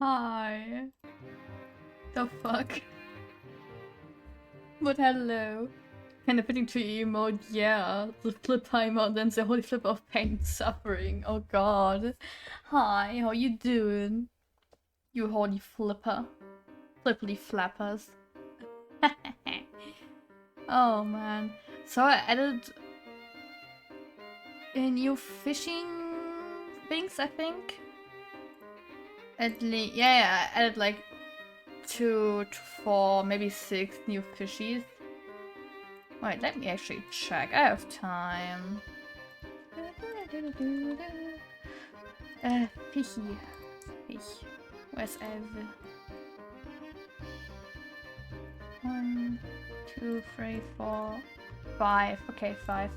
Hi. The fuck? But hello. Kind of fitting to emote, yeah. The flip emote, then the holy flip of pain and suffering. Oh god. Hi, how you doing? You holy flipper. Flippity flappers. Oh man. So I added a new fishing things, I think. At least, yeah, I added like 2 to 4, maybe 6 new fishies. Wait, let me actually check. I have time. Fishy. Fish. Where's Ev? 1, 2, 3, 4, 5. Okay, 5.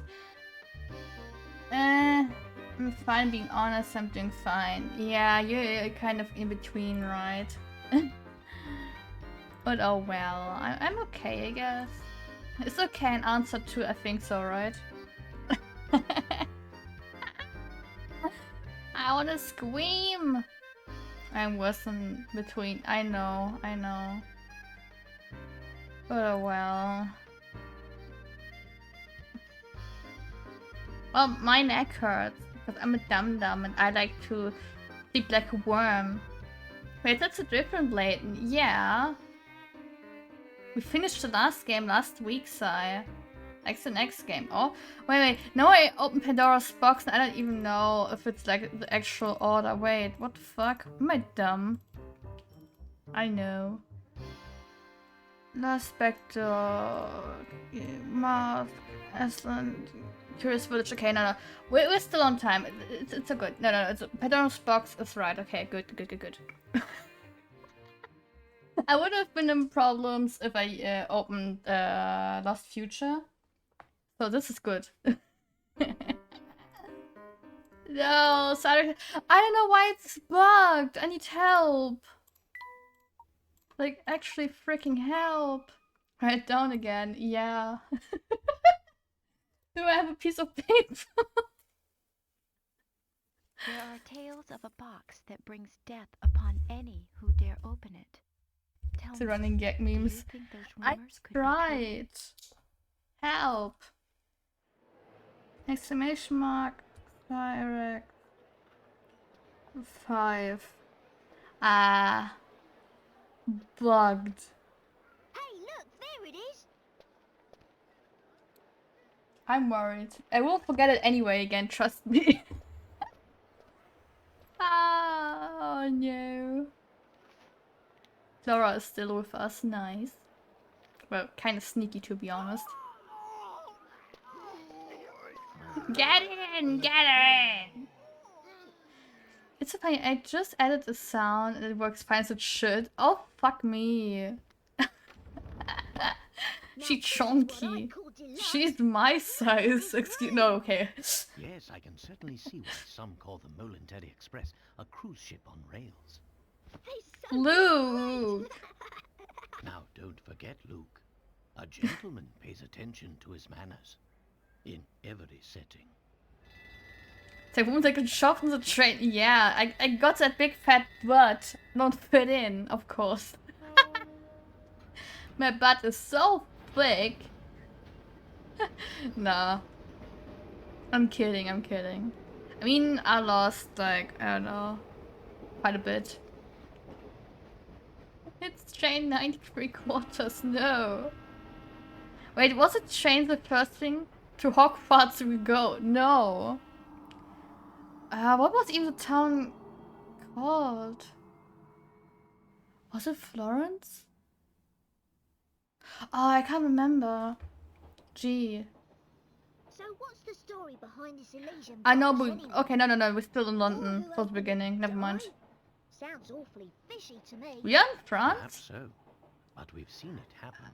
I'm fine being honest, I'm doing fine. Yeah, you're kind of in between, right? But oh well, I'm okay, I guess. It's okay, an answer to I think so, right? I wanna scream! I'm worse in between. I know. But oh well. Well, my neck hurts because I'm a dum-dum and I like to sleep like a worm. Wait, that's a different Layton. Yeah. We finished the last game last week, Sai. Like the next game. Oh, wait. Now I open Pandora's box and I don't even know if it's like the actual order. Wait, what the fuck? Am I dumb? I know. Last Spectre, Mask, Aslan, Curious Village. Okay, no. We're still on time. It's a good. No. It's Pandora's box is right. Okay, good. I would have been in problems if I opened Lost Future. So this is good. No, sorry. I don't know why it's bugged. I need help. Like, actually freaking help. Write down again. Yeah. Do I have a piece of paper? There are tales of a box that brings death upon any who dare open it. Tell The me, running gag memes. do you think those I rumors could tried. Help. Exclamation mark. Direct. 5. Bugged. Hey, look, there it is. I'm worried. I will forget it anyway again, trust me. Oh no. Laura is still with us, nice. Well, kind of sneaky to be honest. Get in! Get in! It's so funny, I just added the sound and it works fine as it should. Oh, fuck me. She chonky. She's my size. Excuse no, okay. Yes, I can certainly see why some call the Molenterry Express a cruise ship on rails. Luke! Now, don't forget, Luke. A gentleman pays attention to his manners. In every setting. Der Woman that can shove on the train. Yeah, I got that big fat butt. Not fit in, of course. My butt is so big. Nah. I'm kidding, I'm kidding. I mean, I lost, like, I don't know, quite a bit. It's train 93/4, no. Wait, was it train the first thing? To Hogwarts we go. No. What was even the town called? Was it Florence? Oh, I can't remember. Gee. So what's the story behind this Elysian I know, box but anyway? okay, no, we're still in Or London who for the opened it? beginning. Never mind. Sounds awfully fishy to me. We are in Perhaps France? so, but we've seen it happen.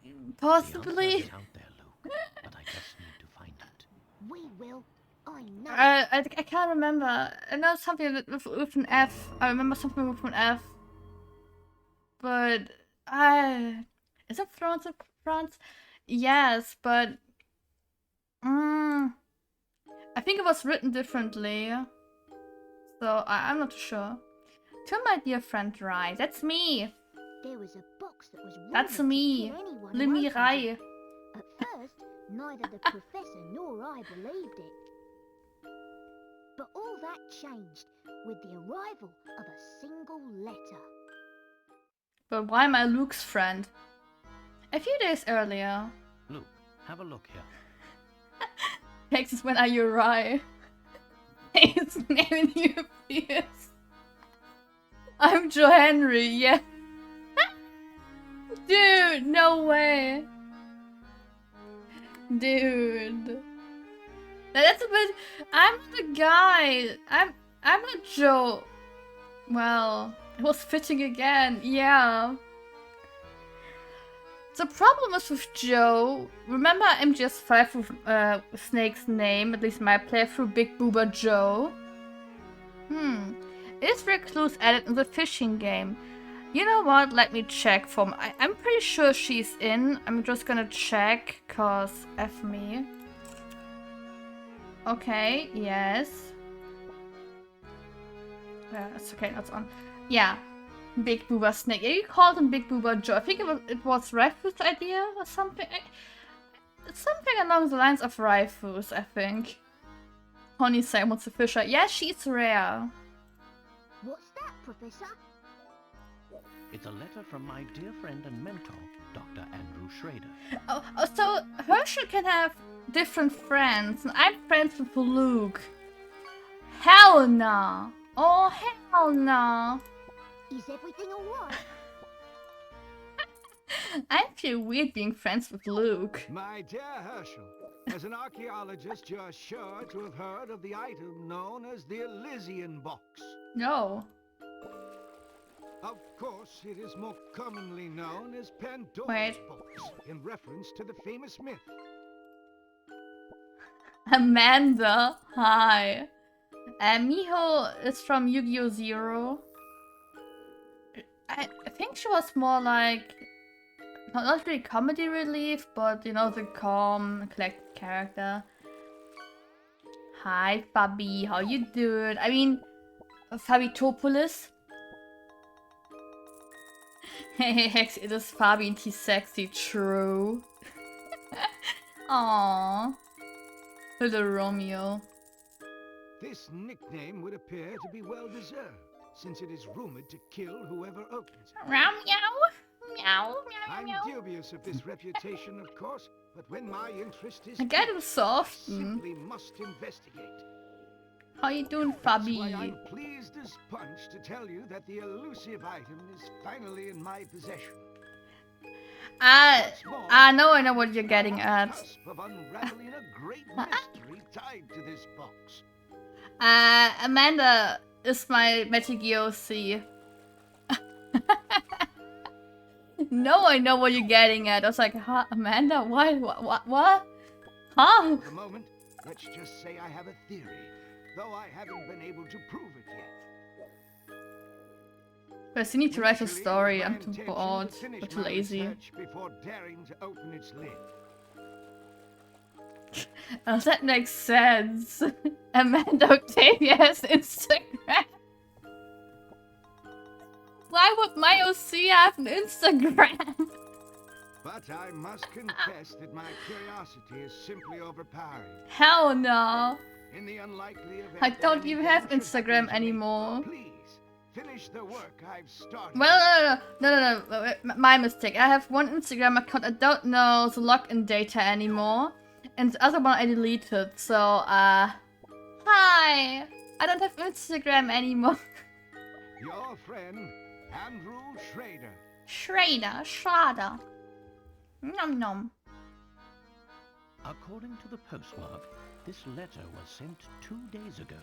The Possibly. answer is out there, Luke, but I just need to find it. We will. I know. I can't remember. I know something with an F. I remember something with an F. But is it Florence in France? Yes, but I think it was written differently. So I'm not sure. To my dear friend Rai, that's me. There was a box that was That's rumored to me. kill anyone who Limi opened Rai. it. At first, neither the professor nor I believed it. But all that changed with the arrival of a single letter. But why am I Luke's friend? A few days earlier. Luke, have a look here. Texas, when are you Rai? His name you Pierce. I'm Joe Henry, yeah. Dude, no way. Dude. That's a bit. I'm the guy. I'm not Joe. Well, it was fitting again. Yeah. The problem is with Joe. Remember MGS5 with Snake's name? At least my playthrough, Big Boober Joe. Is Recluse added in the fishing game? You know what? Let me check for I'm pretty sure she's in. I'm just gonna check, cause F me. Okay, yes. It's okay, that's on. Yeah. Big Boober Snake. Yeah, you called him Big Boober Joe. I think it was Raifu's idea or something. It's something along the lines of Raifu's, I think. Honey Simon the Fisher. Yeah, she's rare. What's that, Professor? It's a letter from my dear friend and mentor, Dr. Andrew Schrader. Oh, so Herschel can have different friends, and I'm friends with Luke. Hell nah. Oh, hell nah. Is everything alright? I feel weird being friends with Luke. My dear Herschel, as an archaeologist, you're sure to have heard of the item known as the Elysian box. No. Of course, it is more commonly known as Pandora's Wait. box, in reference to the famous myth. Amanda, hi. Miho is from Yu-Gi-Oh! Zero. I think she was more like, not really comedy relief, but you know, the calm, collected character. Hi, Fabi, how you doing? I mean, Fabitopolis. Hey, Hex, it is Fabi and he's sexy, true. Aww. Little Romeo. This nickname would appear to be well deserved, since it is rumored to kill whoever opens it. Meow, meow. Meow, meow, I'm meow. dubious of this reputation, of course, but when my interest is I get him piqued, soft. simply must investigate. How you doing, That's why Fabi? I'm pleased as punch to tell you that the elusive item is finally in my possession. I know what you're getting I'm on at. the cusp of unraveling a great mystery tied to this box. Amanda is my Magic EOC. No, I know what you're getting at. I was like, huh, Amanda? Why? What? Huh? For the moment, let's just say I have a theory, though I haven't been able to prove it yet. Chris, you need to write a Initially, story. my I'm too intention bored. to finish Or too my lazy. research before daring to open its lid. Oh, that makes sense. Amanda Octavia has Instagram. Why would my OC have an Instagram? But I must confess that my curiosity is simply overpowering. Hell no. In the unlikely event I that don't anything even have should Instagram happen to me, anymore. Please, finish the work I've started. Well, no. My mistake. I have one Instagram account. I don't know the login data anymore. And the other one I deleted. So, hi. I don't have Instagram anymore. Your friend, Andrew Schrader. Schrader. Nom nom. According to the postmark, this letter was sent 2 days ago.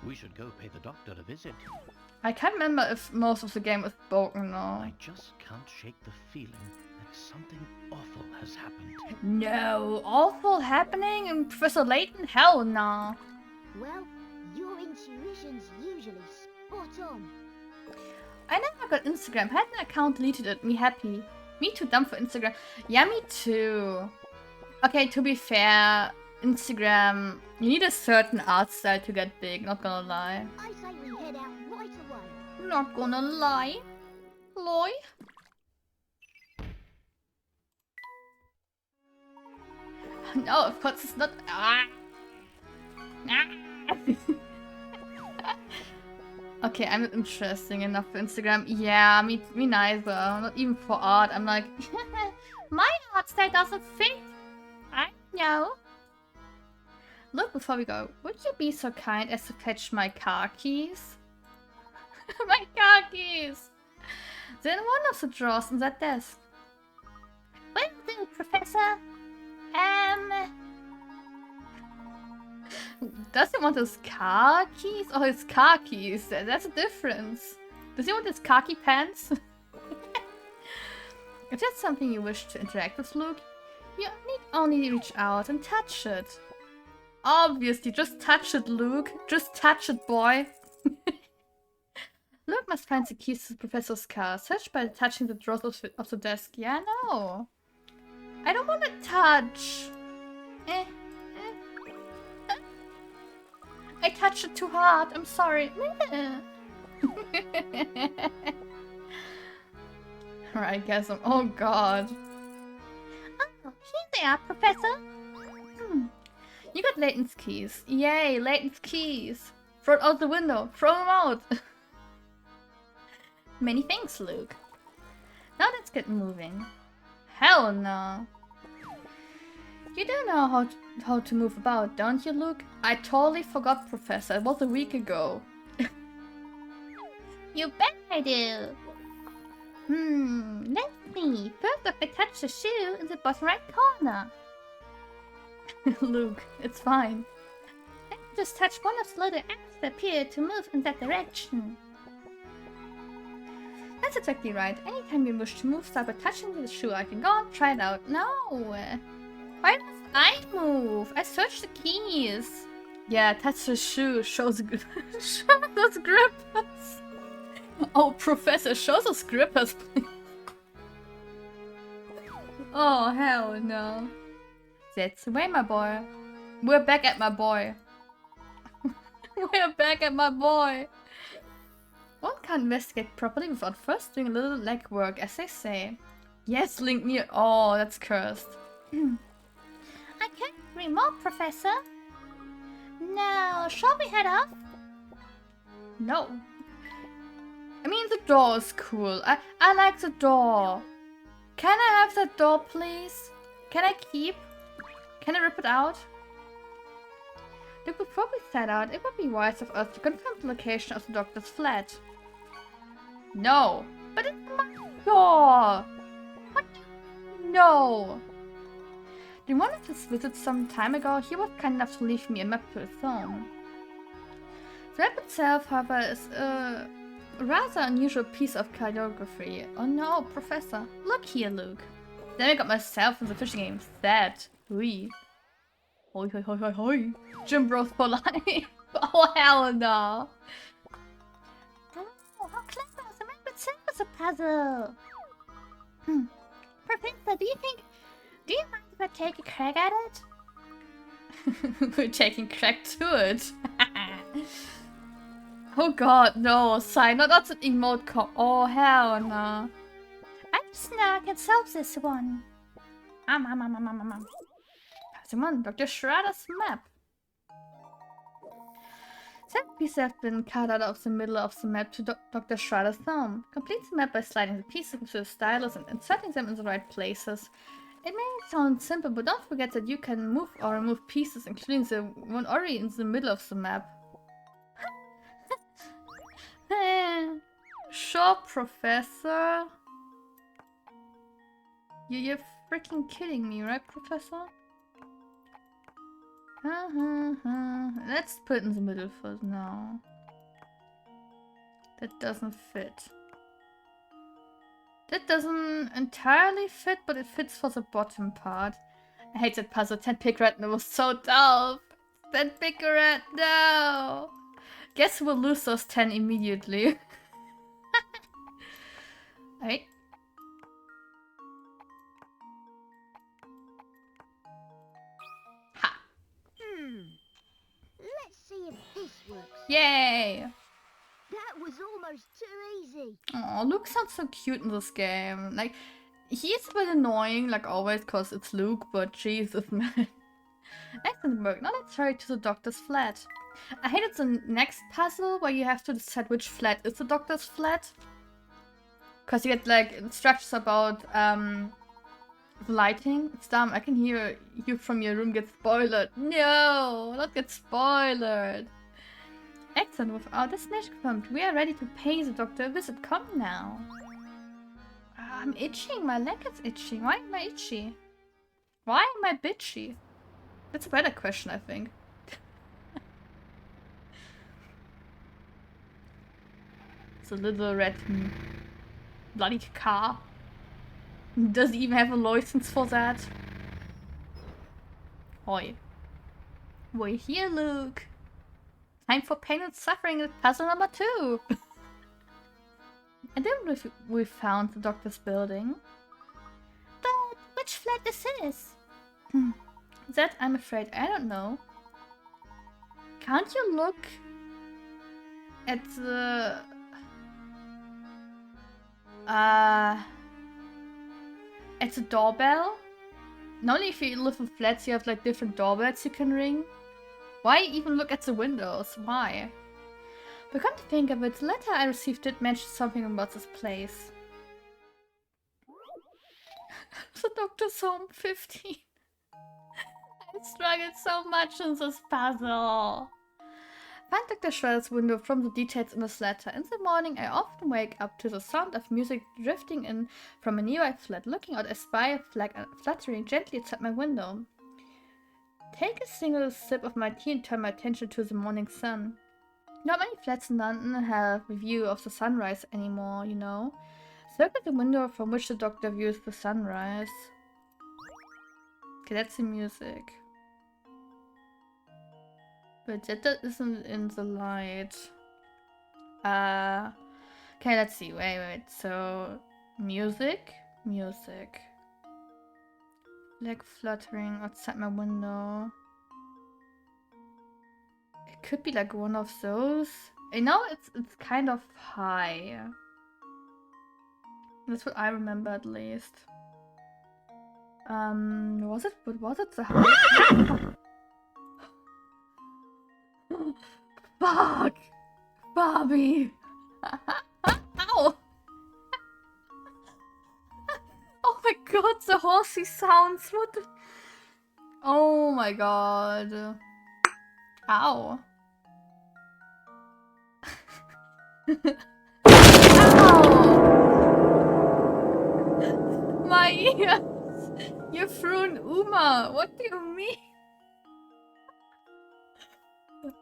We should go pay the doctor a visit. I can't remember if most of the game is broken now. I just can't shake the feeling that something awful has happened. No, awful happening in Professor Layton? Hell no. Well, your intuition's usually spot on. I never got Instagram. Had an account, deleted it. Me happy. Me too dumb for Instagram. Yeah, me too. Okay, to be fair, Instagram, you need a certain art style to get big, not gonna lie. I say we head out right away. Not gonna lie. Loy? No, of course it's not. Okay, I'm not interesting enough for Instagram. Yeah, me neither. Not even for art. I'm like, my art style doesn't fit. I know. Look, before we go, would you be so kind as to fetch my car keys? My car keys! They're in one of the drawers on that desk. Will do, Professor. Does he want his car keys or his car keys? That's a difference. Does he want his khaki pants? If that's something you wish to interact with, Luke, you need only reach out and touch it. Obviously, just touch it, Luke. Just touch it, boy. Luke must find the keys to the professor's car. Search by touching the drawers of the desk. Yeah, no. I don't want to touch. I touched it too hard. I'm sorry. Alright, guess I'm. Oh god. Oh, here they are, Professor. You got Layton's keys. Yay, Layton's keys. Throw it out the window. Throw them out. Many thanks, Luke. Now let's get moving. Hell no. You do know how to move about, don't you, Luke? I totally forgot, Professor. It was a week ago. You bet I do. Let's see. First off, I touch the shoe in the bottom right corner. Luke, it's fine. I just touch one of the little apps that appear to move in that direction. That's exactly right. Anytime you wish to move, start by touching the shoe. I can go and try it out. No. Why must I move? I searched the keys. Yeah, touch the shoe. Shows those grippers. Oh, Professor, show those grippers, please. Oh, hell no. That's the way, my boy. We're back at my boy. We're back at my boy. One can't investigate properly without first doing a little legwork, as they say. Yes, link me. Oh, that's cursed. I can't agree more, Professor. Now, shall we head off? No. I mean, the door is cool. I like the door. Can I have that door, please? Can I keep? Can I rip it out? Look, before we set out, it would be wise of us to confirm the location of the doctor's flat. No. But it's my door. What? No. During one of his visits some time ago, he was kind enough to leave me a map to his home. map itself, however, is a rather unusual piece of choreography. Oh no, Professor. Look here, Luke. Then I got myself in the fishing game. That. Ui. Hoi hoi hoi hoi hoi. Jim Bros for life. Oh hell no. Oh, how clever! The map itself is a puzzle. Professor, do you mind if I take a crack at it? We're taking crack to it. Oh god, no, Sai, no, that's an emote oh hell no. I just know I can solve this one. Come on, Dr. Schrader's map. 7 pieces have been cut out of the middle of the map to Dr. Schrader's thumb. Complete the map by sliding the pieces into the stylus and inserting them in the right places. It may sound simple, but don't forget that you can move or remove pieces, including the one already in the middle of the map. Sure, Professor. You're freaking kidding me, right, Professor? Let's put it in the middle for now. That doesn't fit. That doesn't entirely fit, but it fits for the bottom part. I hate that puzzle. 10 pick red, and it was so dope. 10 pick red, no! Guess we'll lose those 10 immediately. Alright. Ha! Let's see if this works. Yay! That was almost too easy. Oh, Luke sounds so cute in this game. Like, he is a bit annoying, like always, cause it's Luke, but Jesus, man. Excellent work. Now let's hurry to the doctor's flat. I hated the next puzzle where you have to decide which flat is the doctor's flat. Cause you get like instructions about the lighting. It's dumb. I can hear you from your room get spoiled. No, not get spoiled. Excellent. With our destination confirmed, we are ready to pay the doctor a visit. Come now. I'm itching. My leg is itching. Why am I itchy? Why am I bitchy? That's a better question, I think. It's a little red bloody car. Does he even have a license for that? Oi. We're here, Luke. Time for pain and suffering with puzzle number 2. I don't know if we found the doctor's building. But which flat is this? That I'm afraid I don't know. Can't you look at the doorbell? Not only if you live in flats, you have like different doorbells you can ring. Why even look at the windows? Why? But come to think of it, the letter I received did mention something about this place. The doctor's home 15. I struggled so much in this puzzle. Find Dr. Schrader's window from the details in this letter. In the morning, I often wake up to the sound of music drifting in from a nearby flat. Looking out, I spy a flag fluttering gently outside my window. Take a single sip of my tea and turn my attention to the morning sun. Not many flats in London have a view of the sunrise anymore, you know. Circle the window from which the doctor views the sunrise. Okay, that's the music. But that isn't in the light. Okay, let's see. Wait. So, music. Flag fluttering outside my window. It could be like one of those. I know it's kind of high. That's what I remember at least. Was it the high? Fuck! Bobby! Ow! Oh my god, the horsey sounds! What the... Oh my god. Ow. Ow! My ears! You threw an Uma! What do you mean?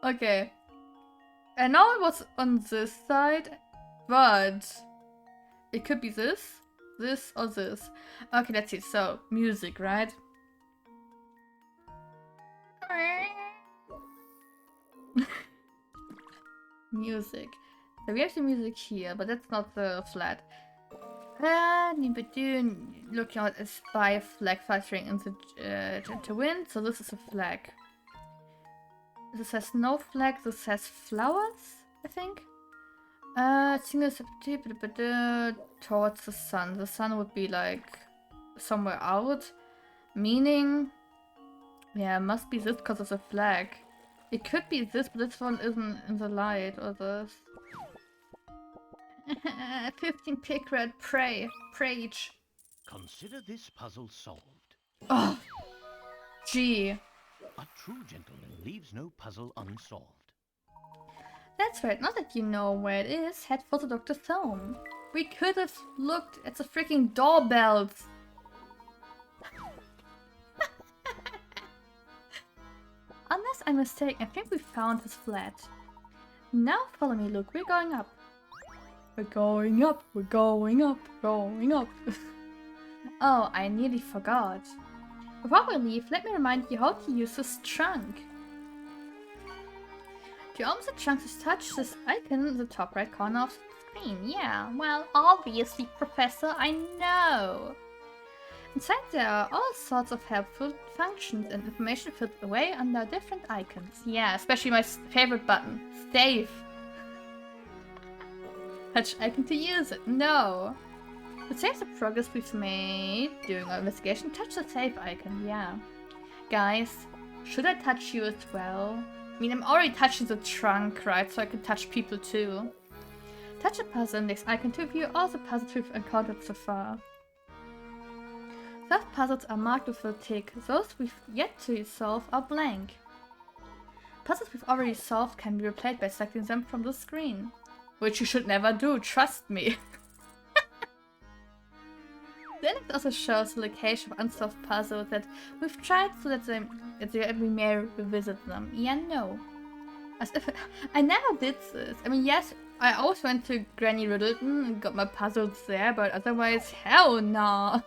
Okay. I know it was on this side, but it could be this, this, or this. Okay, let's see. So, music, right? Music. So we have the music here, but that's not the flat. Looking out a spy flag fluttering in the gentle wind. So this is a flag. This has no flag. This has flowers, I think. Single towards the sun. The sun would be like somewhere out. Meaning, yeah, it must be this because of the flag. It could be this, but this one isn't in the light, or this. 15 pick red prage. Consider this puzzle solved. Oh, gee. A true gentleman leaves no puzzle unsolved. That's right. Now that you know where it is, head for the doctor's home. We could have looked at the freaking doorbells. Unless I'm mistaken, I think we found his flat. Now follow me, Luke. We're going up. We're going up. We're going up. Going up. Oh, I nearly forgot. Before we leave, let me remind you how to use this trunk. To open the trunk, just touch this icon in the top right corner of the screen. Yeah, well, obviously, Professor, I know. Inside there are all sorts of helpful functions and information filled away under different icons. Yeah, especially my favorite button, save. Touch icon to use it. No. To save the progress we've made during our investigation, touch the save icon. Yeah. Guys, should I touch you as well? I mean, I'm already touching the trunk, right? So I can touch people too. Touch the puzzle index icon to view all the puzzles we've encountered so far. Those puzzles are marked with a tick. Those we've yet to solve are blank. Puzzles we've already solved can be replayed by selecting them from the screen. Which you should never do, trust me. The index also shows the location of unsolved puzzles that we've tried so that we may revisit them. Yeah, no. As if I never did this. I mean, yes, I always went to Granny Riddleton and got my puzzles there, but otherwise, hell nah.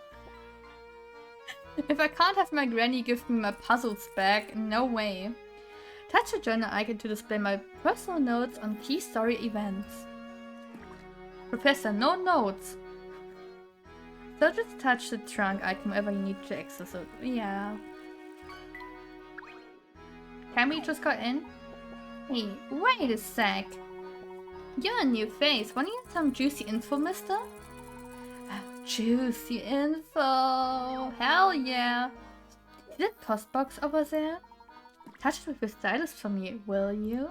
If I can't have my granny give me my puzzles back, no way. Touch the journal icon to display my personal notes on key story events. Professor, no notes. So just touch the trunk icon whenever you need to access it. Yeah. Can we just go in? Hey, wait a sec. You're a new face. Want to get some juicy info, mister? Juicy info! Hell yeah! See that post box over there? Touch it with your stylus for me, will you?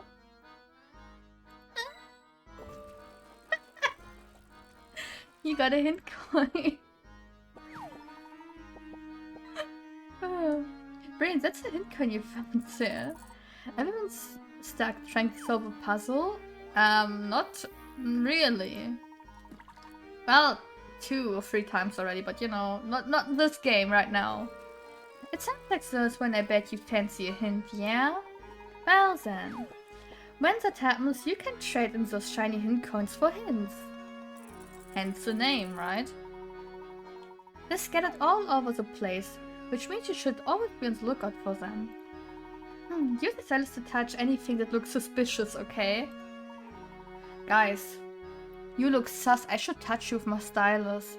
You got a hint coin. Brains, that's a hint coin you found there. Everyone's stuck trying to solve a puzzle? Not really. Well, 2 or 3 times already, but you know, not this game right now. It sounds like this when I bet you fancy a hint, yeah? Well then. When that happens, you can trade in those shiny hint coins for hints. Hence the name, right? They're scattered all over the place, which means you should always be on the lookout for them. Use the stylus to touch anything that looks suspicious, okay? Guys. You look sus. I should touch you with my stylus.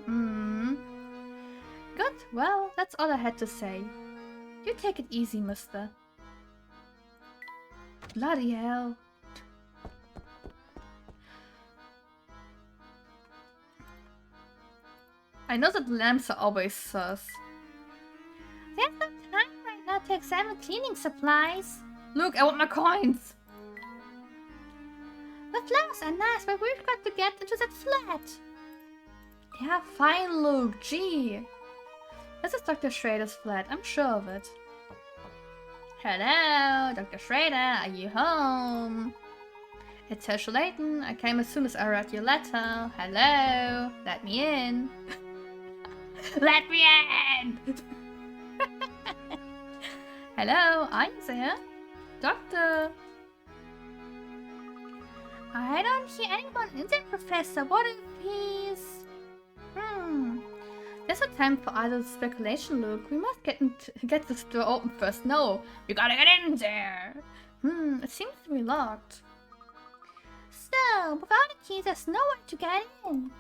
Good. Well, that's all I had to say. You take it easy, mister. Bloody hell. I know that lamps are always sus. There's no time right now to examine cleaning supplies. Look, I want my coins. The flowers are nice, but we've got to get into that flat. Yeah, fine, Luke. Gee. This is Dr. Schrader's flat. I'm sure of it. Hello, Dr. Schrader. Are you home? It's Herschel Layton. I came as soon as I read your letter. Hello. Let me in. Let me in! Hello, are you there? Doctor? I don't hear anyone in there, Professor. What if he's... There's no time for idle speculation, Luke. We must get this door open first. No, you gotta get in there. It seems to be locked. So, without a key, there's no way to get in.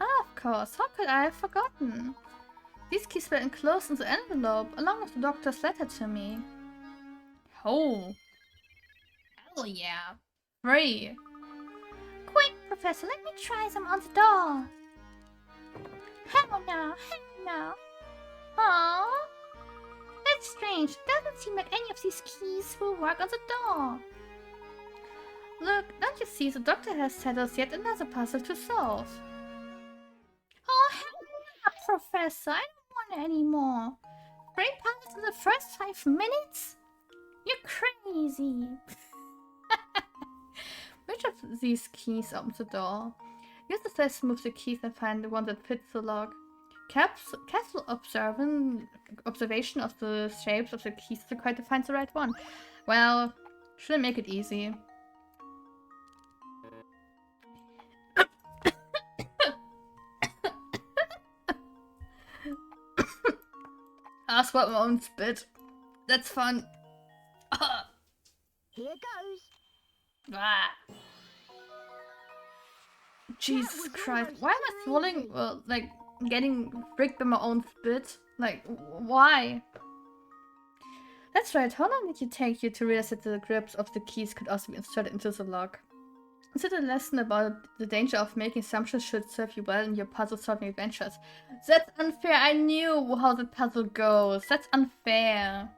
Ah, of course. How could I have forgotten? These keys were enclosed in the envelope, along with the doctor's letter to me. Oh. Hell yeah. Free. Quick, Professor, let me try some on the door. Hell no, hell no. Aww. That's strange. It doesn't seem like any of these keys will work on the door. Look, don't you see, the doctor has set us yet another puzzle to solve. Oh, hell no, Professor, I don't want any more. 3 puzzles in the first 5 minutes? You're crazy. Which of these keys opens the door? Use the slice to move the keys and find the one that fits the lock. Careful observation of the shapes of the keys to try to find the right one. Well, should I make it easy? I'll swap my own spit. That's fun. Here goes. Ah. Jesus Christ. Why am I swallowing, like, getting pricked by my own spit? Like, why? That's right. How long did it take you to realize that the grips of the keys could also be inserted into the lock? Is it a lesson about the danger of making assumptions should serve you well in your puzzle-solving adventures? That's unfair. I knew how the puzzle goes. That's unfair.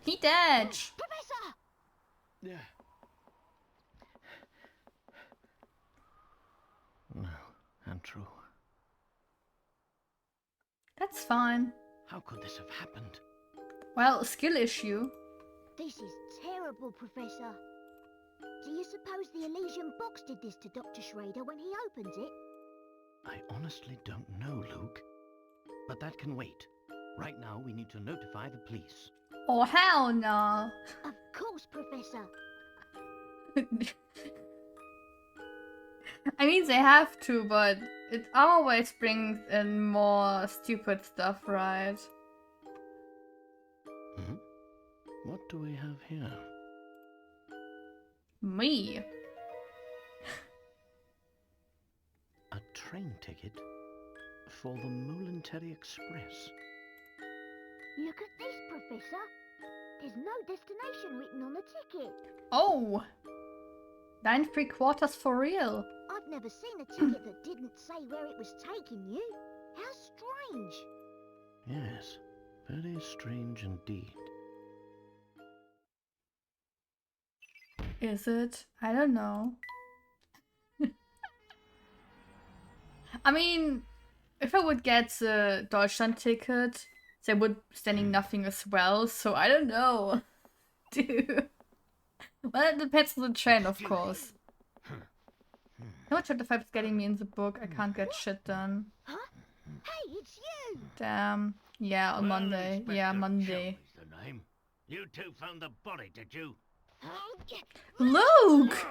He dead. Professor! Yeah. No, untrue. That's fine. How could this have happened? Well, skill issue. This is terrible, Professor. Do you suppose the Elysian box did this to Dr. Schrader when he opened it? I honestly don't know, Luke. But that can wait. Right now, we need to notify the police. Oh, hell no. Of course, Professor. I mean, they have to, but it always brings in more stupid stuff, right? What do we have here? Me. A train ticket for the Moulintary Express. Look at this, Professor. There's no destination written on the ticket. Oh! 9 3/4 for real. I've never seen a ticket that didn't say where it was taking you. How strange. Yes, very strange indeed. Is it? I don't know. I mean, if I would get the Deutschland ticket, they would standing nothing as well, so I don't know. Dude. Well, it depends on the train, of course. No chapter 5 is getting me in the book. I can't get shit done. Huh? Hey, it's you! Damn. Yeah, on Monday. Yeah, Monday. Shelby's the name. You two found the body, did you? Oh, yeah. Luke!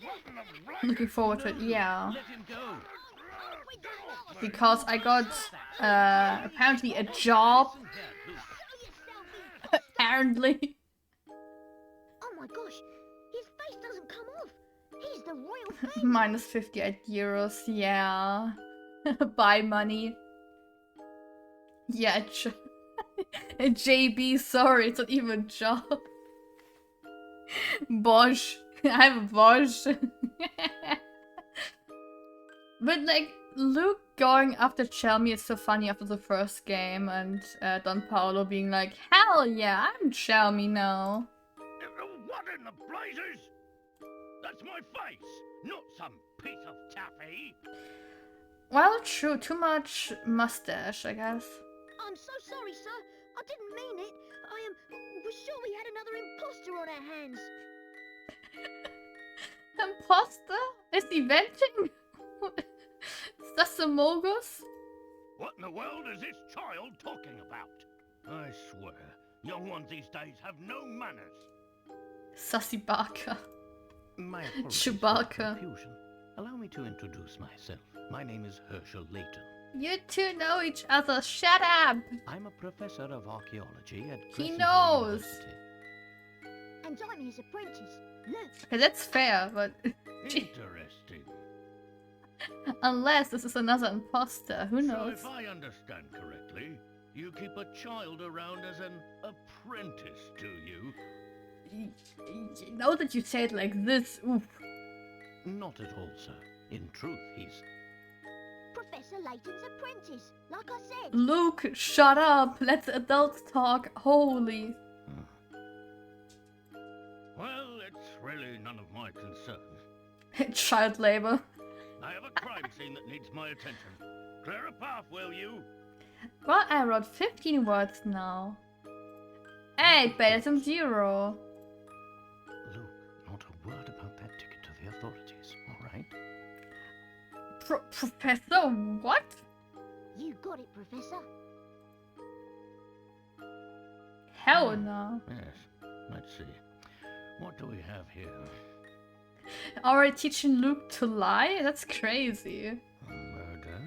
What in the right- Looking forward to it, yeah. Let him go. Because I got, apparently a job. Apparently. Oh my gosh, his face doesn't come off. He's the royal thing. Minus 58 euros, yeah. Buy money. Yeah, JB, sorry, it's not even a job. Bosch. I have a Bosch. But like, Luke going after Chelmy is so funny after the first game, and Don Paolo being like, hell yeah, I'm Chelmy now. What in the blazes? That's my face, not some piece of taffy. Well, true, too much mustache, I guess. I'm so sorry, sir. I didn't mean it. We're sure we had another imposter on our hands. Imposter? Is he venting? Is that the Mogus? What in the world is this child talking about? I swear, young ones these days have no manners. Sassy Barker. My apologies for the Chewbacca. confusion. Allow me to introduce myself. My name is Herschel Layton. You two know each other. Shut up. I'm a professor of archaeology at He Crescent knows. University. And I'm his apprentice, Luke. Okay, that's fair, but Interesting. unless this is another imposter, who So knows? if I understand correctly, you keep a child around as an apprentice, do you? Now that you say it like this, oof. Not at all, sir. In truth, he's... Professor Layton's apprentice, like I said. Luke, shut up. Let the adults talk. Holy. Well, it's really none of my concern. Child labor. I have a crime scene that needs my attention. Clear a path, will you? Well, I wrote 15 words now. Hey, better than 0. Luke, not a word about that ticket to the authorities, all right? Professor, what? You got it, Professor. Hell no. Yes, let's see. What do we have here? Already teaching Luke to lie? That's crazy. A murder?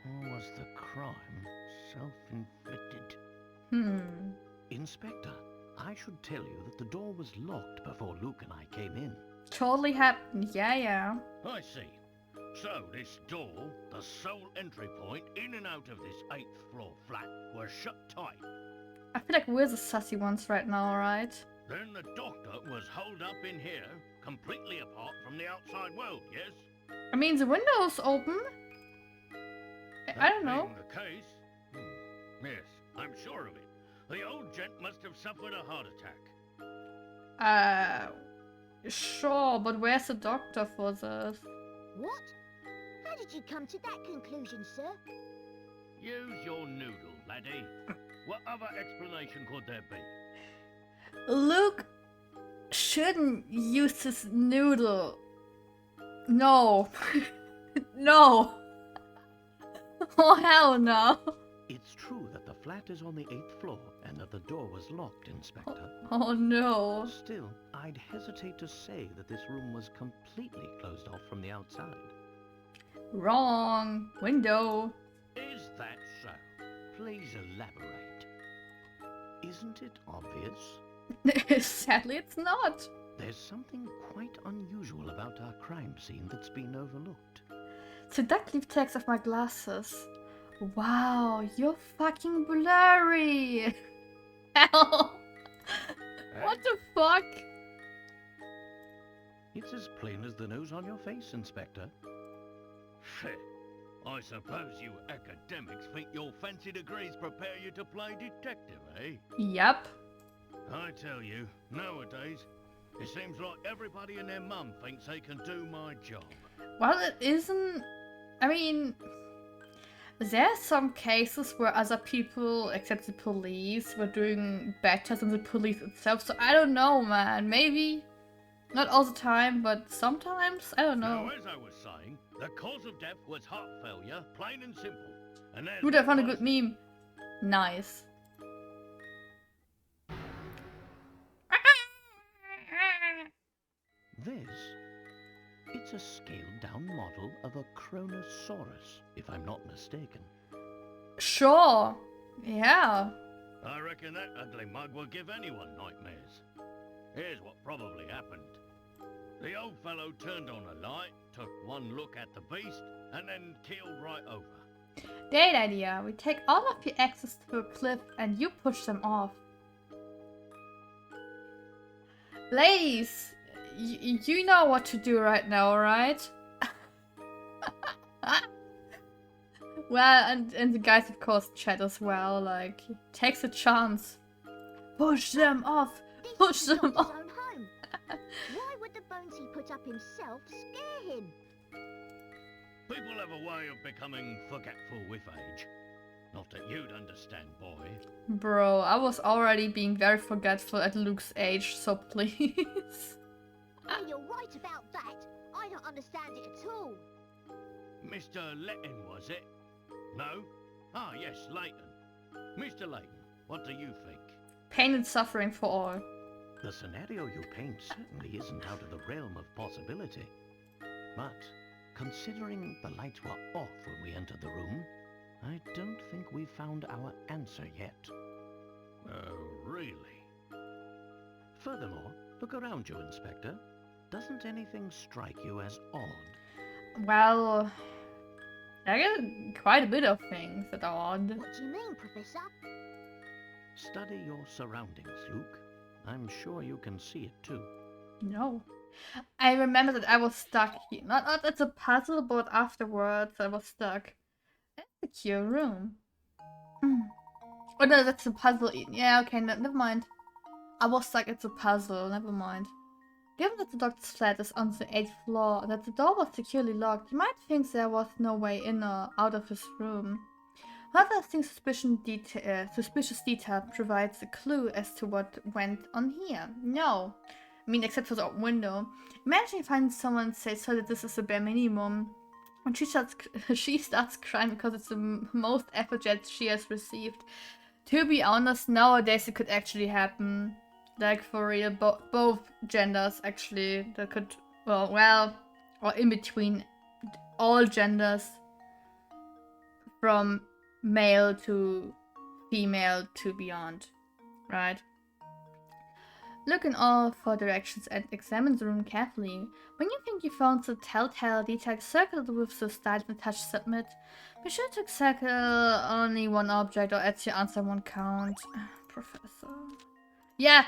Or was the crime self-inflicted? Inspector, I should tell you that the door was locked before Luke and I came in. Totally happened. Yeah. I see. So this door, the sole entry point in and out of this 8th floor flat, was shut tight. I feel like we're the sassy ones right now, right? Then the doctor was holed up in here, completely apart from the outside world, yes? I mean, the window's open. I don't know. Being the case, yes, I'm sure of it. The old gent must have suffered a heart attack. Sure, but where's the doctor for this? What? How did you come to that conclusion, sir? Use your noodle, laddie. What other explanation could there be? Luke shouldn't use his noodle. No. No. Oh, hell no. It's true that the flat is on the 8th floor and that the door was locked, Inspector. Oh, no. Still, I'd hesitate to say that this room was completely closed off from the outside. Wrong. Window. Is that so? Please elaborate. Isn't it obvious? Sadly, it's not. There's something quite unusual about our crime scene that's been overlooked. Seductive text of my glasses. Wow, you're fucking blurry. Hell. What the fuck? It's as plain as the nose on your face, Inspector. I suppose you academics think your fancy degrees prepare you to play detective, eh? Yep. I tell you, nowadays, it seems like everybody and their mum thinks they can do my job. Well, it isn't. I mean, there are some cases where other people, except the police, were doing better than the police itself. So I don't know, man. Maybe not all the time, but sometimes. I don't know. Now, as I was saying, the cause of death was heart failure, plain and simple. And there's Dude, I found a what good meme. Nice. This? It's a scaled-down model of a Kronosaurus, if I'm not mistaken. Sure. Yeah. I reckon that ugly mug will give anyone nightmares. Here's what probably happened. The old fellow turned on a light, took one look at the beast, and then keeled right over. Great idea. We take all of your exes to a cliff and you push them off. Ladies, you know what to do right now, right? Well, and the guys of course chat as well, like, takes a chance. Push them off! Push This is them not off! his own home. Why would the bones he put up himself scare him? People have a way of becoming forgetful with age. Not that you'd understand, boy. Bro, I was already being very forgetful at Luke's age, so please. Oh, you're right about that. I don't understand it at all. Mr. Letton, was it? No? Ah, yes, Layton. Mr. Layton, what do you think? Pain and suffering for all. The scenario you paint certainly isn't out of the realm of possibility. But, considering the lights were off when we entered the room, I don't think we've found our answer yet. Oh, really? Furthermore, look around you, Inspector. Doesn't anything strike you as odd? Well, there are quite a bit of things that are odd. What do you mean, Professor? Study your surroundings, Luke. I'm sure you can see it too. No. I remember that I was stuck here. Not it's a puzzle, but afterwards I was stuck. That's a secure room. Oh no, that's a puzzle. Yeah, okay, never mind. I was stuck, it's a puzzle, never mind. Given that the doctor's flat is on the 8th floor and that the door was securely locked, you might think there was no way in or out of his room. However, I think suspicious detail provides a clue as to what went on here. No. I mean, except for the window. Imagine you find someone says so that this is the bare minimum. And she starts crying because it's the most effort yet she has received. To be honest, nowadays it could actually happen. Like, for real, both genders actually. That could, well, or in between all genders. From male to female to beyond. Right? Look in all four directions and examine the room carefully. When you think you found the telltale detail, circle with the style and touch submit. Be sure to circle only one object or add your answer one count. Professor. Yeah,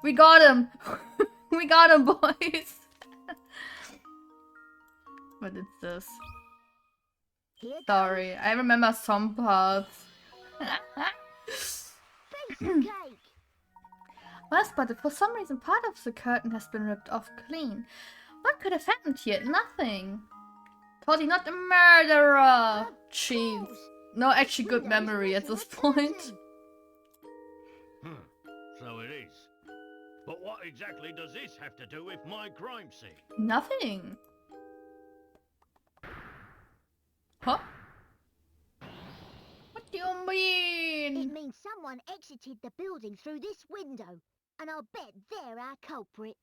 we got him! We got him, boys! What is this? Sorry, I remember some parts. Piece of cake. Well spotted. For some reason, part of the curtain has been ripped off clean. What could have happened here? Nothing. Totally not the murderer. Jeez. No actually good memory at this point. So it is. But what exactly does this have to do with my crime scene? Nothing. Huh? What do you mean? It means someone exited the building through this window, and I'll bet they're our culprit.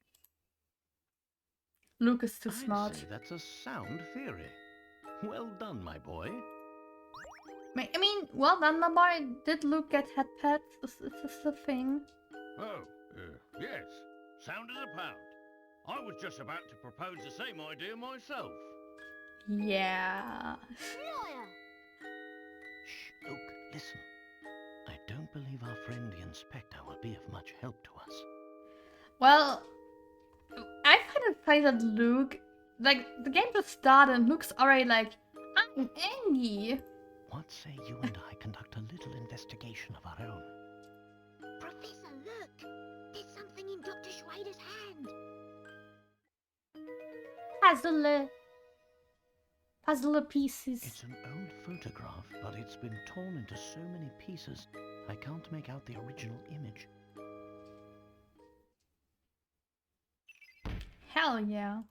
Luke is too I'd smart. say that's a sound theory. Well done, my boy. I mean, well done, my boy. Did Luke get head pets? Is this the thing? Oh, yes. Sound as a pound. I was just about to propose the same idea myself. Yeah. Liar! Shh, Luke, listen. I don't believe our friend the Inspector will be of much help to us. Well, I find it funny that Luke, like, the game just started and Luke's already like, I'm angry. What say you and I conduct a little investigation of our own? Professor, look! There's something in Dr. Schrader's hand. Puzzle pieces. It's an old photograph, but it's been torn into so many pieces, I can't make out the original image. Hell yeah.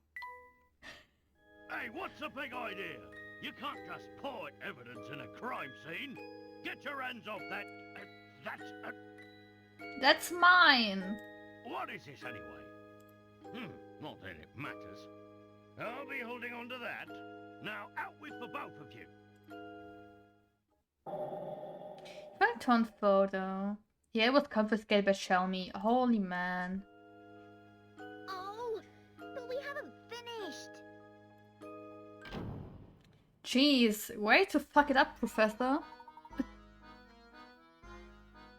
Hey, what's the big idea? You can't just point evidence in a crime scene. Get your hands off that. That's mine. What is this anyway? Not that it matters. I'll be holding on to that. Now out with the both of you. Photon photo. Yeah, it was confiscated by Shelmy. Holy man. Oh, but we haven't finished. Jeez, way to fuck it up, Professor.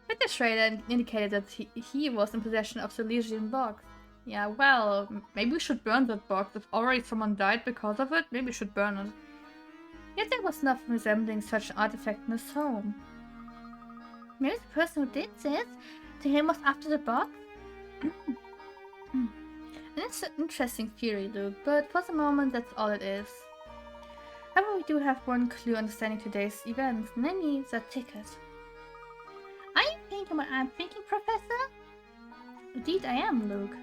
Mr. Schrader indicated that he was in possession of the Legion box. Yeah, well, maybe we should burn that box. If already someone died because of it, maybe we should burn it. Yet there was nothing resembling such an artifact in his home. Maybe the person who did this to him was after the box? It's an interesting theory, Luke, but for the moment that's all it is. However, we do have one clue understanding today's events, namely that ticket. Are you thinking what I'm thinking, Professor? Indeed I am, Luke.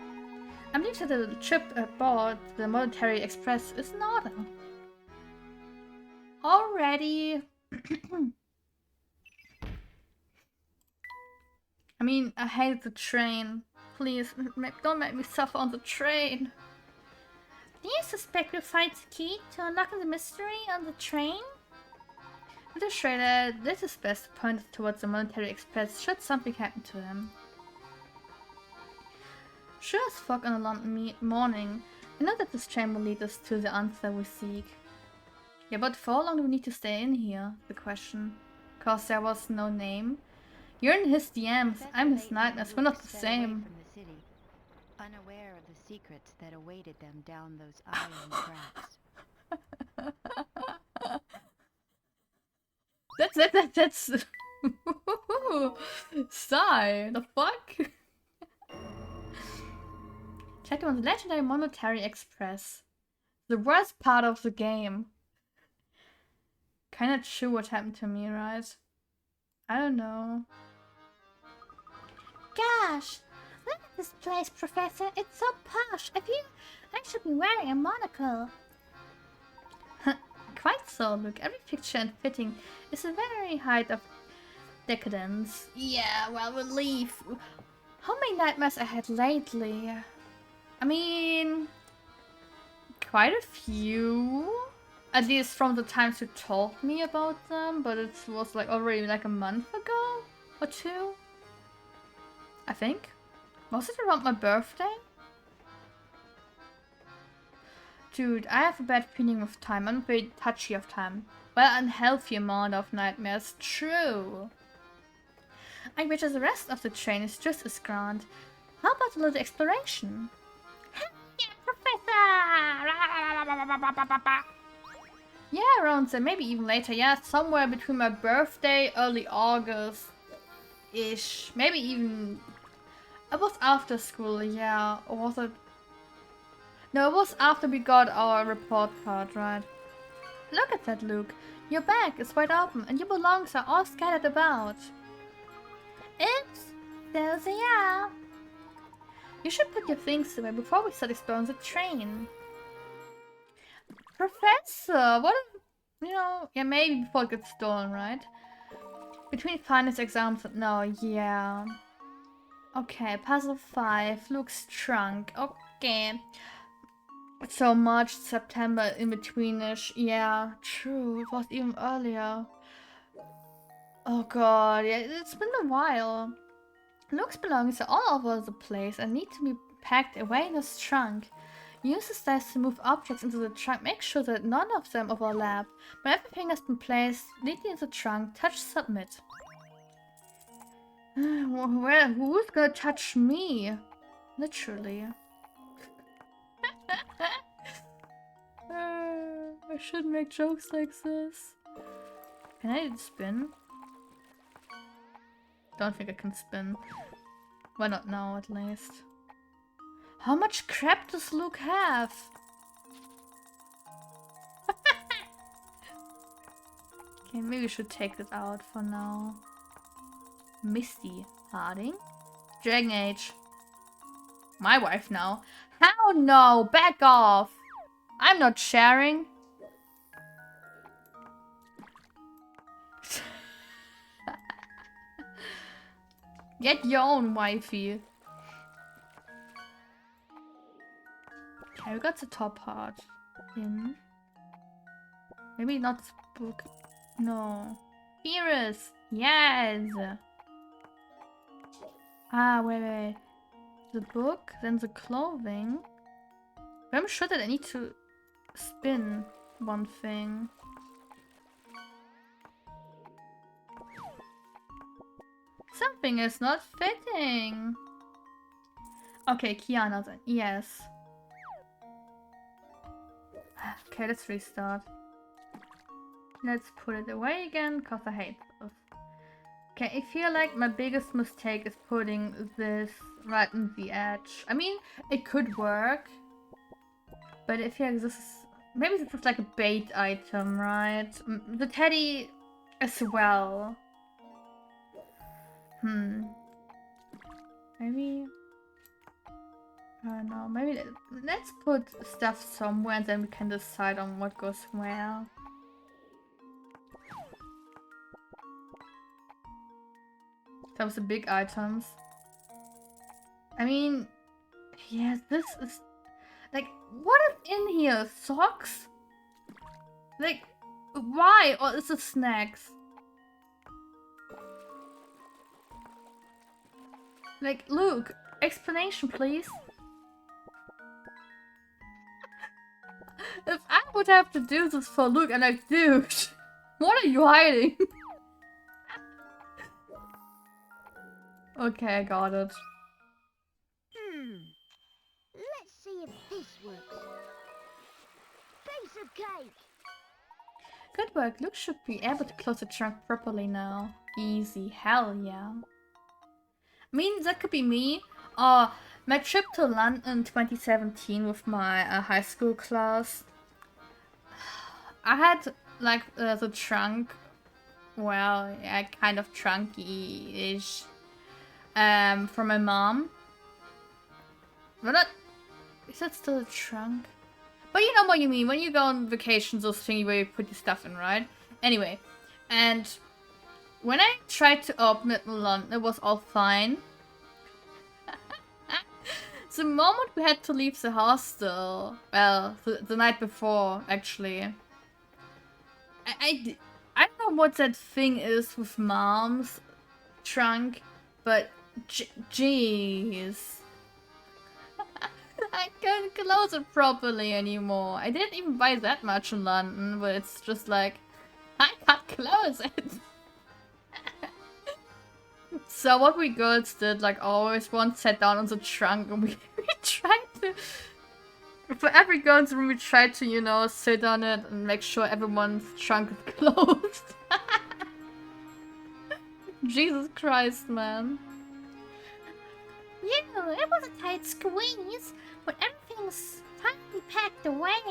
I believe that the trip aboard the Monetary Express is in order. Already. I mean, I hate the train. Please, don't make me suffer on the train. Do you suspect we'll find the key to unlocking the mystery on the train? In the trailer, this is best pointed towards the Monetary Express should something happen to him. Sure as fuck on a London morning, I know that this train will lead us to the answer we seek. Yeah, but for how long do we need to stay in here? The question. Cause there was no name. You're in his DMs, I'm his nightmares, we're not the same. From the city, unaware of the secrets that awaited them down those iron tracks. That's sigh. The fuck? Check on the legendary Monetary Express. The worst part of the game. Kinda true what happened to me, right? I don't know. Gosh, look at this place, Professor. It's so posh. I should be wearing a monocle. Quite so, look. Every picture and fitting is a very height of decadence. Yeah, well, we'll leave. How many nightmares I had lately? I mean, quite a few. At least from the times you told me about them, but it was like already like a month ago or two. I think. Was it around my birthday? Dude, I have a bad feeling of time. I'm very touchy of time. Well, unhealthy amount of nightmares. True. I bet the rest of the train is just as grand. How about a little exploration? Yeah, Professor! Yeah, around there. Maybe even later. Yeah, somewhere between my birthday, early August-ish. Maybe even... It was after school, yeah. Or was it... No, it was after we got our report card, right? Look at that, Luke. Your bag is wide open and your belongings are all scattered about. Oops, those they are. You should put your things away before we start exploring the train. Professor, what if, you know, yeah, maybe before it gets stolen, right? Between finance exams, no, yeah. Okay, puzzle 5, Luke's trunk, okay. So March, September, in betweenish. Yeah, true. It was even earlier. Oh god, yeah, it's been a while. Luke's belongings are all over the place and need to be packed away in his trunk. Use the dice to move objects into the trunk. Make sure that none of them overlap. When everything has been placed neatly in the trunk, touch submit. Well, who's gonna touch me? Literally. I shouldn't make jokes like this. Can I spin? Don't think I can spin. Why not now, at least? How much crap does Luke have? Okay, maybe we should take this out for now. Misty Harding? Dragon Age. My wife now. How no? Back off! I'm not sharing. Get your own wifey. Okay, we got the top part in. Maybe not this book. No. Iris! Yes! Ah, wait. The book, then the clothing. But I'm sure that I need to spin one thing. Something is not fitting. Okay, Kiana then. Yes. Okay, let's restart. Let's put it away again, because I hate this. Okay, I feel like my biggest mistake is putting this right on the edge. I mean, it could work. But I feel like this is... Maybe this is like a bait item, right? The teddy as well. Maybe... I don't know. Maybe let's put stuff somewhere and then we can decide on what goes where. That was the big items. I mean, yeah, this is... Like, what is in here? Socks? Like, why? Or is it snacks? Like, Luke, explanation, please. If I would have to do this for Luke, I'm like, dude, what are you hiding? Okay, I got it. Let's see if this works. Piece of cake. Good work. Luke should be able to close the trunk properly now. Easy. Hell yeah. I mean, that could be me. My trip to London 2017 with my high school class. I had, like, the trunk. Well, yeah, kind of trunky-ish. For my mom. But not... Is that still a trunk? But you know what you mean. When you go on vacations, those thingy where you put your stuff in, right? Anyway. And when I tried to open it in London, it was all fine. The moment we had to leave the hostel, well, the night before, actually. I don't know what that thing is with mom's trunk, but jeez. I can't close it properly anymore. I didn't even buy that much in London, but it's just like, I can't close it. So what we girls did, like always, once sat down on the trunk and we tried to... For every girl's room, we tried to, you know, sit on it and make sure everyone's trunk is closed. Jesus Christ, man. Yeah, it was a tight squeeze, but everything's finally packed away.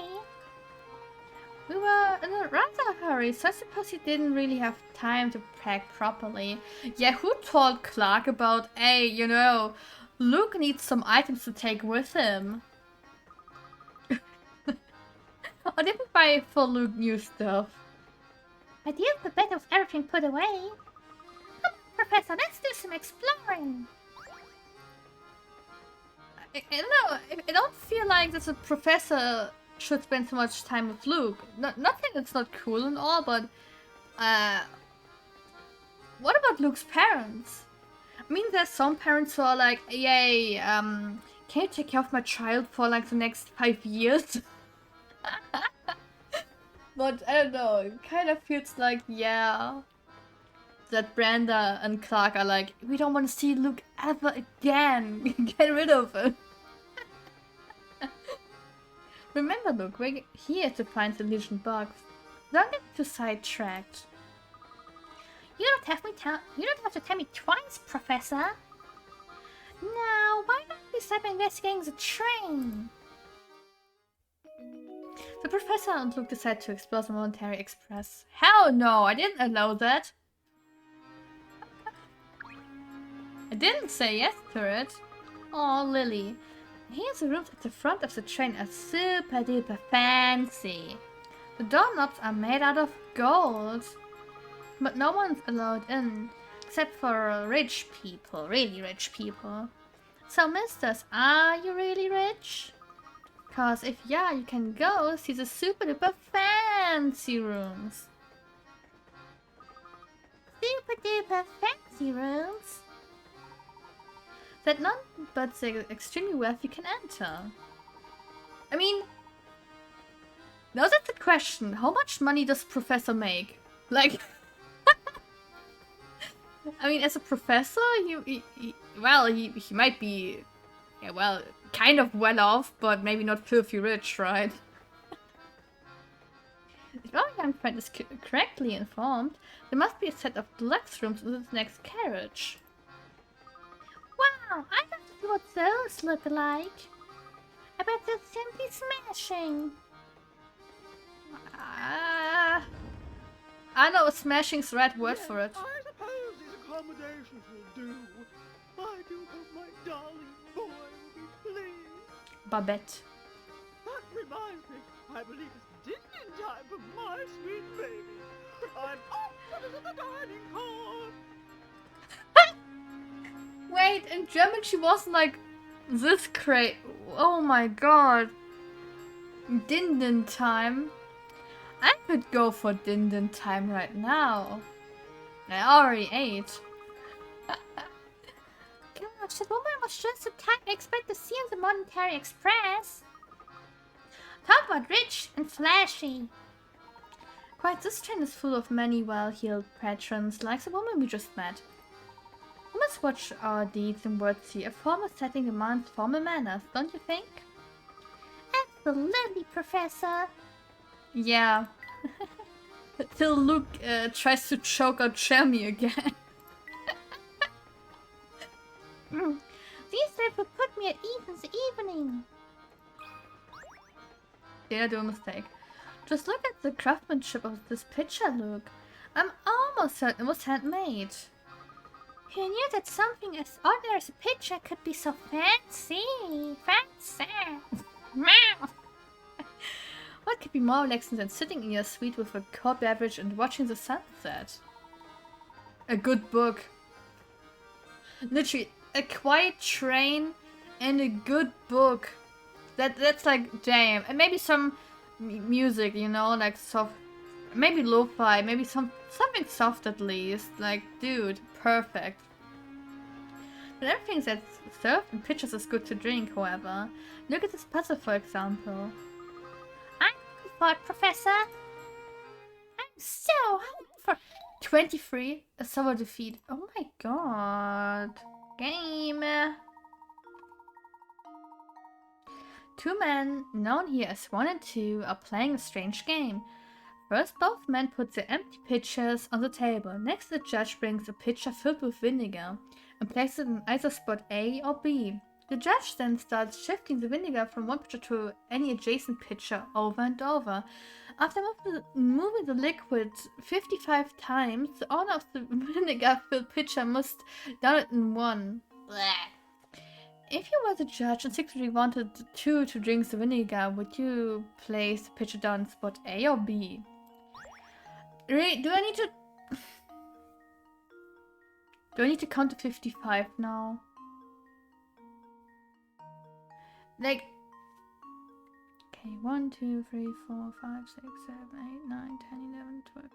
We were in a rather hurry, so I suppose he didn't really have time to pack properly. Yeah, who told Clark about, hey, you know, Luke needs some items to take with him? Or did we buy for Luke new stuff? I did the better with everything put away. Come on, Professor, let's do some exploring. I don't know, I don't feel like that the professor should spend so much time with Luke. Not that it's not cool and all, but what about Luke's parents? I mean, there's some parents who are like, yay, can you take care of my child for like the next 5 years? But I don't know, it kind of feels like, yeah, that Brenda and Clark are like, we don't want to see Luke ever again. Get rid of him. Remember, Luke, we're here to find the Legion box. Don't get too sidetracked. You don't have to tell me twice, Professor. Now, why don't we stop investigating the train? The professor and Luke decide to explore the Monetary Express. Hell no, I didn't allow that. I didn't say yes to it. Oh, Lily. Here's the rooms at the front of the train are super duper fancy. The doorknobs are made out of gold. But no one's allowed in, except for rich people, really rich people. So, misters, are you really rich? Cause if yeah, you can go see the super duper fancy rooms. Super duper fancy rooms? That none but the extremely wealthy can enter. I mean, now that's the question. How much money does Professor make? Like, I mean, as a professor, he might be, yeah, well, kind of well off, but maybe not filthy rich, right? If our young friend is correctly informed, there must be a set of deluxe rooms in this next carriage. Wow, I'd love to see what those look like. I bet they're simply smashing. I know smashing's the right word for it. I suppose these accommodations will do. I do hope my darling boy will be pleased. Babette. That reminds me, I believe it's dinner time for my sweet baby. I'm off to visit the dining hall. wait, in German she wasn't like this crazy. Oh my god. Din din time. I could go for din din time right now. I already ate. Gosh, that woman was just the type I expect to see on the Monetary Express. Talk about rich and flashy. Quite, this train is full of many well-heeled patrons, like the woman we just met. We must watch our deeds and words here. A formal setting demands formal manners, don't you think? Absolutely, Professor. Yeah. Till Luke tries to choke out Jeremy again. These days will put me at ease this evening. Did I do a mistake? Just look at the craftsmanship of this picture, Luke. I'm almost certain it was handmade. Who knew that something as ordinary as a picture could be so fancy? Fancy. What could be more relaxing than sitting in your suite with a cold beverage and watching the sunset? A good book. Literally, a quiet train and a good book. That's like, damn. And maybe some music, you know, like soft, maybe lo-fi, maybe something soft at least. Like, dude, perfect. But everything that's served in pictures is good to drink, however. Look at this puzzle, for example. I'm for it, Professor. I'm so hungry for 23, a solo defeat. Oh my god. Game. Two men, known here as 1 and 2, are playing a strange game. First, both men put their empty pitchers on the table. Next, the judge brings a pitcher filled with vinegar and places it in either spot A or B. The judge then starts shifting the vinegar from one pitcher to any adjacent pitcher over and over. After moving the liquid 55 times, the owner of the vinegar-filled pitcher must down it in one. Blech. If you were the judge and secretly wanted two to drink the vinegar, would you place the pitcher down in spot A or B? Really? Do I need to count to 55 now? Like, okay, 1, 2, 3, 4, 5, 6, 7, 8, 9, 10, 11, 12,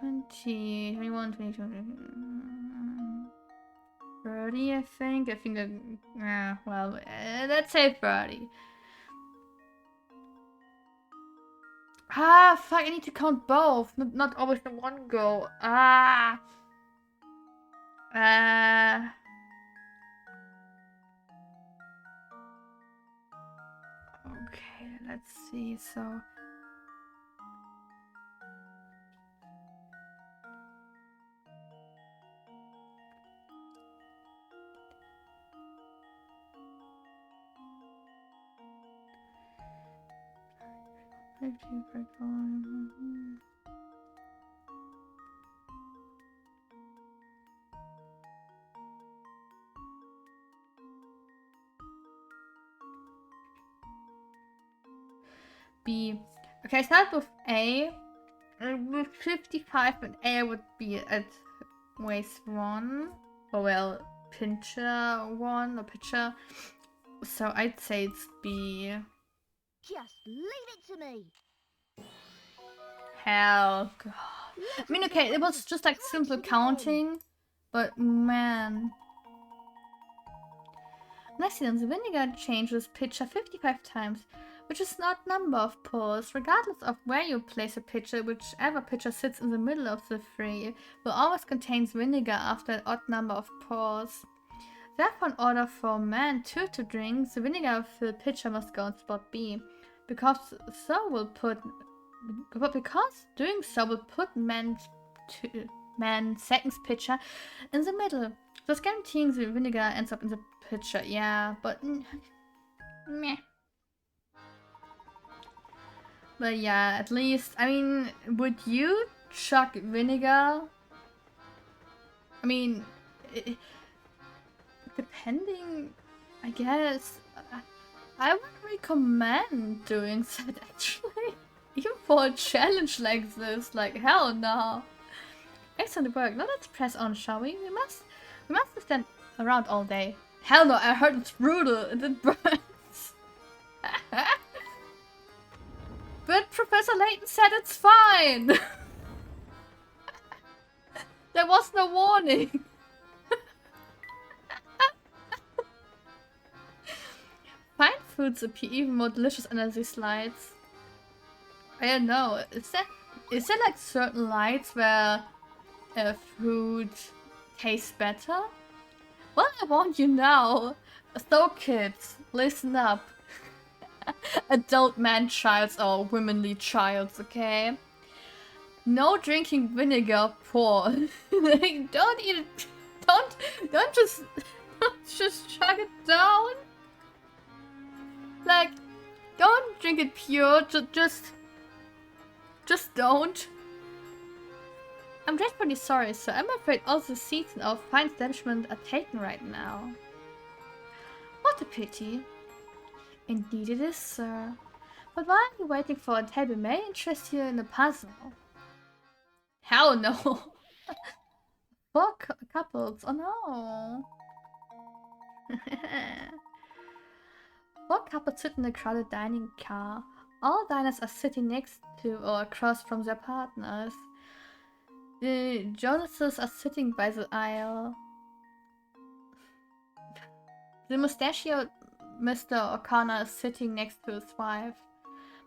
20, 21, 22, 30, I think that, well, let's say 30. Ah, fuck, I need to count both, not always in one go. Okay, let's see, so... B. Okay, start with A. With 55 and A would be at waist 1. Or well, pincher 1 or pitcher. So I'd say it's B. Just leave it to me. Hell god. I mean, okay, it was just like simple counting, but man. Next then, the vinegar changes pitcher 55 times, which is not number of pours. Regardless of where you place a pitcher, whichever pitcher sits in the middle of the three will always contain vinegar after an odd number of pours. Therefore, in order for man 2 to drink, the vinegar-filled pitcher must go in spot B, because doing so will put man second's pitcher in the middle, thus guaranteeing the vinegar ends up in the pitcher. Yeah, but meh. But yeah, at least, I mean, would you chuck vinegar? I mean, depending, I guess. I would recommend doing that actually. Even for a challenge like this, like hell no. Excellent work. Now let's press on, shall we? We must We must have stand around all day. Hell no, I heard it's brutal and it burns. But Professor Layton said it's fine. There was no warning. Fine foods appear even more delicious under these lights. I don't know. Is there like certain lights where food tastes better? Well, I warn you now. So kids, listen up. Adult man-childs or womanly childs, okay? No drinking vinegar pour. Don't eat it. Don't just chug it down. Like, don't drink it pure. Just don't. I'm dreadfully sorry, sir. I'm afraid all the seats in our fine establishment are taken right now. What a pity. Indeed it is, sir. But while you're waiting for a table, may I interest you in a puzzle? Hell no! 4 couples, oh no! 4 couples sit in a crowded dining car. All diners are sitting next to or across from their partners. The Jonases are sitting by the aisle. The mustachioed Mr. O'Connor is sitting next to his wife.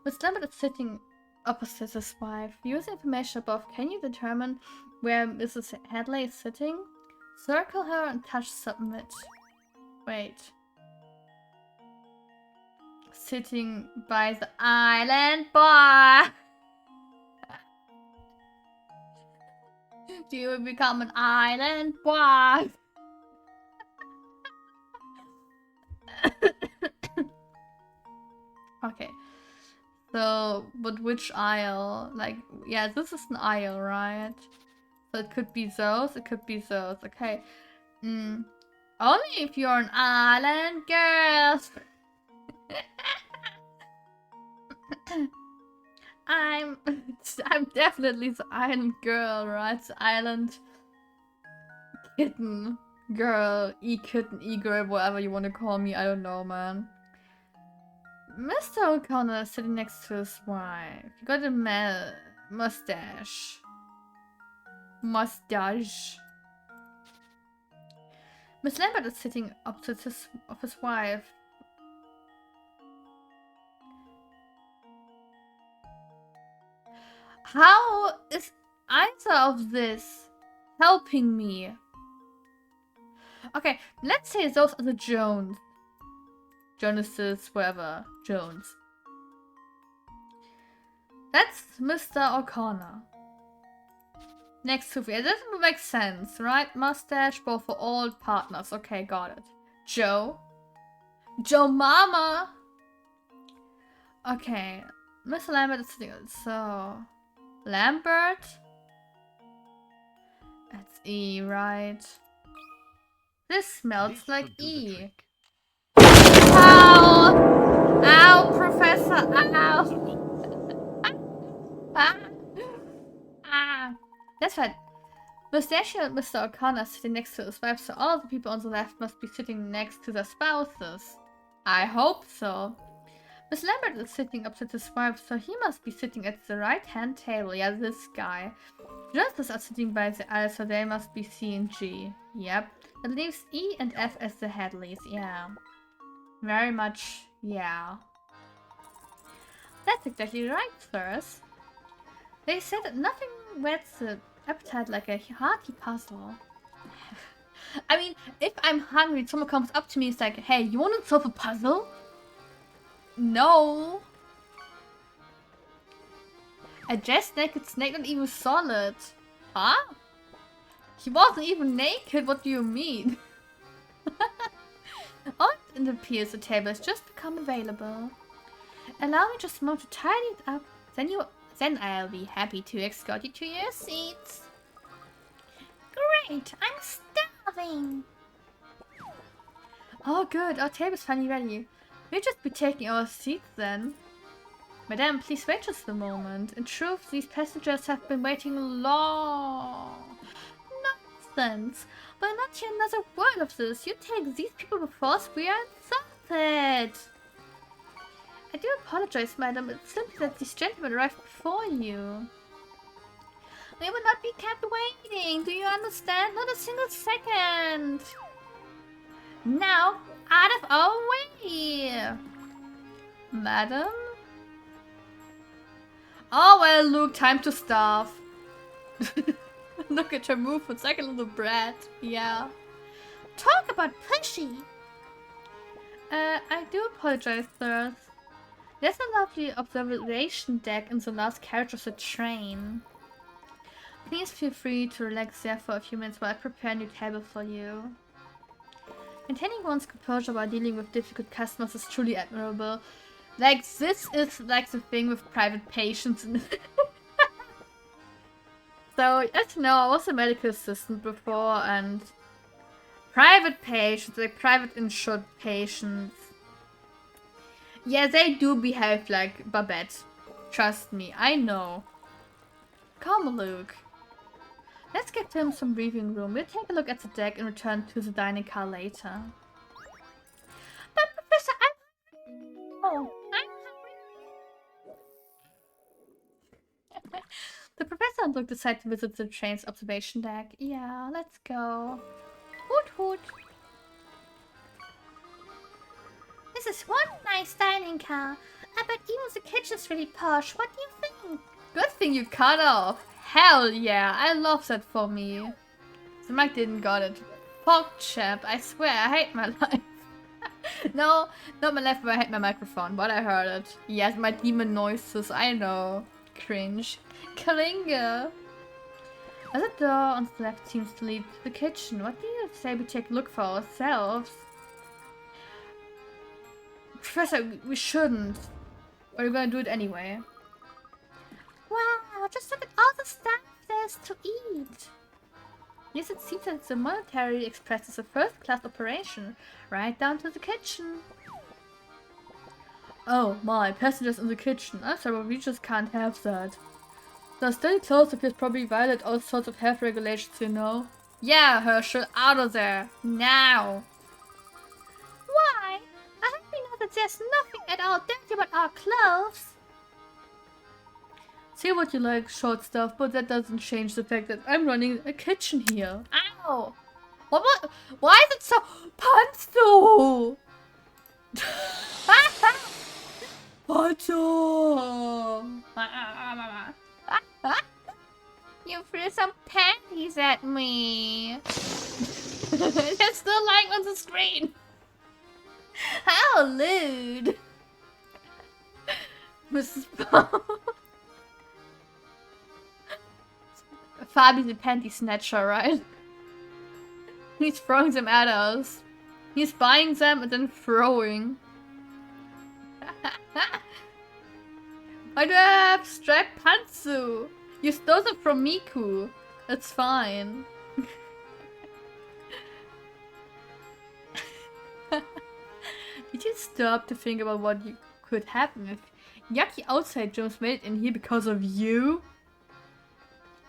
Miss Lambert is sitting opposite his wife. Using information above, can you determine where Mrs. Hadley is sitting? Circle her and touch submit. Wait. Sitting by the island bar. Do you become an island bar? Okay. So, but which aisle? Like, yeah, this is an aisle, right? So it could be those, it could be those. Okay. Only if you're an island girl. I'm definitely the island girl, right? The island kitten girl, e-kitten, e-girl, whatever you want to call me. I don't know, man. Mr. O'Connor is sitting next to his wife. He got a mustache. Mustache. Miss Lambert is sitting opposite his wife. How is either of this helping me? Okay, let's say those are the Jonases, whatever, Jones. That's Mr. O'Connor. Next to me. It doesn't make sense, right? Mustache, both for all partners. Okay, got it. Joe Mama! Okay, Mr. Lambert is sitting. So, Lambert? That's E, right? This smells like E. Ow! Ow, Professor! Ow! That's right. Mustachio and Mr. O'Connor sitting next to his wife, so all the people on the left must be sitting next to their spouses. I hope so. Miss Lambert is sitting opposite his wife, so he must be sitting at the right-hand table. Yeah, this guy. Joneses are sitting by the aisle, so they must be C and G. Yep. That leaves E and F as the Hadleys. Yeah. Very much, yeah. That's exactly right, sirs. They said that nothing whets the appetite like a hearty puzzle. I mean, if I'm hungry, someone comes up to me and is like, hey, you want to solve a puzzle? No. A just naked snake, not even solid. Huh? He wasn't even naked, what do you mean? Oh, it appears the table has just become available. Allow me just a moment to tidy it up, then I'll be happy to escort you to your seats. Great, I'm starving. Oh good, our table's finally ready. We'll just be taking our seats then. Madame, please wait just a moment. In truth, these passengers have been waiting long. Not nonsense. But not hear another word of this. You take these people before us, we are insulted. I do apologize, madam. It's simply that these gentlemen arrived before you. We will not be kept waiting. Do you understand? Not a single second. Now, out of our way. Madam? Oh, well, Luke, time to starve. Look at her movements, like a little brat. Yeah. Talk about pushy. I do apologize, sirs. There's a lovely observation deck in the last carriage of the train. Please feel free to relax there for a few minutes while I prepare a new table for you. Maintaining one's composure while dealing with difficult customers is truly admirable. Like, this is like the thing with private patients. So, as you know, I was a medical assistant before, and private patients, like private insured patients, yeah, they do behave like Babette. Trust me, I know. Come, Luke. Let's give him some breathing room. We'll take a look at the deck and return to the dining car later. But Professor, I'm hungry. The professor and Luke decide to visit the train's observation deck. Yeah, let's go. Hoot hoot. This is one nice dining car. I bet even the kitchen's really posh. What do you think? Good thing you cut off. Hell yeah, I love that for me. The mic didn't got it. Fuck chap, I swear I hate my life. No, not my life, but I hate my microphone, but I heard it. Yes, my demon noises, I know. Cringe. Kalinga. As a door on the left seems to lead to the kitchen. What do you say we take a look for ourselves? Professor, we shouldn't. But we're gonna do it anyway. Wow, just look at all the stuff there's to eat. Yes, it seems that the Monetary Express is a first-class operation, right down to the kitchen. Oh my, passengers in the kitchen. I'm sorry, but we just can't have that. The study closed appears probably violate all sorts of health regulations, you know. Yeah, Herschel, out of there. Now. Why? I hope you know that there's nothing at all dirty about our clothes. Say what you like, short stuff, but that doesn't change the fact that I'm running a kitchen here. Ow! What? Why is it so Panzo? Panzo! You threw some panties at me. They're still lying on the screen. How lewd. Mrs. Paul. Fabi's a panty snatcher, right? He's throwing them at us. He's buying them and then throwing. Why do I have striped pantsu? You stole them from Miku. It's fine. Did you stop to think about what could happen if yucky outside germs made it in here because of you?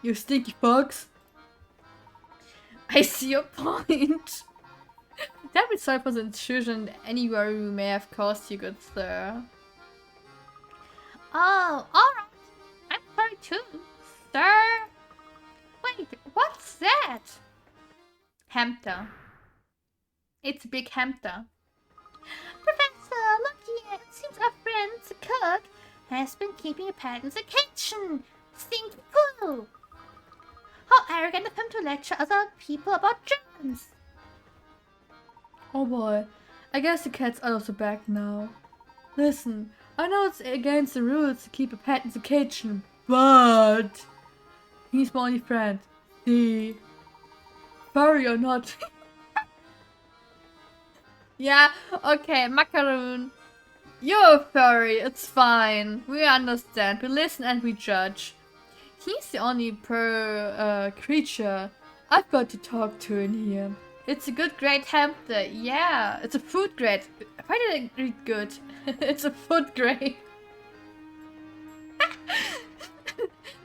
You stinky bugs. I see your point. That would sorry for the intrusion anywhere we may have caused you, good sir. Oh, alright. I'm sorry too, sir. Wait, what's that? Hamster. It's a big hamster. Professor, look here. It seems our friend, the cook, has been keeping a pet in the kitchen. Stinky poo. How arrogant of him to lecture other people about germs. Oh boy, I guess the cat's out of the bag now. Listen, I know it's against the rules to keep a pet in the kitchen, but he's my only friend. See? Furry or not. Yeah, okay, Macaroon. You're a furry, it's fine. We understand, we listen and we judge. He's the only creature I've got to talk to in here. It's a good grade hamster, yeah. It's a food grade. Why did I read good? It's a food grade.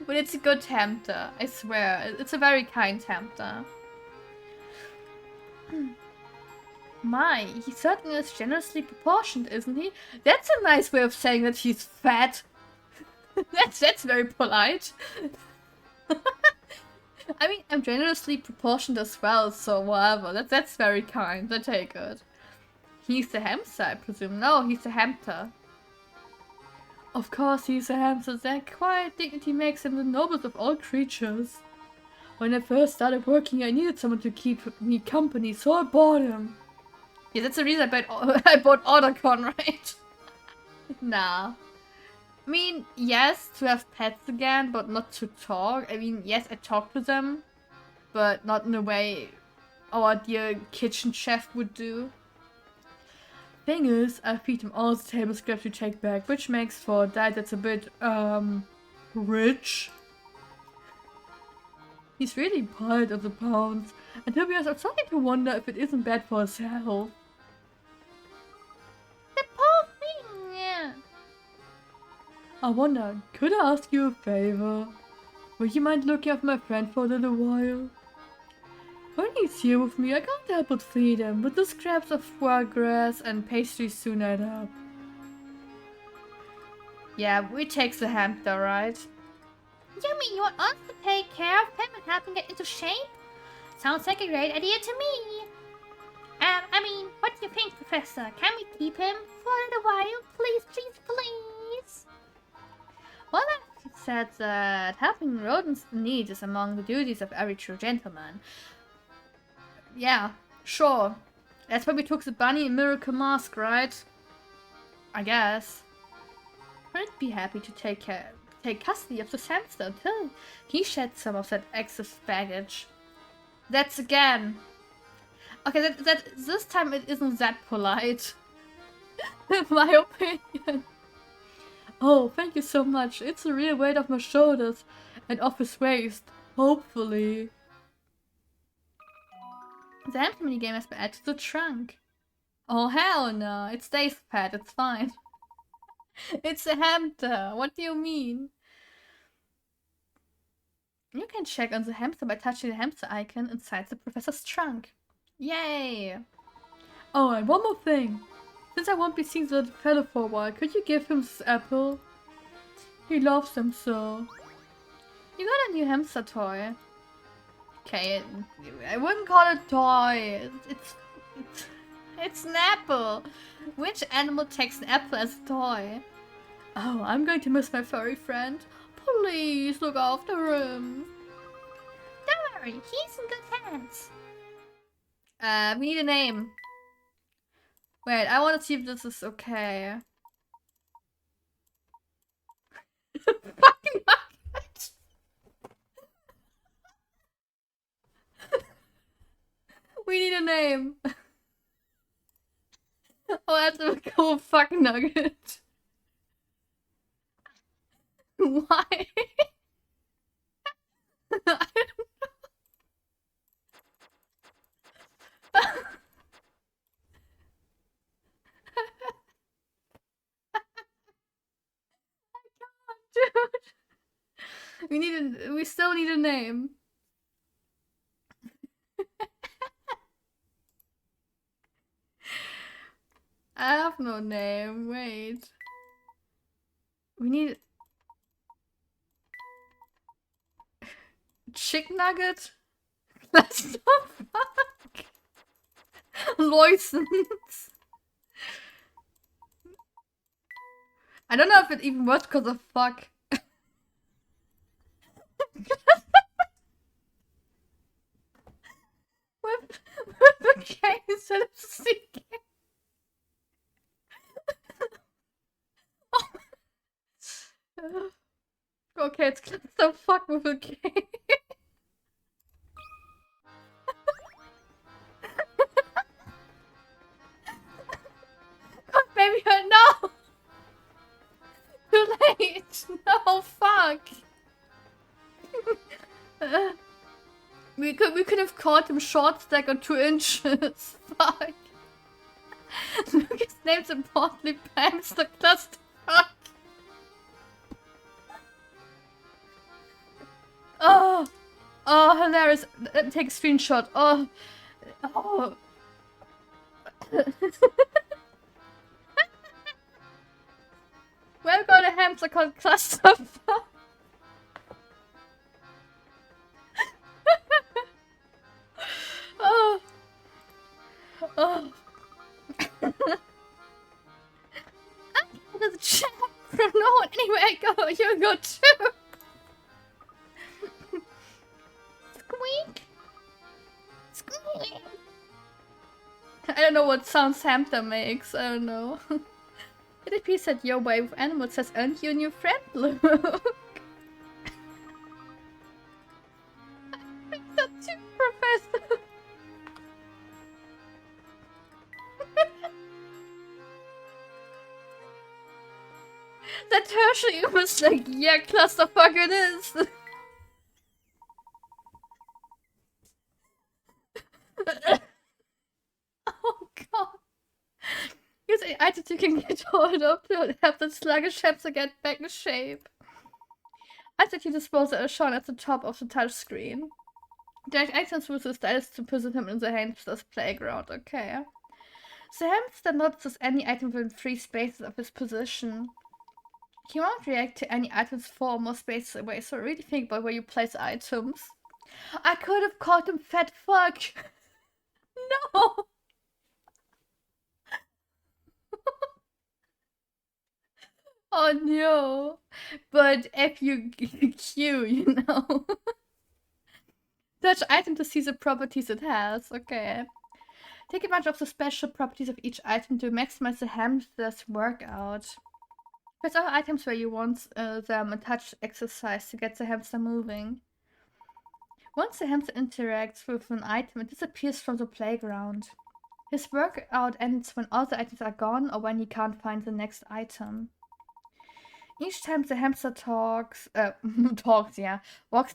But it's a good hamster, I swear. It's a very kind hamster. My, he certainly is generously proportioned, isn't he? That's a nice way of saying that he's fat. that's very polite. I mean, I'm generously proportioned as well, so whatever. That's very kind. I take it. He's the hamster, I presume. No, he's the hamster. Of course he's a hamster. Their quiet dignity makes him the noblest of all creatures. When I first started working, I needed someone to keep me company, so I bought him. Yeah, that's the reason I bought Otacon, right? Nah. I mean, yes, to have pets again, but not to talk. I mean, yes, I talk to them, but not in a way our dear kitchen chef would do. Thing is, I feed him all the table scraps we take back, which makes for a diet that's a bit, rich. He's really piled of the pounds, and to be honest, I'm starting to wonder if it isn't bad for his health. The poor thing, yeah. I wonder, could I ask you a favor? Would you mind looking after my friend for a little while? When he's here with me, I can't help but feed him, but the scraps of foie gras and pastries soon add up. Yeah, we take the hamster, right? You mean you want us to take care of him and help him get into shape? Sounds like a great idea to me. I mean, what do you think, Professor? Can we keep him for a little while? Please, please, please. Well, I've said that helping rodents in need is among the duties of every true gentleman. Yeah, sure. That's why we took the bunny in Miracle Mask, right? I guess. I'd be happy to take custody of this hamster until he sheds some of that excess baggage. That's again. Okay, this time it isn't that polite. In my opinion. Oh, thank you so much. It's a real weight off my shoulders and off his waist. Hopefully. The hamster minigame has been added to the trunk. Oh hell no, it's Dave's pet, it's fine. It's a hamster, what do you mean? You can check on the hamster by touching the hamster icon inside the professor's trunk. Yay! Oh, and one more thing. Since I won't be seeing the fellow for a while, could you give him this apple? He loves them so. You got a new hamster toy. Okay, I wouldn't call it a toy. It's an apple. Which animal takes an apple as a toy? Oh, I'm going to miss my furry friend. Please look after him. Don't worry, he's in good hands. We need a name. Wait, I want to see if this is okay. Fucking nugget. We need a name. Oh, that's a cool fucking nugget. Why? I don't know. Dude. We still need a name. I have no name, wait. We need Chick Nugget? That's the fuck. Loisons. I don't know if it even works because of fuck. with a K instead of CK. Okay, it's so fuck with a K. God, baby, no! Too late! No, fuck! We could have caught him short stack on 2 inches. Fuck. Lucas names importantly Pam's the cluster. Fuck. Oh, hilarious. Let me take a screenshot. Oh. Where got a hamster called Clusterfuck? Oh. Oh. There's a chat from no one. Anywhere I go, you go too. Squeak. Squeak. I don't know what sounds hamster makes. I don't know. EDP said your way with animals has earned you a new friend, Luke. Such a professor. That tertiary was like, yeah, clusterfuck it is. Oh god. Use any items you can get hold of to help the sluggish hamster get back in shape. Items you dispose are shown at the top of the touch screen. Direct actions with the stylus to position him in the hamster's playground. Okay. The hamster notices any item within 3 spaces of his position. He won't react to any items 4 or more spaces away, so really think about where you place items. I could have called him fat fuck. No. Oh no. But FUQ, you know. Touch item to see the properties it has. Okay. Take advantage of the special properties of each item to maximize the hamster's workout. Press all items where you want them and touch exercise to get the hamster moving. Once the hamster interacts with an item, it disappears from the playground. His workout ends when all the items are gone or when he can't find the next item. Each time the hamster walks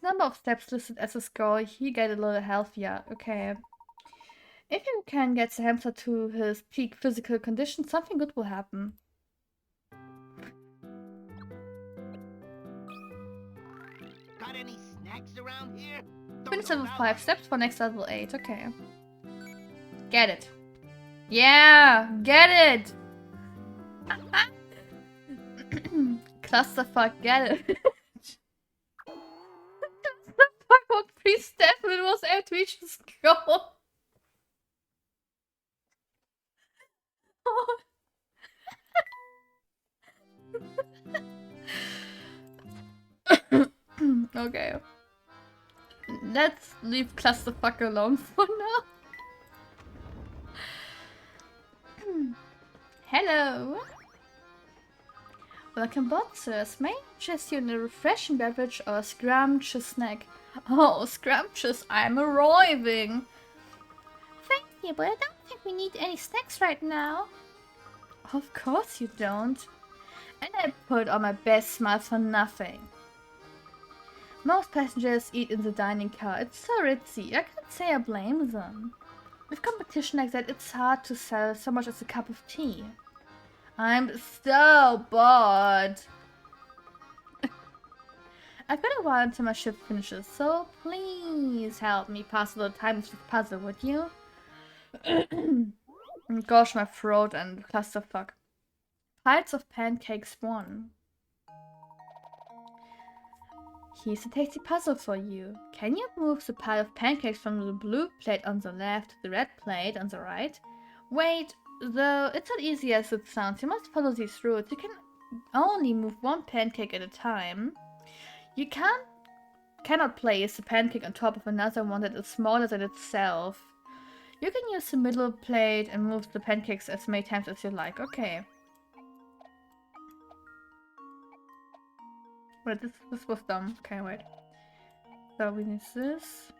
number of steps listed as a score, he gets a little healthier. Okay. If you can get the hamster to his peak physical condition, something good will happen. Got any snacks around here? Finish level 5 steps for next level 8. Okay. Get it. Yeah, get it. Clusterfuck, get it. Clusterfuck on 3 steps and it was able to reach his goal. Okay. Let's leave Clusterfuck alone for now. Hello. Welcome back, sirs. May I interest you in a refreshing beverage or a scrumptious snack? Oh, scrumptious, I'm arriving. Thank you, but I don't think we need any snacks right now. Of course you don't. And I put on my best smile for nothing. Most passengers eat in the dining car. It's so ritzy. I can't say I blame them. With competition like that, it's hard to sell so much as a cup of tea. I'm so bored. I've got a while until my shift finishes, so please help me pass the time with this puzzle, would you? Gosh, my throat and clusterfuck. Piles of pancakes 1. Here's a tasty puzzle for you. Can you move the pile of pancakes from the blue plate on the left to the red plate on the right? Wait, though it's not easy as it sounds. You must follow these rules. You can only move 1 pancake at a time. You cannot place a pancake on top of another one that is smaller than itself. You can use the middle plate and move the pancakes as many times as you like. Okay. Wait, this was dumb. Okay, wait. So we need this.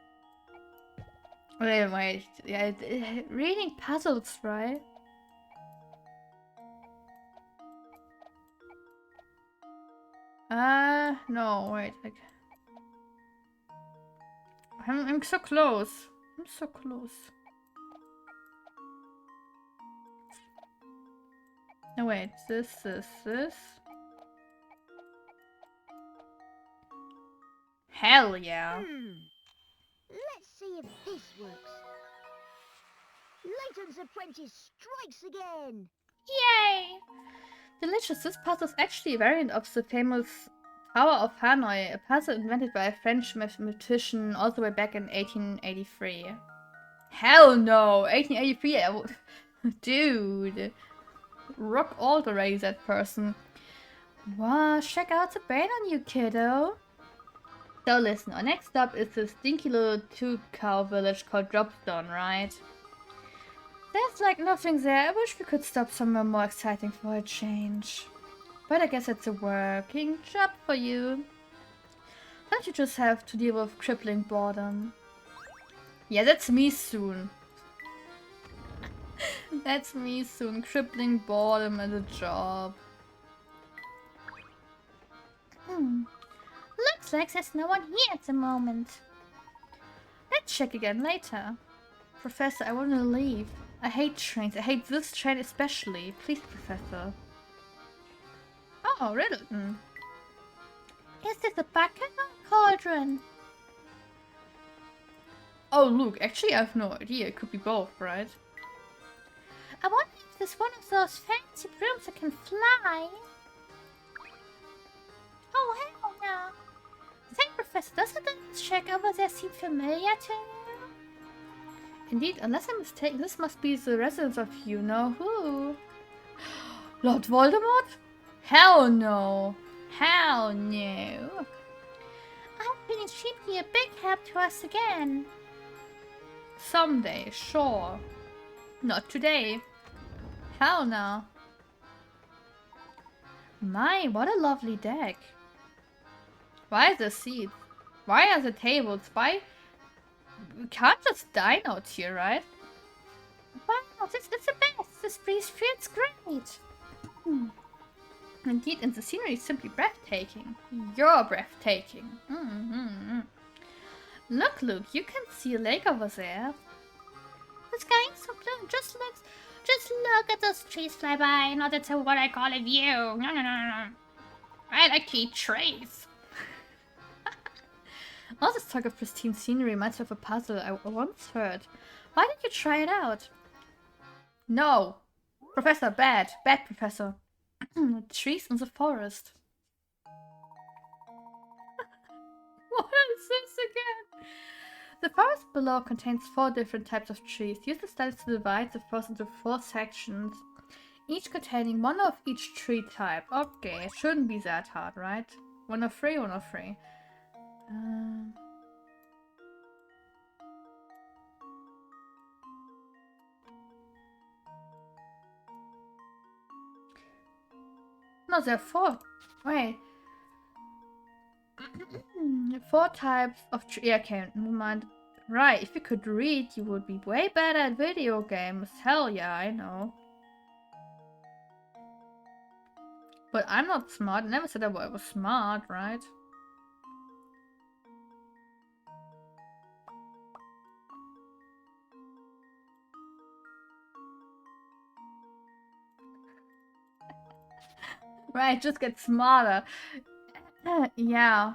Wait. Yeah, reading puzzles, right? No, wait. Like, I'm so close. I'm so close. No, wait. This. Hell yeah. Let's see if this works. Later, Captain's apprentice strikes again! Yay! Delicious. This puzzle is actually a variant of the famous Tower of Hanoi, a puzzle invented by a French mathematician all the way back in 1883. Hell no! 1883, I would... Dude. Rock already, that person. Wow, check out the brain on you, kiddo. So listen, our next stop is this stinky little two-cow village called Dropstone, right? There's like nothing there. I wish we could stop somewhere more exciting for a change. But I guess it's a working job for you. Don't you just have to deal with crippling boredom? Yeah, that's me soon. That's me soon. Crippling boredom at a job. Looks like there's no one here at the moment. Let's check again later. Professor, I want to leave. I hate trains. I hate this train especially. Please, Professor. Oh, Riddleton. Is this a bucket or a cauldron? Oh, look. Actually, I have no idea. It could be both, right? I wonder if this one of those fancy brooms that can fly. Oh, hell no. Say, Professor, doesn't this check over there seem familiar to you? Indeed, unless I'm mistaken, this must be the residence of you know who. Lord Voldemort? Hell no. Hell no. I'm feeling she'd be a big help to us again. Someday, sure. Not today. Hell no. My, what a lovely deck. Why are the seats? Why are the tables? Why? We can't just dine out here, right? Wow, this is the best. This breeze feels great. Indeed, and the scenery is simply breathtaking. You're breathtaking. Look, Luke, you can see a lake over there. The sky is so blue. Just look at those trees fly by. Not that's what I call a view. No. I like to eat trees. All this talk of pristine scenery reminds me of a puzzle I once heard. Why didn't you try it out? No. Professor, bad. Bad, Professor. Trees in the forest. What is this again? The forest below contains 4 different types of trees. Use the studies to divide the forest into 4 sections, each containing 1 of each tree type. Okay, it shouldn't be that hard, right? 1 of 3, 1 of 3. No, there are 4. Wait. 4 types of tree. Yeah, okay, never mind. Right, if you could read, you would be way better at video games. Hell yeah, I know. But I'm not smart. I never said I was smart, right? Right, just get smarter. Yeah,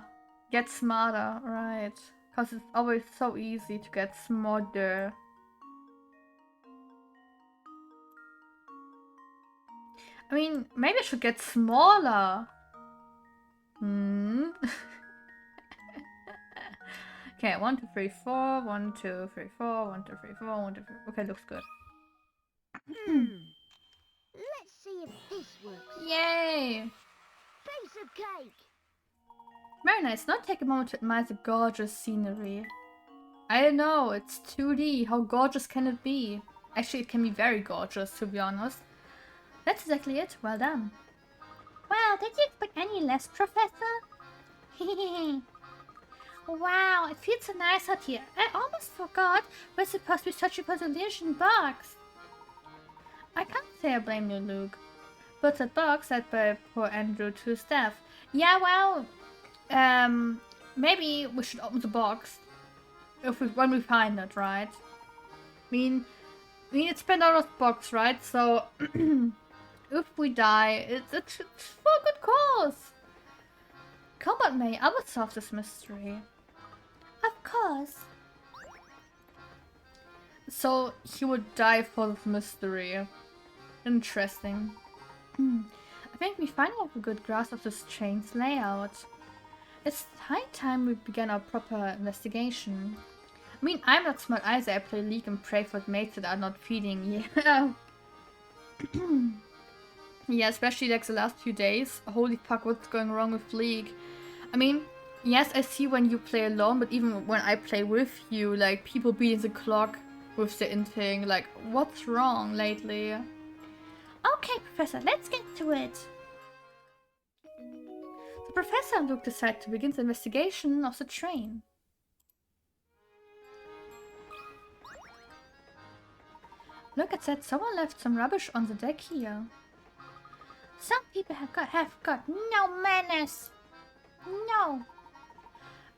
get smarter, right. Because it's always so easy to get smarter. I mean, maybe I should get smaller. Okay, 1, 2, 3, 4. 1, 2, 3, 4. 1, 2, 3, 4. 1, 2, 3. Okay, looks good. Let's see if this works. Yay! Piece of cake! Very nice. Now take a moment to admire the gorgeous scenery. I don't know, it's 2D. How gorgeous can it be? Actually, it can be very gorgeous, to be honest. That's exactly it. Well done. Well, did you expect any less, Professor? Wow, it feels so nice out here. I almost forgot we're supposed to be searching for the illusion box. I can't say I blame you, Luke. But that box led by poor Andrew to his death. Yeah, well, maybe we should open the box when we find it, right? I mean, it's Pandora's box, right? So if we die, it's for a good cause. Come on, May, I will solve this mystery. Of course. So he would die for this mystery. Interesting. I think we finally have a good grasp of this train's layout. It's high time we began our proper investigation. I mean, I'm not smart either. I play League and pray for mates that are not feeding. Yeah. Yeah, especially like the last few days. Holy fuck, what's going wrong with League? I mean, yes, I see when you play alone, but even when I play with you, like, people beating the clock with the in thing. Like, what's wrong lately? Okay, Professor, let's get to it. The professor and Luke decide to begin the investigation of the train. Look at that, someone left some rubbish on the deck here. Some people have got no manners. No.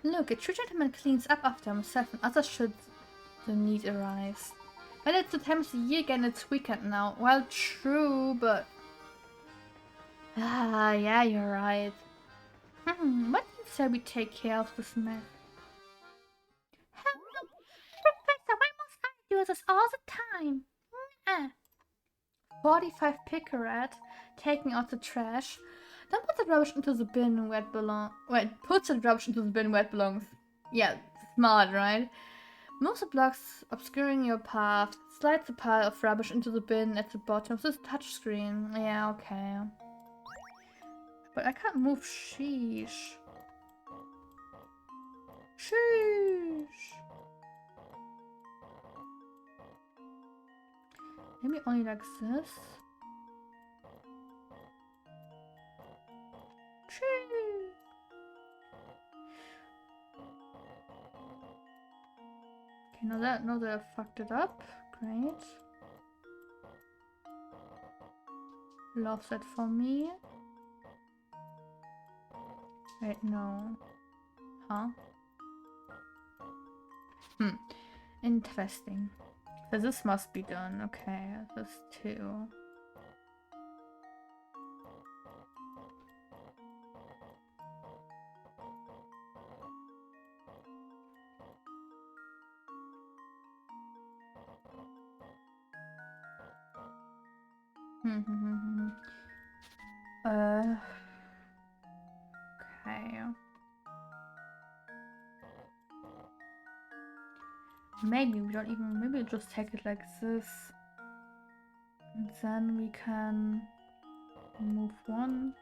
Look, a true gentleman cleans up after himself and others should the need arise. Well, it's the time of the year again, it's weekend now. Well, true, but... Ah, yeah, you're right. What do you say we take care of this mess? Professor, why must I do this all the time? 45 Picarat, taking out the trash. Don't put the rubbish into the bin where it belongs. Wait, put the rubbish into the bin where it belongs. Yeah, smart, right? Move the blocks obscuring your path. Slide the pile of rubbish into the bin at the bottom of this touchscreen. Yeah, okay. But I can't move. Sheesh. Sheesh. Maybe only like this. Sheesh. Okay, now that I fucked it up. Great. Love that for me. Wait, no. Huh? Interesting. So this must be done. Okay, this too. Okay. Maybe we don't even, maybe we'll just take it like this. And then we can move one.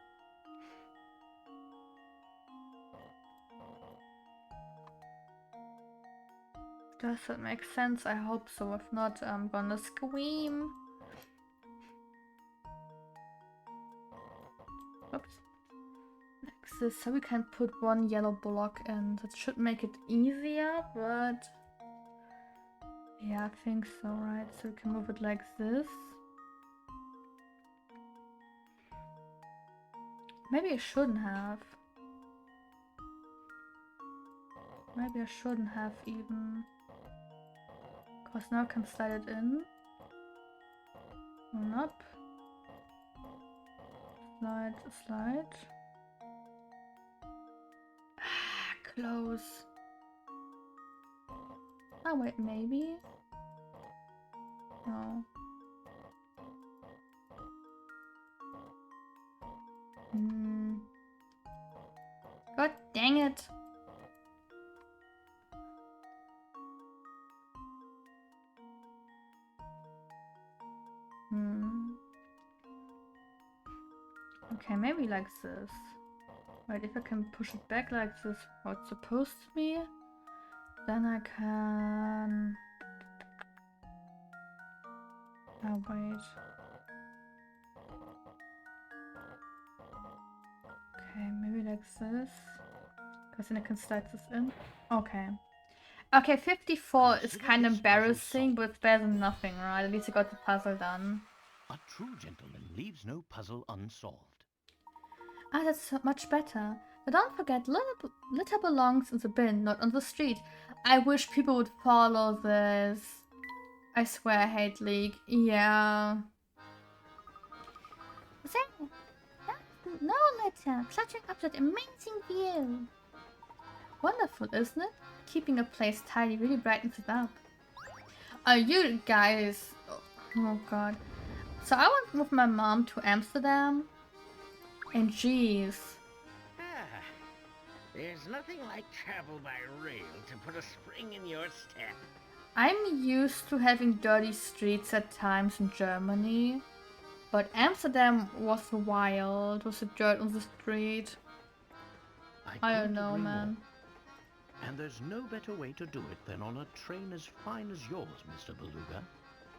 Does that make sense? I hope so. If not, I'm gonna scream. Oops. Like this, so we can put one yellow block in. That should make it easier, but... yeah, I think so, right? So we can move it like this. Maybe I shouldn't have. Maybe I shouldn't have even. Because now I can slide it in. One up. Slide, slide. Ah, close. Oh wait, maybe? No. God dang it. Okay, maybe like this. Right, if I can push it back like this, how it's supposed to be, then I can... oh, wait. Okay, maybe like this. Because then I can slide this in. Okay. Okay, 54 is kind of embarrassing, but it's better than nothing, right? At least I got the puzzle done. A true gentleman leaves no puzzle unsolved. Ah, that's much better. But don't forget, litter belongs in the bin, not on the street. I wish people would follow this. I swear I hate League. Yeah. There. No litter. Cluttering up that amazing view. Wonderful, isn't it? Keeping a place tidy really brightens it up. You guys. Oh god. So I went with my mom to Amsterdam. And jeez. Ah, there's nothing like travel by rail to put a spring in your step. I'm used to having dirty streets at times in Germany. But Amsterdam was wild. Was the dirt on the street? I don't couldn't know, agree man. more. And there's no better way to do it than on a train as fine as yours, Mr. Beluga.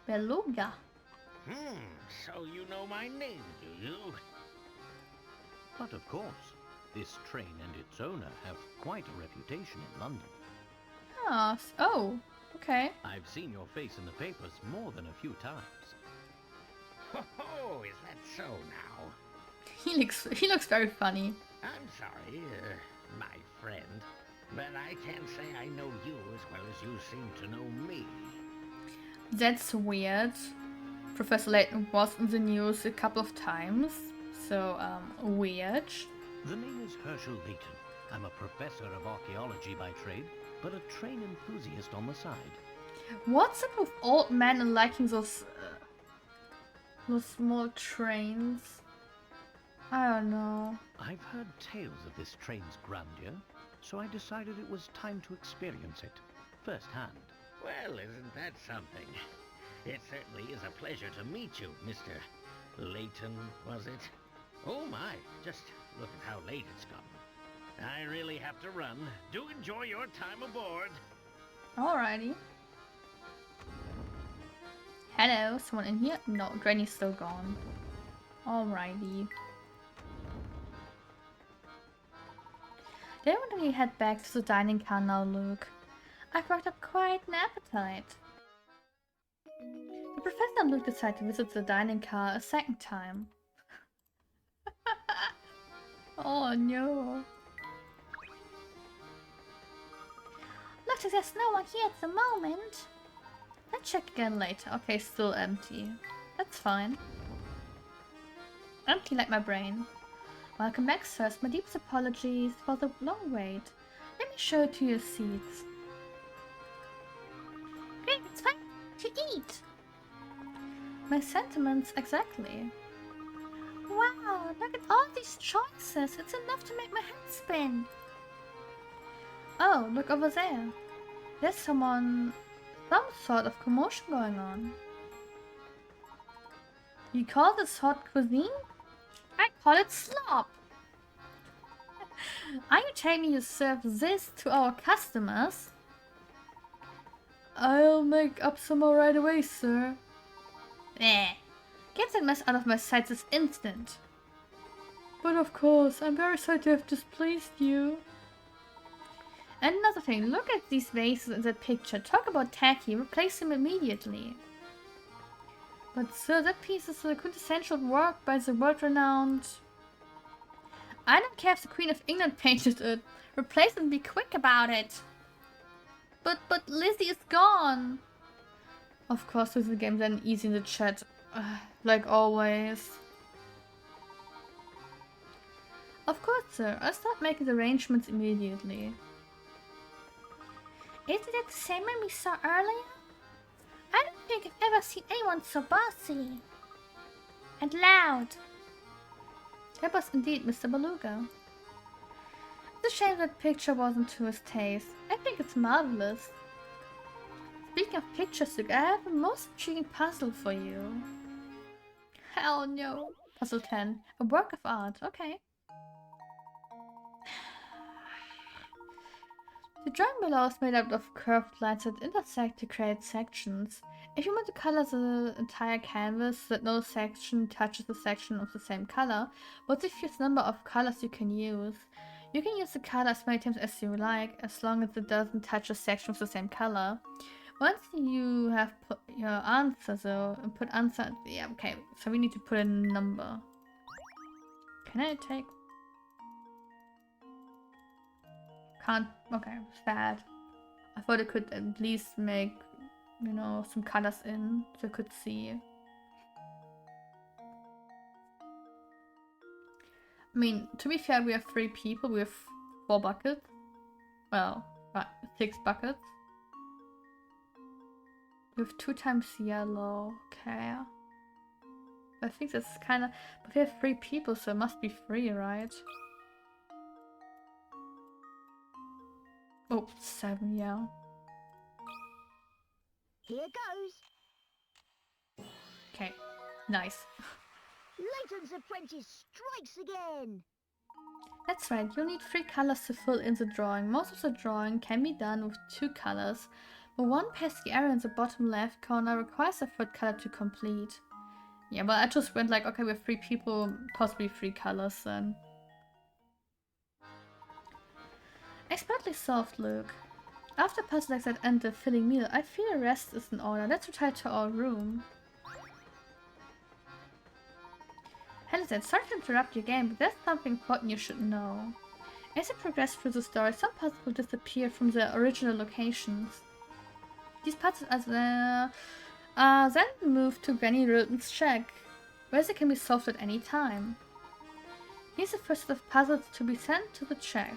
Beluga. So you know my name, do you? But of course, this train and its owner have quite a reputation in London. Ah, oh, okay. I've seen your face in the papers more than a few times. Oh, is that so now? He looks very funny. I'm sorry, my friend, but I can't say I know you as well as you seem to know me. That's weird. Professor Layton was in the news a couple of times, so weird. The name is Herschel Layton. I'm a professor of archaeology by trade, but a train enthusiast on the side. What's up with old men and liking those small trains? I don't know. I've heard tales of this train's grandeur, so I decided it was time to experience it firsthand. Well, isn't that something? It certainly is a pleasure to meet you, Mr. Layton, was it? Oh my, just look at how late it's gotten. I really have to run. Do enjoy your time aboard. Alrighty. Hello, someone in here? No, Granny's still gone. Alrighty. Then when we head back to the dining car now, Luke? I've worked up quite an appetite. The professor and Luke decide to visit the dining car a second time. Oh no. Looks like there's no one here at the moment. Let's check again later. Okay, still empty. That's fine. Empty like my brain. Welcome back, sirs. My deepest apologies for the long wait. Let me show you to your seats. Great, it's fine to eat. My sentiments exactly. Wow, look at all these choices. It's enough to make my head spin. Oh, look over there. There's some sort of commotion going on. You call this hot cuisine? I call it slop. Are you telling me you serve this to our customers? I'll make up some more right away, sir. Eh. Get that mess out of my sight this instant. But of course, I'm very sorry to have displeased you. And another thing, look at these vases in that picture. Talk about tacky, replace them immediately. But sir, that piece is a quintessential work by the world-renowned... I don't care if the Queen of England painted it. Replace it and be quick about it. But Lizzie is gone. Of course, with the game then easy in the chat. Like always. Of course, sir. I'll start making the arrangements immediately. Isn't it the same one we saw earlier? I don't think I've ever seen anyone so bossy. And loud. That was indeed Mr. Beluga. It's a shame that picture wasn't to his taste. I think it's marvelous. Speaking of pictures, Luke, I have a most intriguing puzzle for you. Hell no. Puzzle 10. A work of art. Okay. The drawing below is made out of curved lines that intersect to create sections. If you want to color the entire canvas so that no section touches a section of the same color, what's the fewest number of colors you can use? You can use the color as many times as you like, as long as it doesn't touch a section of the same color. Once you have put your answer, so put answer, yeah, okay, so we need to put in a number. Can I take? Can't, okay, sad. I thought I could at least make, you know, some colors in so I could see. I mean, to be fair, we have 3 people, we have 4 buckets. Well, 6 buckets. We have 2 times yellow. Okay. I think that's kind of... But we have 3 people, so it must be 3, right? Oh, 7, yeah. Here goes. Okay, nice. Layton's apprentice strikes again. That's right, you'll need 3 colors to fill in the drawing. Most of the drawing can be done with 2 colors, but one pesky area in the bottom left corner requires a 3rd color to complete. Yeah, but I just went like, okay, we have 3 people, possibly 3 colors then. Expertly solved, Luke. After puzzle like that and the filling meal, I feel a rest is in order. Let's retire to our room. Helizet, sorry to interrupt your game, but there's something important you should know. As you progress through the story, some puzzles will disappear from their original locations. These puzzles are then moved to Granny Roten's shack, where they can be solved at any time. Here's the first set of puzzles to be sent to the shack.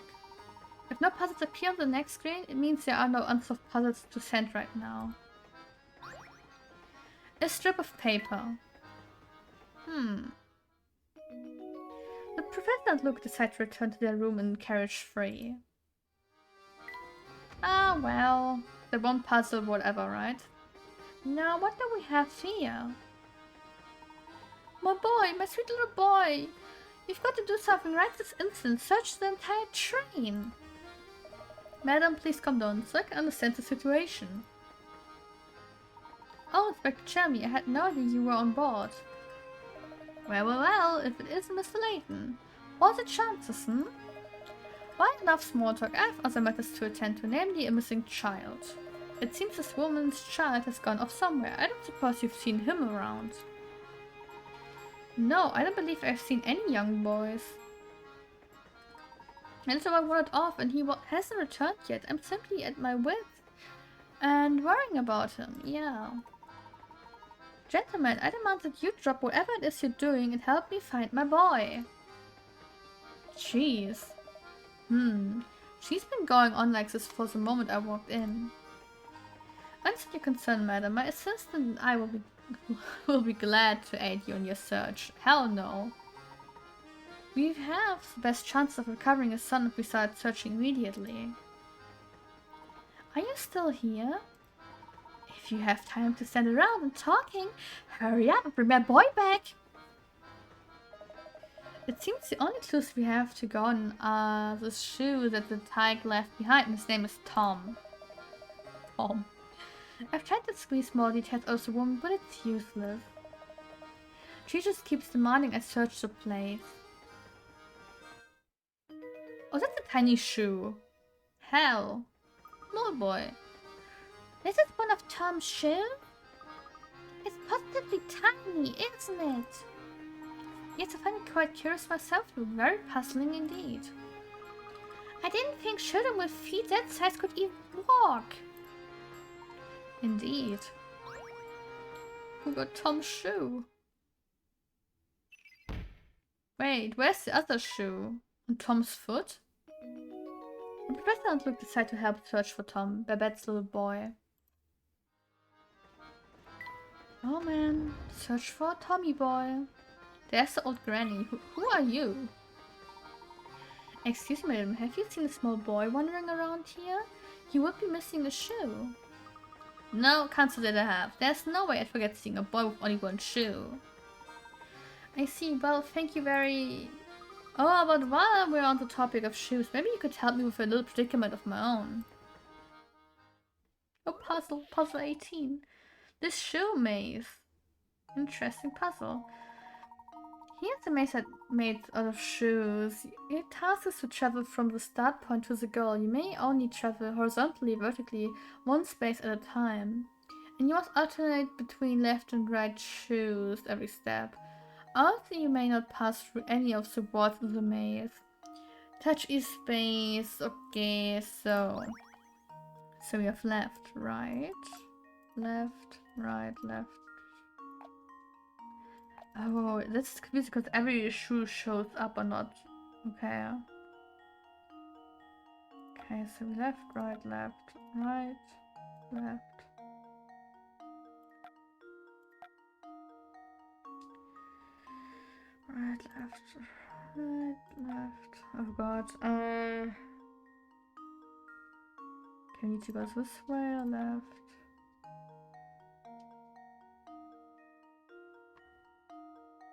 If no puzzles appear on the next screen, it means there are no unsolved puzzles to send right now. A strip of paper. The professor and Luke decide to return to their room in carriage 3. Ah, well, the one puzzle, whatever, right? Now, what do we have here? My boy, my sweet little boy! You've got to do something right this instant. Search the entire train! Madam, please come down so I can understand the situation. Oh, Inspector Chermy, I had no idea you were on board. Well, if it is Mr. Layton. What are the chances, Well, enough small talk. I have other matters to attend to, namely a missing child. It seems this woman's child has gone off somewhere. I don't suppose you've seen him around. No, I don't believe I've seen any young boys. And so I wandered off and he hasn't returned yet. I'm simply at my wits and worrying about him, yeah. Gentlemen, I demand that you drop whatever it is you're doing and help me find my boy. Jeez. She's been going on like this for the moment I walked in. Answer your concern, madam. My assistant and I will be glad to aid you in your search. Hell no. We have the best chance of recovering his son if we start searching immediately. Are you still here? If you have time to stand around and talking, hurry up and bring my boy back! It seems the only clues we have to go on are the shoe that the tyke left behind, and his name is Tom. Tom. I've tried to squeeze more details out of the woman, but it's useless. She just keeps demanding I search the place. Oh, that's a tiny shoe. Hell. Little boy. This is one of Tom's shoes? It's positively tiny, isn't it? Yes, I find it quite curious myself. Very puzzling indeed. I didn't think children with feet that size could even walk. Indeed. Who got Tom's shoe? Wait, where's the other shoe? On Tom's foot? The professor and Luke decide to help search for Tom, Babette's little boy. Oh man, search for Tommy boy. There's the old granny. Who are you? Excuse me, madam, have you seen a small boy wandering around here? He would be missing a shoe. No, can't say that I have. There's no way I'd forget seeing a boy with only one shoe. I see. Well, thank you very... Oh, but while we're on the topic of shoes, maybe you could help me with a little predicament of my own. Oh, puzzle 18. This shoe maze. Interesting puzzle. Here's a maze made out of shoes. Your task is to travel from the start point to the goal. You may only travel horizontally, vertically, one space at a time. And you must alternate between left and right shoes every step. Also, you may not pass through any of the wards in the maze. Touch each space. Okay, so we have left, right, left, right, left. Oh, that's confusing because every shoe shows up or not. Okay. Okay, so left, right, left, right, left. Left, right, left. Oh god. Okay, need to go this way or left?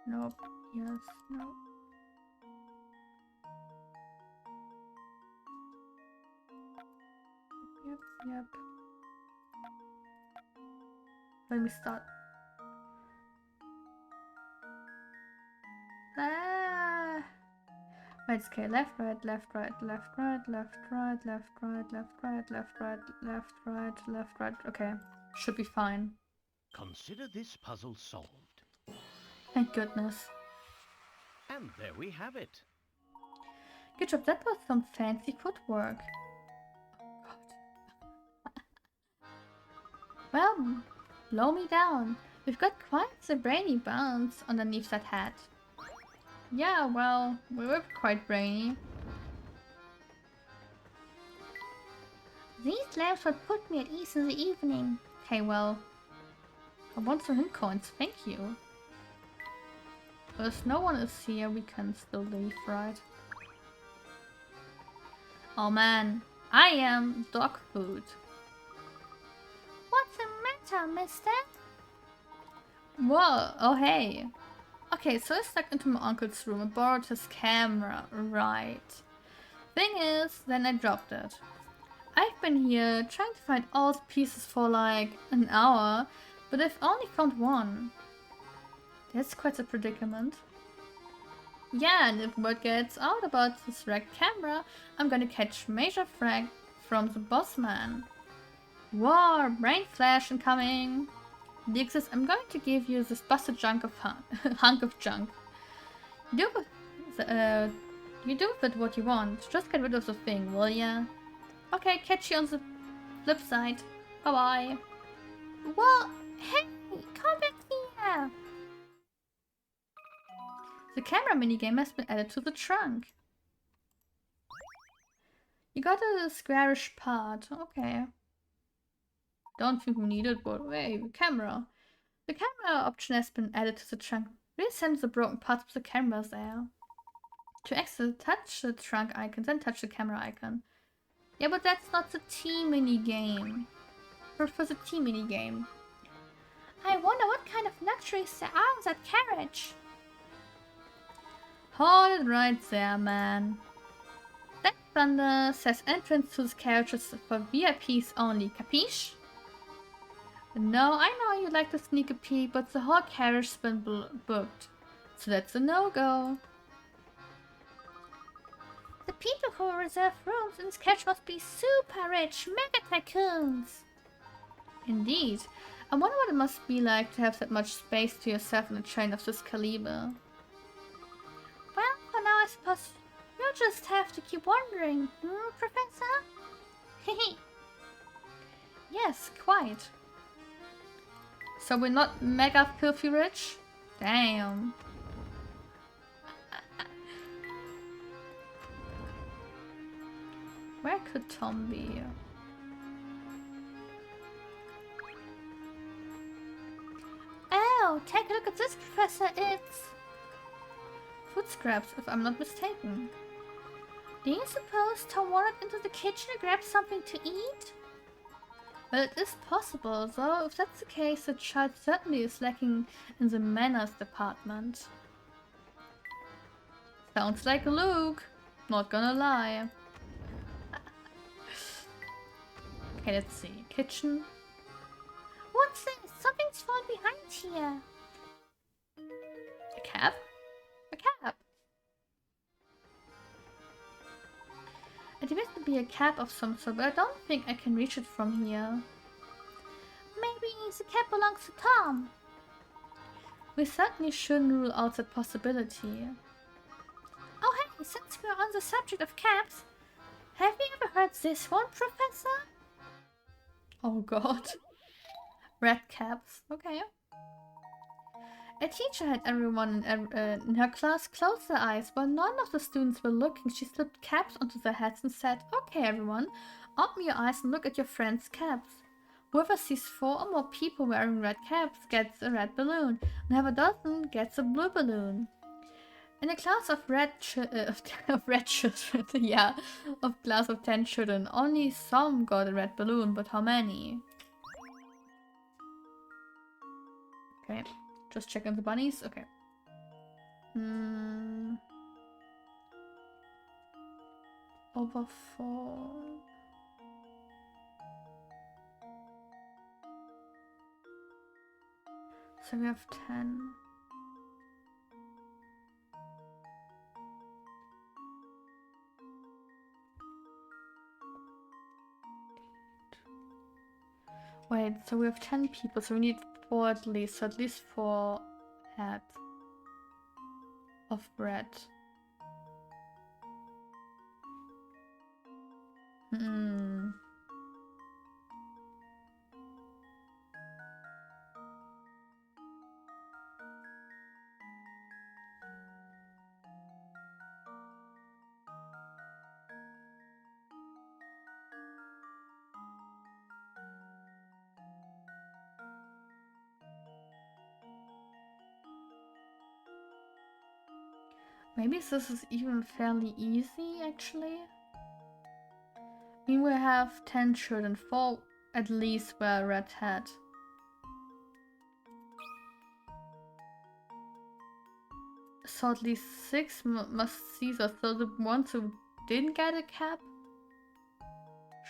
Nope. Yes. Nope. Yep. Let me start. Ah. Right, okay, left, right, left, right, left, right, left, right, left, right, left, right, left, right, left, right, left, right. Okay, should be fine. Consider this puzzle solved. Thank goodness. And there we have it. Good job, that was some fancy footwork. Oh, God. Well, blow me down. We've got quite the brainy bounce underneath that hat. Yeah, well, we were quite brainy. These lamps would put me at ease in the evening. Okay, well, I want some hint coins, thank you. But if no one is here, we can still leave, right? Oh man, I am dog food. What's the matter, mister? Whoa, oh hey. Okay, so I snuck into my uncle's room and borrowed his camera, right. Thing is, then I dropped it. I've been here trying to find all the pieces for like an hour, but I've only found one. That's quite a predicament. Yeah, and if word gets out about this wrecked camera, I'm gonna catch major frag from the boss man. War, brain flash incoming. Dixis, I'm going to give you this busted hunk of junk. You do with it what you want. Just get rid of the thing, will ya? Okay, catch you on the flip side. Bye bye. Well, hey, come back here. The camera minigame has been added to the trunk. You got a squarish part. Okay. Don't think we need it, but hey, camera. The camera option has been added to the trunk. Reassemble the broken parts of the camera there. To exit, touch the trunk icon, then touch the camera icon. Yeah, but that's not the T minigame. For the T minigame. I wonder what kind of luxuries there are in that carriage. Hold it right there, man. That thunder says entrance to the carriage is for VIPs only, capiche? No, I know you like to sneak a peek, but the whole carriage's been booked. So that's a no-go. The people who reserve rooms in this carriage must be super rich, mega tycoons. Indeed. I wonder what it must be like to have that much space to yourself in a train of this caliber. Well, for now I suppose you'll just have to keep wondering, Professor? Hehe. Yes, quite. So we're not mega filthy rich? Damn. Where could Tom be? Oh, take a look at this, Professor. It's food scraps, if I'm not mistaken. Do you suppose Tom wandered into the kitchen to grab something to eat? Well, it is possible, though if that's the case, the child certainly is lacking in the manners department. Sounds like Luke, not gonna lie. Okay, let's see. Kitchen. What's this? Something's fallen behind here. A cap? A cap. It appears to be a cap of some sort, but I don't think I can reach it from here. Maybe the cap belongs to Tom. We certainly shouldn't rule out that possibility. Oh hey, since we're on the subject of caps, have you ever heard this one, Professor? Oh god. Red caps. Okay. A teacher had everyone in her class close their eyes. While none of the students were looking, she slipped caps onto their heads and said, "Okay everyone, open your eyes and look at your friends' caps. Whoever sees 4 or more people wearing red caps gets a red balloon, and whoever doesn't gets a blue balloon. In a class of of red children, yeah, of class of 10 children, only some got a red balloon, but how many? Okay, just checking the bunnies. Okay. Over 4. So we have 10. Wait, so we have 10 people, so we need 4 at least. So at least 4 heads of bread. Maybe this is even fairly easy, actually. I mean, we have 10 children, 4 at least wear a red hat. So at least 6 must see us. So the ones who didn't get a cap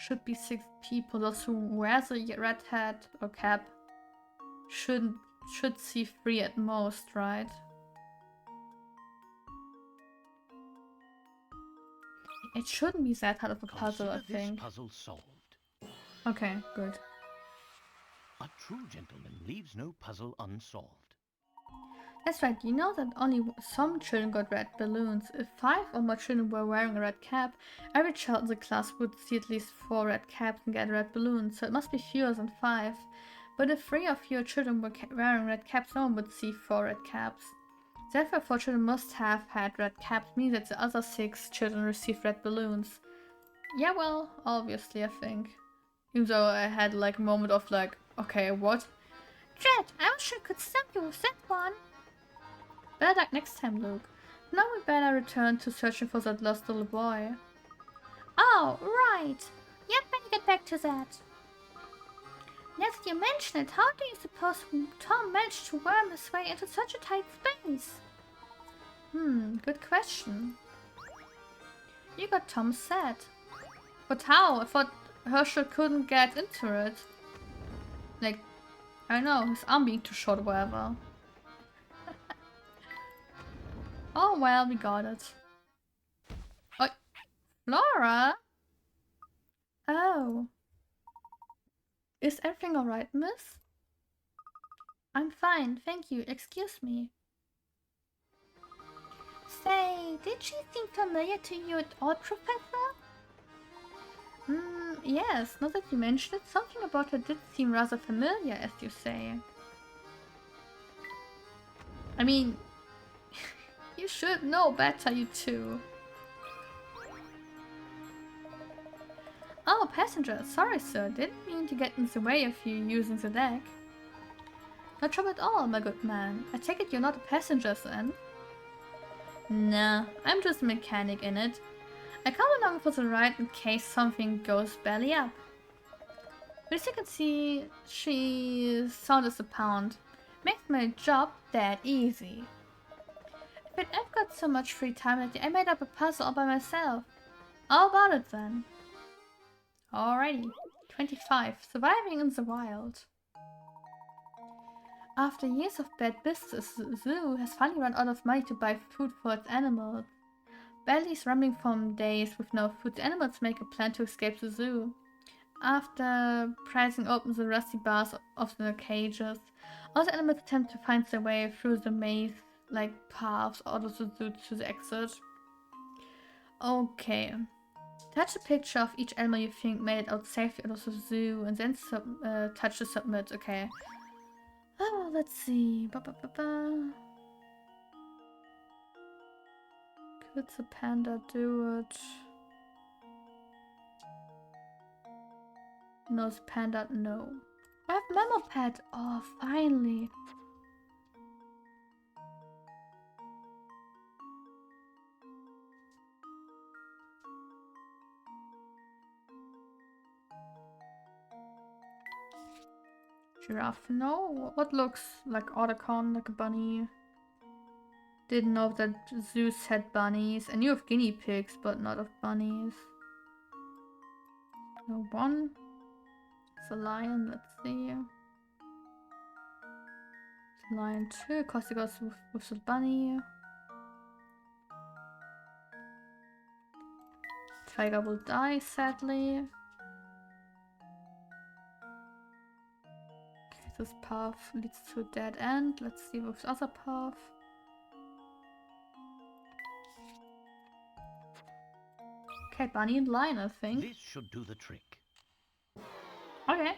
should be 6 people. Those who wear the red hat or cap should see 3 at most, right? It shouldn't be that hard of a puzzle, I think. This puzzle solved. Okay, good. A true gentleman leaves no puzzle unsolved. That's right, you know that only some children got red balloons. If 5 or more children were wearing a red cap, every child in the class would see at least 4 red caps and get a red balloon, so it must be fewer than 5. But if 3 or fewer children were wearing red caps, no one would see 4 red caps. Therefore, 4 children must have had red caps, meaning that the other 6 children received red balloons. Yeah, well, obviously, I think. Even though I had like a moment of like, okay, what? Jet, I wish I could stump you with that one. Better luck next time, Luke. Now we better return to searching for that lost little boy. Oh, right. Yep, better get back to that. Now that you mention it, how do you suppose Tom managed to worm his way into such a tight space? Good question. You got Tom's set. But how? I thought Herschel couldn't get into it. Like, I don't know, his arm being too short or whatever. Oh well, we got it. Oh, Flora? Oh. Is everything alright, miss? I'm fine, thank you. Excuse me. Say, did she seem familiar to you at all, Professor? Yes, now that you mention it, something about her did seem rather familiar, as you say. I mean, you should know better, you two. Oh, passenger. Sorry, sir. Didn't mean to get in the way of you using the deck. No trouble at all, my good man. I take it you're not a passenger, then? Nah, I'm just a mechanic in it. I come along for the ride in case something goes belly up. But as you can see, she's sound as a pound. Makes my job that easy. But I've got so much free time that I made up a puzzle all by myself. How about it then? Alrighty. 25. Surviving in the wild. After years of bad business, the zoo has finally run out of money to buy food for its animals. Bellies rumbling from days with no food, the animals make a plan to escape the zoo. After prizing open the rusty bars of the cages, all the animals attempt to find their way through the maze-like paths out of the zoo to the exit. Okay. Touch a picture of each animal you think made it out safely out of the zoo, and then touch the submit. Okay. Oh, let's see. Could the panda do it? No, the panda, no. I have Memo Pet. Oh, finally. Giraffe, no. What looks like Otacon, like a bunny? Didn't know that zoos had bunnies. I knew of guinea pigs, but not of bunnies. No one. It's a lion, let's see. It's a lion too, cause it goes with the bunny. Tiger will die, sadly. Okay, this path leads to a dead end. Let's see with the other path. Okay, bunny and lion, I think. This should do the trick. Okay.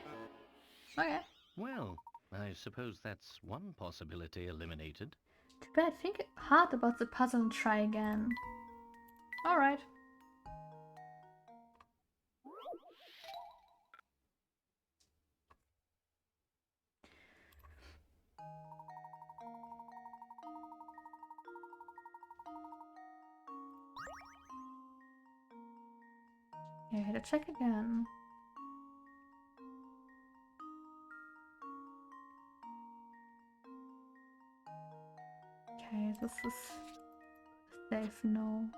Okay. Well, I suppose that's one possibility eliminated. Too bad. Think hard about the puzzle and try again. Alright. Yeah, I had to check again. Okay, this is safe, no.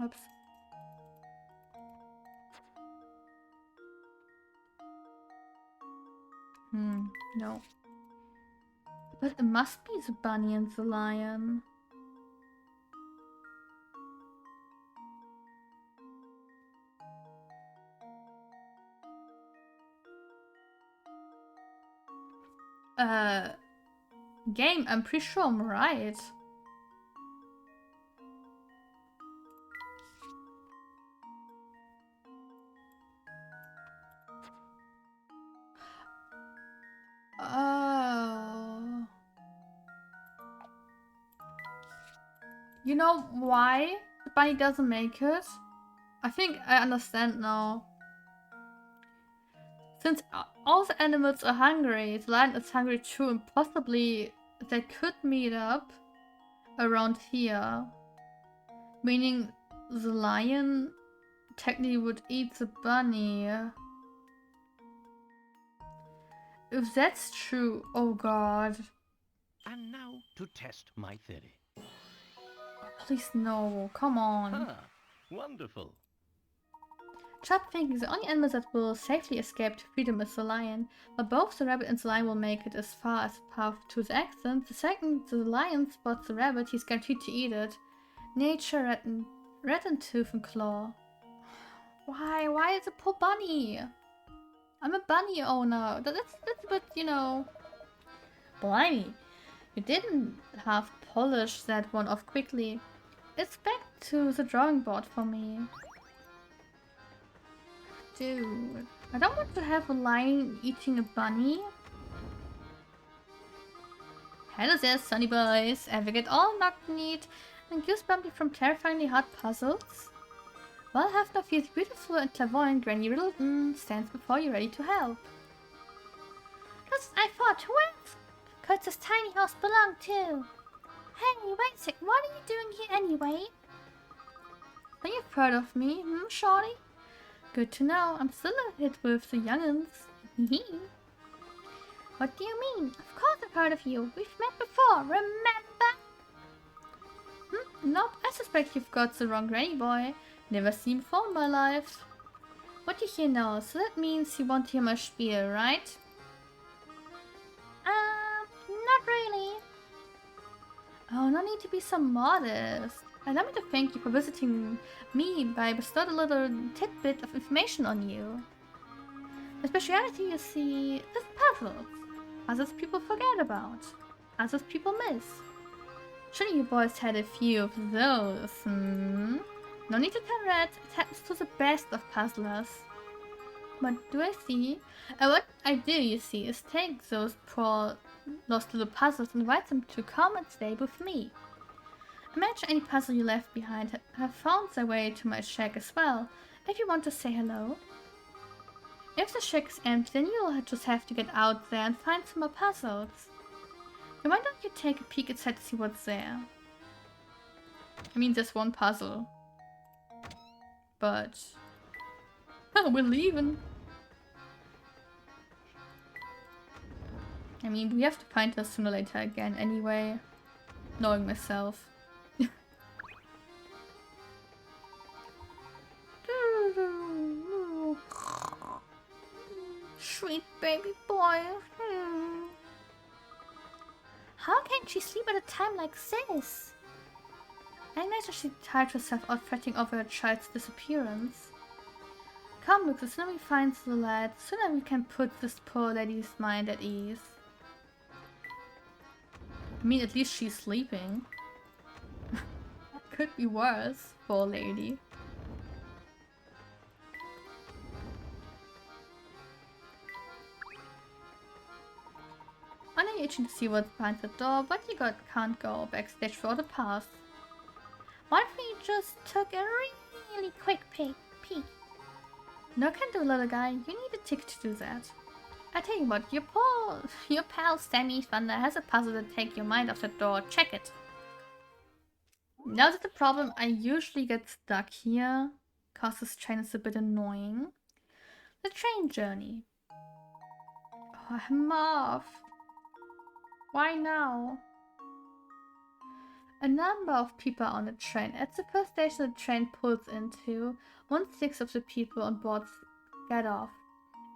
Oops. No. But it must be the bunny and the lion. Game, I'm pretty sure I'm right. Oh. You know why the bunny doesn't make it? I think I understand now. Since all the animals are hungry, the lion is hungry too, and possibly they could meet up around here. Meaning the lion technically would eat the bunny. If that's true, oh god. And now to test my theory. Please no, come on. Ah, wonderful. Chop thinking the only animal that will safely escape to freedom is the lion, but both the rabbit and the lion will make it as far as the path to the exit. The second the lion spots the rabbit, he's guaranteed to eat it. Nature, rat and tooth and claw. Why? Why is a poor bunny? I'm a bunny owner. That's a bit, you know. Blimey. You didn't have polished that one off quickly. It's back to the drawing board for me. Dude, I don't want to have a lion eating a bunny. Hello there, sunny boys. Ever get all knock-kneed and goosebumpy from terrifyingly hard puzzles? Well, have no fear, the beautiful and clairvoyant Granny Riddleton stands before you ready to help. That's I thought, where could this tiny house belong to? Hey, wait a sec, what are you doing here anyway? Are you proud of me, shawty? Good to know, I'm still a hit with the young'uns. What do you mean? Of course I'm proud of you. We've met before, remember? Nope, I suspect you've got the wrong granny boy. Never seen before in my life. What do you hear now? So that means you want to hear my spiel, right? Not really. Oh, no need to be so modest. Allow me to thank you for visiting me by bestowing a little tidbit of information on you. The speciality, you see, is puzzles. Others people forget about. Others people miss. Surely you boys had a few of those, No need to tell Red, it happens to the best of puzzlers. What do I see? And what I do, you see, is take those poor lost little puzzles and invite them to come and stay with me. Imagine any puzzle you left behind have found their way to my shack as well, if you want to say hello. If the shack is empty, then you'll just have to get out there and find some more puzzles. So why don't you take a peek inside to see what's there? I mean, there's one puzzle. But... oh, we're leaving. I mean, we have to find her sooner or later again anyway. Knowing myself. Sweet baby boy. How can she sleep at a time like this? I imagine she tired herself out fretting over her child's disappearance. Come, look, the sooner we find the lad, the sooner we can put this poor lady's mind at ease. I mean, at least she's sleeping. Could be worse, poor lady. I'm itching to see what's behind the door, but can't go backstage for the pass. What if we just took a really quick peek? No can do, little guy. You need a ticket to do that. I tell you what, your pal Sammy Thunder has a puzzle to take your mind off the door. Check it. Now that's the problem. I usually get stuck here, cause this train is a bit annoying. The train journey. Oh, Marv. Why now? A number of people are on the train. At the first station the train pulls into, 1/6 of the people on board get off.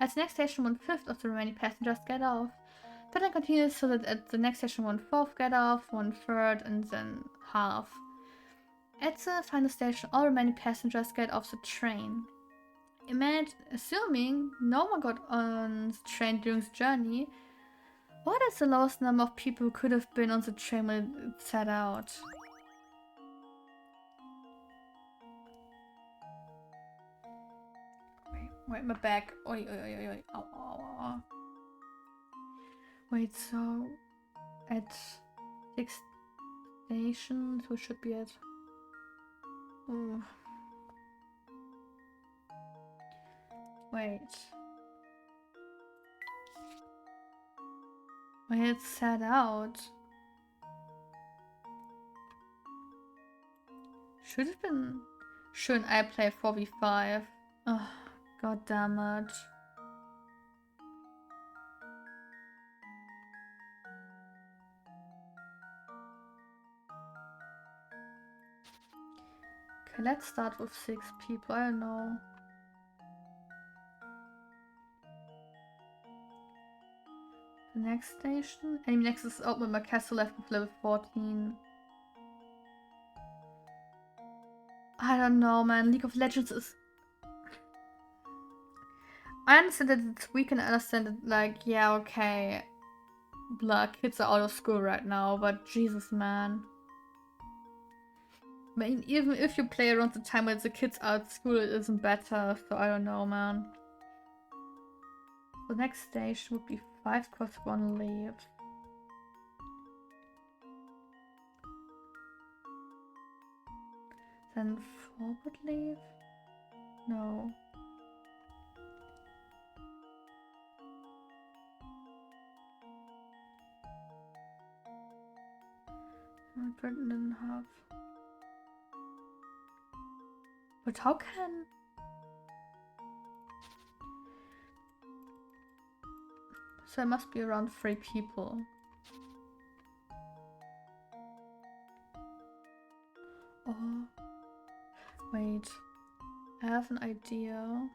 At the next station 1/5 of the remaining passengers get off. Pattern continues so that at the next station 1/4 get off, 1/3 and then half. At the final station all remaining passengers get off the train. Assuming no one got on the train during the journey, what is the lowest number of people who could have been on the train when it set out? Wait, my back. Oi, oi, oi, oi. Ow, ow, ow. Wait, so at 6 stations, we should be at. Ooh. Wait. When it set out. Should have been. Shouldn't I play 4v5? Oh, god damn it. Okay, let's start with 6 people. I don't know. The next station? Enemy Nexus is open with my castle left with level 14. I don't know, man. League of Legends is... I understand that it's weak and I understand that, like, yeah, okay. Blah, kids are out of school right now, but Jesus, man. I mean, even if you play around the time when the kids are at school, it isn't better, so I don't know, man. The next station would be 5 cause 1 leaves. Then 4 would leave? No. Britain didn't have. But how can... So it must be around 3 people. Oh. Wait. I have an idea.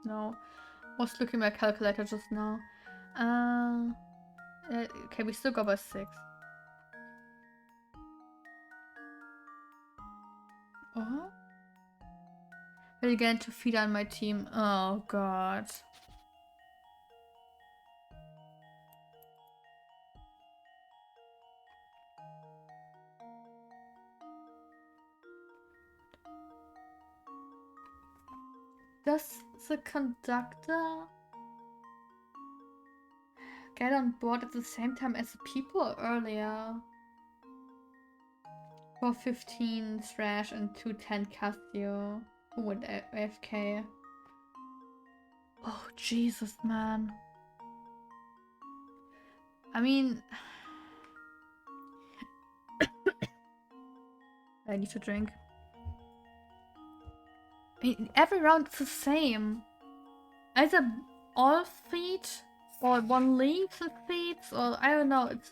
No. I was looking at my calculator just now. Okay, we still go by 6. Oh? Will again to feed on my team. Oh god. Does the conductor... get on board at the same time as the people earlier. 415 Thrash and 210 Casio. Who would AFK? Oh, Jesus, man. I mean... I need to drink. I mean, every round is the same. Either all feet, or one leaves the feet, or I don't know. It's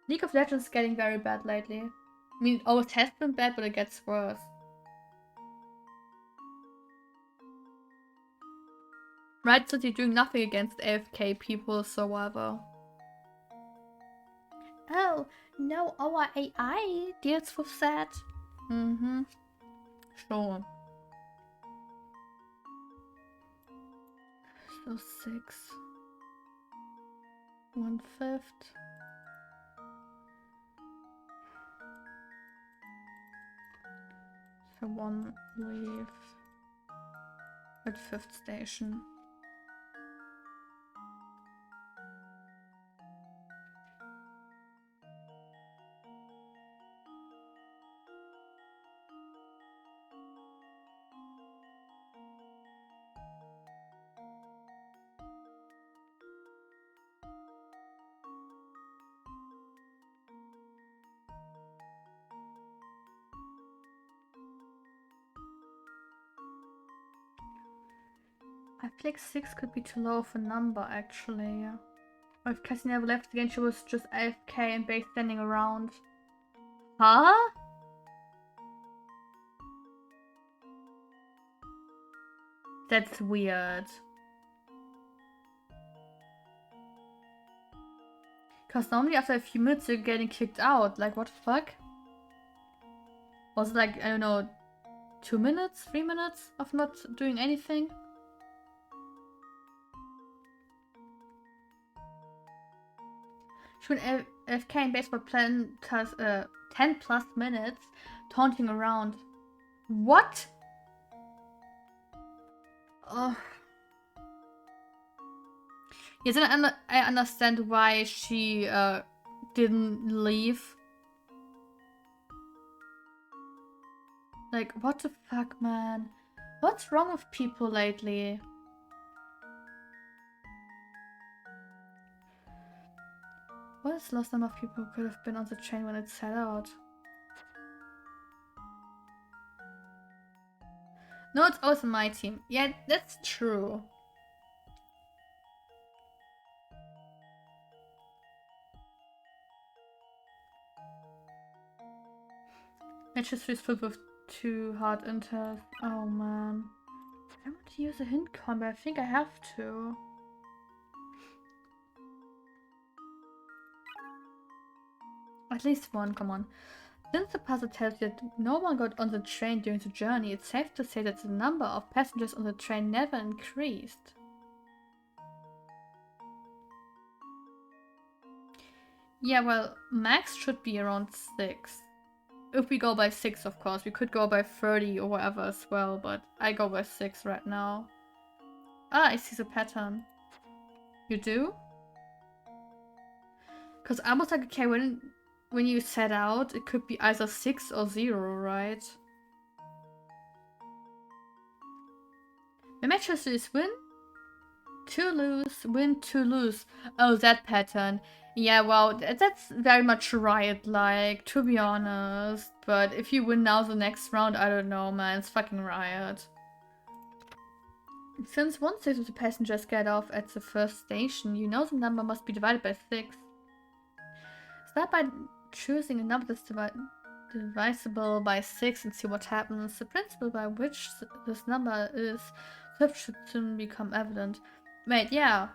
League of Legends is getting very bad lately. I mean, it always has been bad, but it gets worse. Right, so you're doing nothing against AFK people, so whatever. Oh, no, our AI deals with that. Mm-hmm. Sure. So 6. 1/5. So 1 leave at 5th station. I feel like 6 could be too low of a number, actually. Or if Cassie never left again, she was just AFK and base standing around. Huh? That's weird. Because normally after a few minutes you're getting kicked out. Like, what the fuck? Was it like, I don't know, 2 minutes, 3 minutes of not doing anything? She went AFK in base for 10 plus minutes, taunting around. What? Oh. Yes, and I understand why she didn't leave. Like, what the fuck, man? What's wrong with people lately? What is the last number of people who could have been on the train when it set out? No, it's also my team. Yeah, that's true. Match history is filled with 2 hard inters. Oh man. I want to use a hint combo. I think I have to. At least one, come on. Since the puzzle tells you that no one got on the train during the journey, it's safe to say that the number of passengers on the train never increased. Yeah, well, max should be around 6. If we go by 6, of course. We could go by 30 or whatever as well, but I go by 6 right now. Ah, I see the pattern. You do? Because I was like, okay, when you set out, it could be either 6 or 0, right? The match history is win, 2 lose, win, 2 lose. Oh, that pattern. Yeah, well, that's very much Riot-like, to be honest. But if you win now the next round, I don't know, man. It's fucking Riot. Since 1/6 of the passengers get off at the first station, you know the number must be divided by 6. Start by choosing a number that's divisible by 6 and see what happens. The principle by which this number is should soon become evident. Wait, yeah.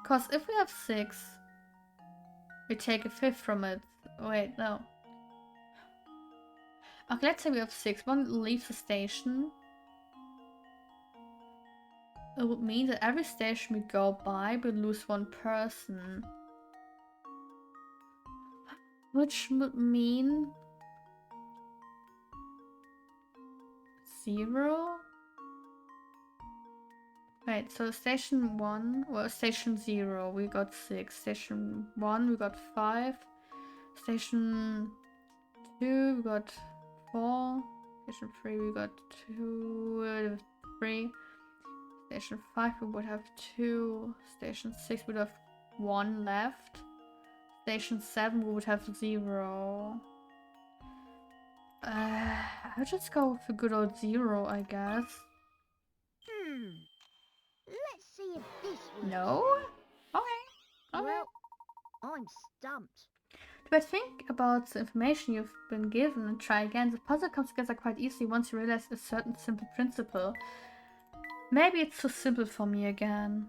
Because if we have 6, we take a 5th from it. Wait, no. Okay, let's say we have 6. One leaves the station. It would mean that every station we go by, we lose 1 person. Which would mean 0? Wait, so station 1, well, station 0, we got 6. Station 1, we got 5. Station 2, we got 4. Station 3, we got 2, 3. Station 5, we would have 2. Station 6, we would have 1 left. Station 7, we would have 0. I'll just go with a good old 0, I guess. Let's see if this works. No? Okay. Well, I'm stumped. Do I think about the information you've been given and try again? The puzzle comes together quite easily once you realize a certain simple principle. Maybe it's too simple for me again.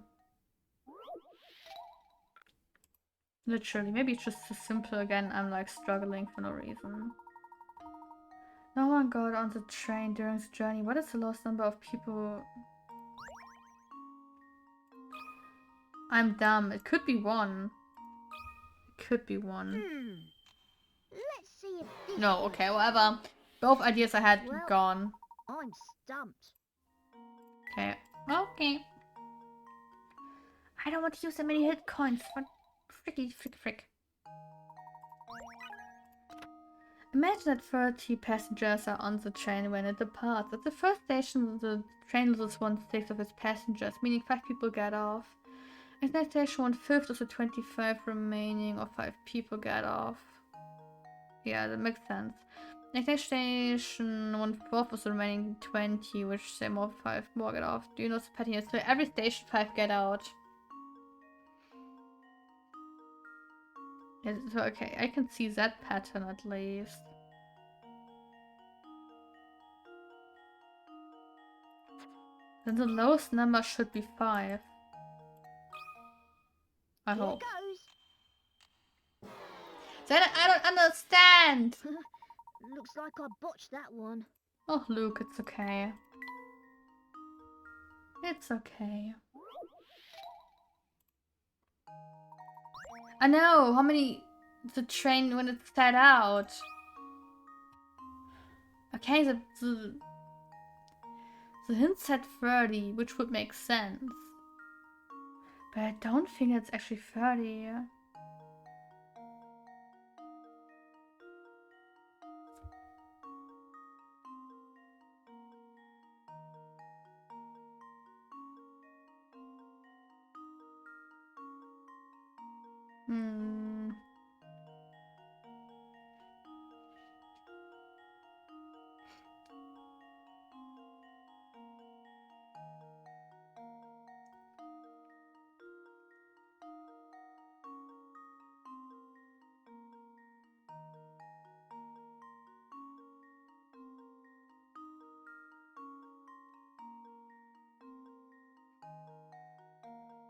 Literally, maybe it's just too simple again. I'm like struggling for no reason. No one got on the train during the journey. What is the lowest number of people? I'm dumb. It could be 1. It could be 1. Let's see if this No, works. okay, whatever. Both ideas I had Well, gone. I'm stumped. Okay. Okay. I don't want to use that many hit coins. What? Frick. Imagine that 30 passengers are on the train when it departs. At the first station, the train loses 1/6 of its passengers, meaning 5 people get off. At the next station, 1/5 of the 25 remaining, or 5 people get off. Yeah, that makes sense. Next station, 1/4 of the remaining 20, which say more 5 more get off. Do you know the pattern here? So every station 5 get out. Yeah, so okay, I can see that pattern at least. Then the lowest number should be 5. I Here hope. goes. Then I don't understand! Looks like I botched that one. Oh, Luke, it's okay. It's okay. I know how many the train when it set out. Okay, the hint said 30, which would make sense. But I don't think it's actually 30.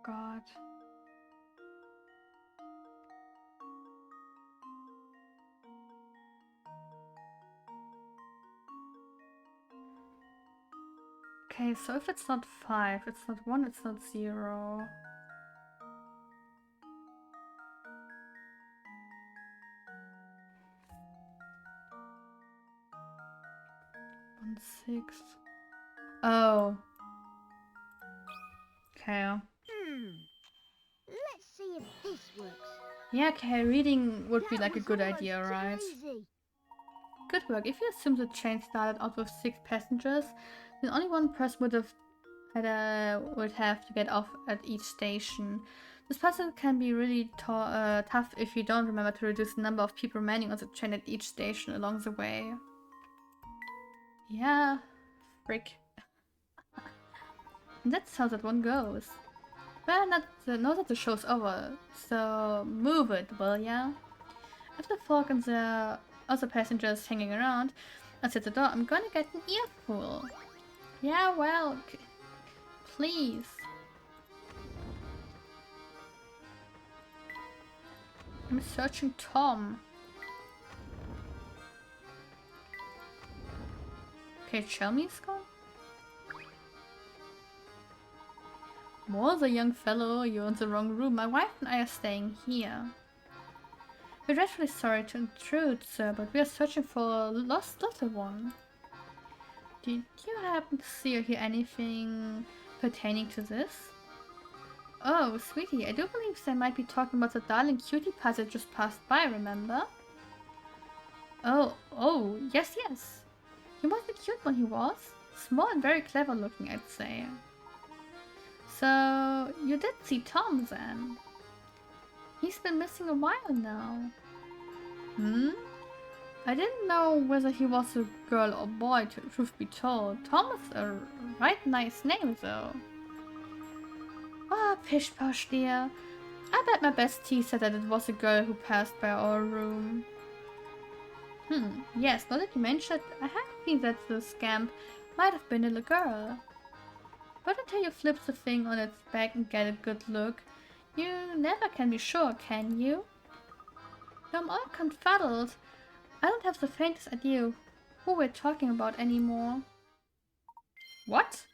God. Okay, so if it's not 5, it's not 1, it's not 0. One 6. Oh. Okay. Let's see if this works. Yeah, okay, reading would be That like a was good almost idea, too right? easy. Good work. If you assume the train started out with 6 passengers, then only one person would have to get off at each station. This puzzle can be really tough if you don't remember to reduce the number of people remaining on the train at each station along the way. Yeah, frick. And that's how that one goes. Well, know that the show's over, so move it, will ya? After Falk and the other passengers hanging around outside the door, I'm gonna get an earful. Yeah, well, please. I'm searching Tom. Okay, tell me, Scott. More the young fellow, you're in the wrong room. My wife and I are staying here. We're dreadfully sorry to intrude, sir, but we are searching for a lost little one. Did you happen to see or hear anything pertaining to this? Oh, sweetie, I do believe they might be talking about the darling cutie pie that just passed by, remember? Oh, yes. He was a cute one, he was. Small and very clever looking, I'd say. So, you did see Tom then? He's been missing a while now. I didn't know whether he was a girl or boy, truth be told. Tom is a right nice name, though. Ah, pish posh, dear. I bet my bestie said that it was a girl who passed by our room. Yes, now that you mention it, I have a feeling that the scamp might have been a little girl. But until you flip the thing on its back and get a good look, you never can be sure, can you? Now I'm all confuddled. I don't have the faintest idea who we're talking about anymore. What?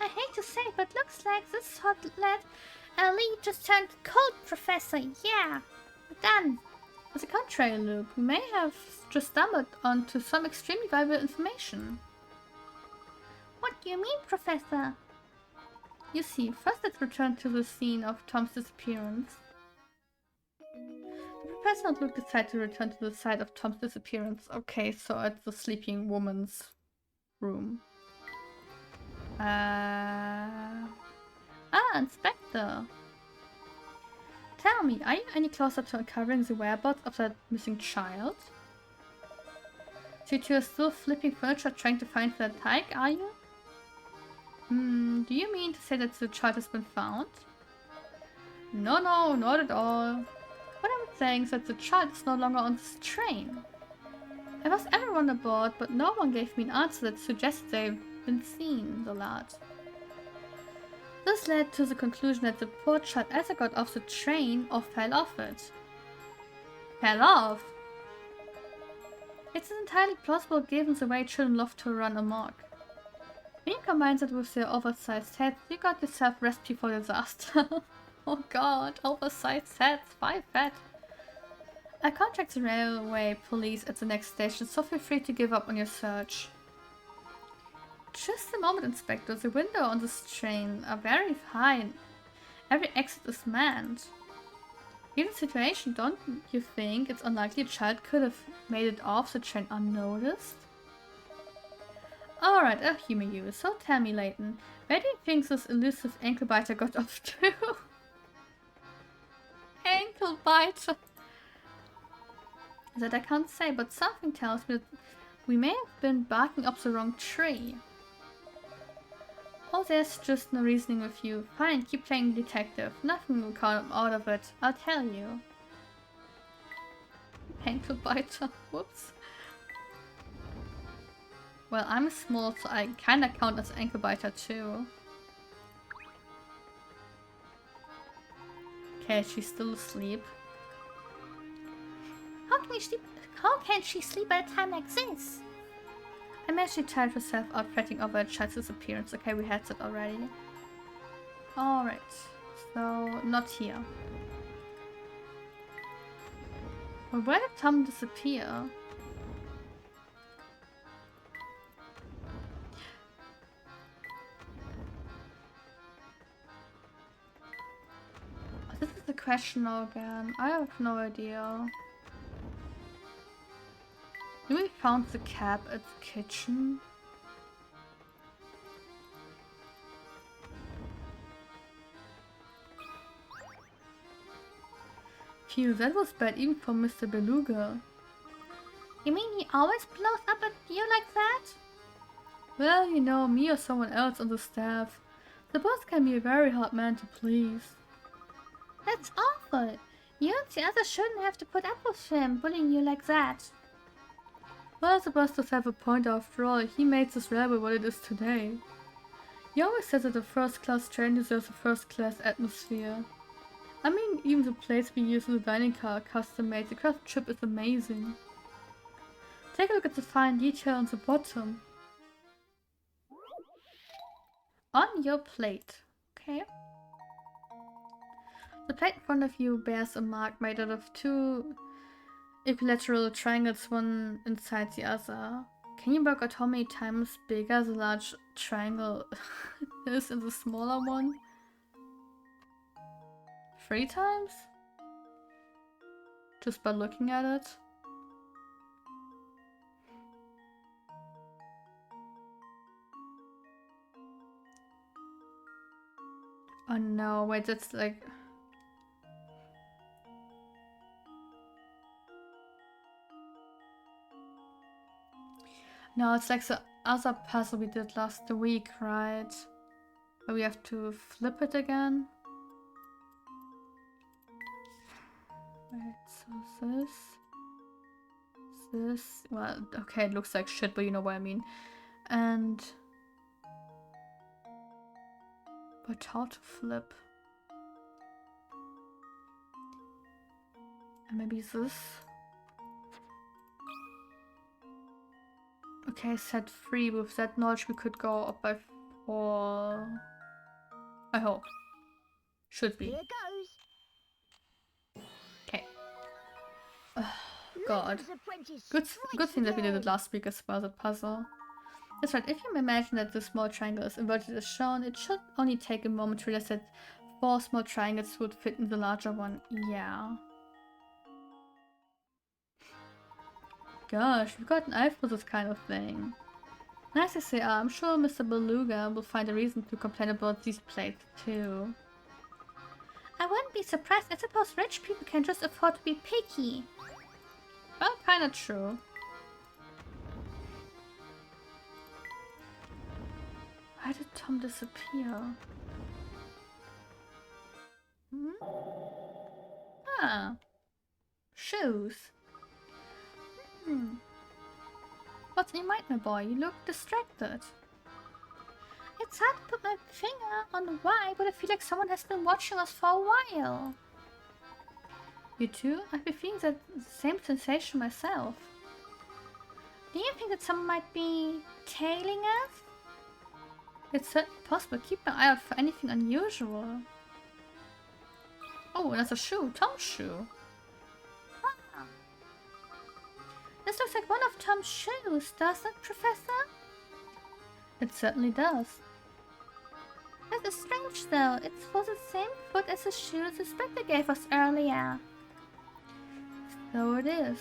I hate to say, but looks like this hot lad Ali just turned cold, Professor. Yeah, done. On the contrary, Luke, we may have just stumbled onto some extremely valuable information. What do you mean, Professor? You see, first let's return to the scene of Tom's disappearance. The professor and Luke decide to return to the site of Tom's disappearance. Okay, so at the sleeping woman's room. Inspector. Tell me, are you any closer to uncovering the whereabouts of that missing child? So you two are still flipping furniture trying to find that tyke, are you? Do you mean to say that the child has been found? No, not at all. What I'm saying is that the child is no longer on this train. I asked everyone aboard, but no one gave me an answer that suggested they've been seen the lad. This led to the conclusion that the poor child either got off the train or fell off it. Fell off? It's entirely plausible given the way children love to run amok. When you combine that with their oversized heads, you got yourself recipe for disaster. Oh god, oversized heads, 5 fat. I contact the railway police at the next station, so feel free to give up on your search. Just a moment, Inspector. The windows on this train are very high and every exit is manned. Given the situation, don't you think it's unlikely a child could have made it off the train unnoticed? Alright, I'll humor you. So tell me, Layton, where do you think this elusive ankle biter got off to? Ankle biter? That I can't say, but something tells me that we may have been barking up the wrong tree. Oh, there's just no reasoning with you. Fine, keep playing detective. Nothing will come out of it, I'll tell you. Ankle biter. Whoops. Well, I'm small, so I kinda count as ankle biter too. Okay, she's still asleep. How can she sleep at a time like this? I imagine she tired herself out fretting over a child's disappearance. Okay, we had that already. Alright, so not here. Well, where did Tom disappear? This is the question now again. I have no idea. Maybe we found the cab at the kitchen. Phew, that was bad even for Mr. Beluga. You mean he always blows up at you like that? Well, you know, me or someone else on the staff. The boss can be a very hard man to please. That's awful. You and the others shouldn't have to put up with him bullying you like that. Well, the boss does have a point after all. He made this railway what it is today. He always says that a first-class train deserves a first-class atmosphere. I mean, even the plates we use in the dining car are custom-made. The craftsmanship is amazing. Take a look at the fine detail on the bottom. On your plate. Okay. The plate in front of you bears a mark made out of 2 equilateral triangles, one inside the other. Can you work out how many times bigger the large triangle is in the smaller one? 3 times? Just by looking at it? Oh no, wait, that's like... No, it's like the other puzzle we did last week, right? Where we have to flip it again. Right, so this, well, okay, it looks like shit, but you know what I mean. And... but how to flip? And maybe this? Okay, set 3. With that knowledge we could go up by 4. I hope. Should be. Here goes. Okay. God. Leonard's apprentice Good strikes thing that we did it again. last week as well, the puzzle. That's right, if you imagine that the small triangle is inverted as shown, it should only take a moment to realize that 4 small triangles would fit in the larger one. Yeah. Gosh, we've got an eye for this kind of thing. Nice as they are, I'm sure Mr. Beluga will find a reason to complain about these plates too. I wouldn't be surprised. I suppose rich people can just afford to be picky. Well, kinda true. Why did Tom disappear? Hmm? Ah. Shoes. What's in your mind, my boy? You look distracted. It's hard to put my finger on why, but I feel like someone has been watching us for a while. You too? I've been feeling that same sensation myself. Do you think that someone might be tailing us? It's certainly possible. Keep an eye out for anything unusual. Oh, that's a shoe. Tom's shoe. Ah. This looks like one of Tom's shoes, doesn't it, Professor? It certainly does. That is strange, though. It's for the same foot as the shoes the Spectre gave us earlier. So it is.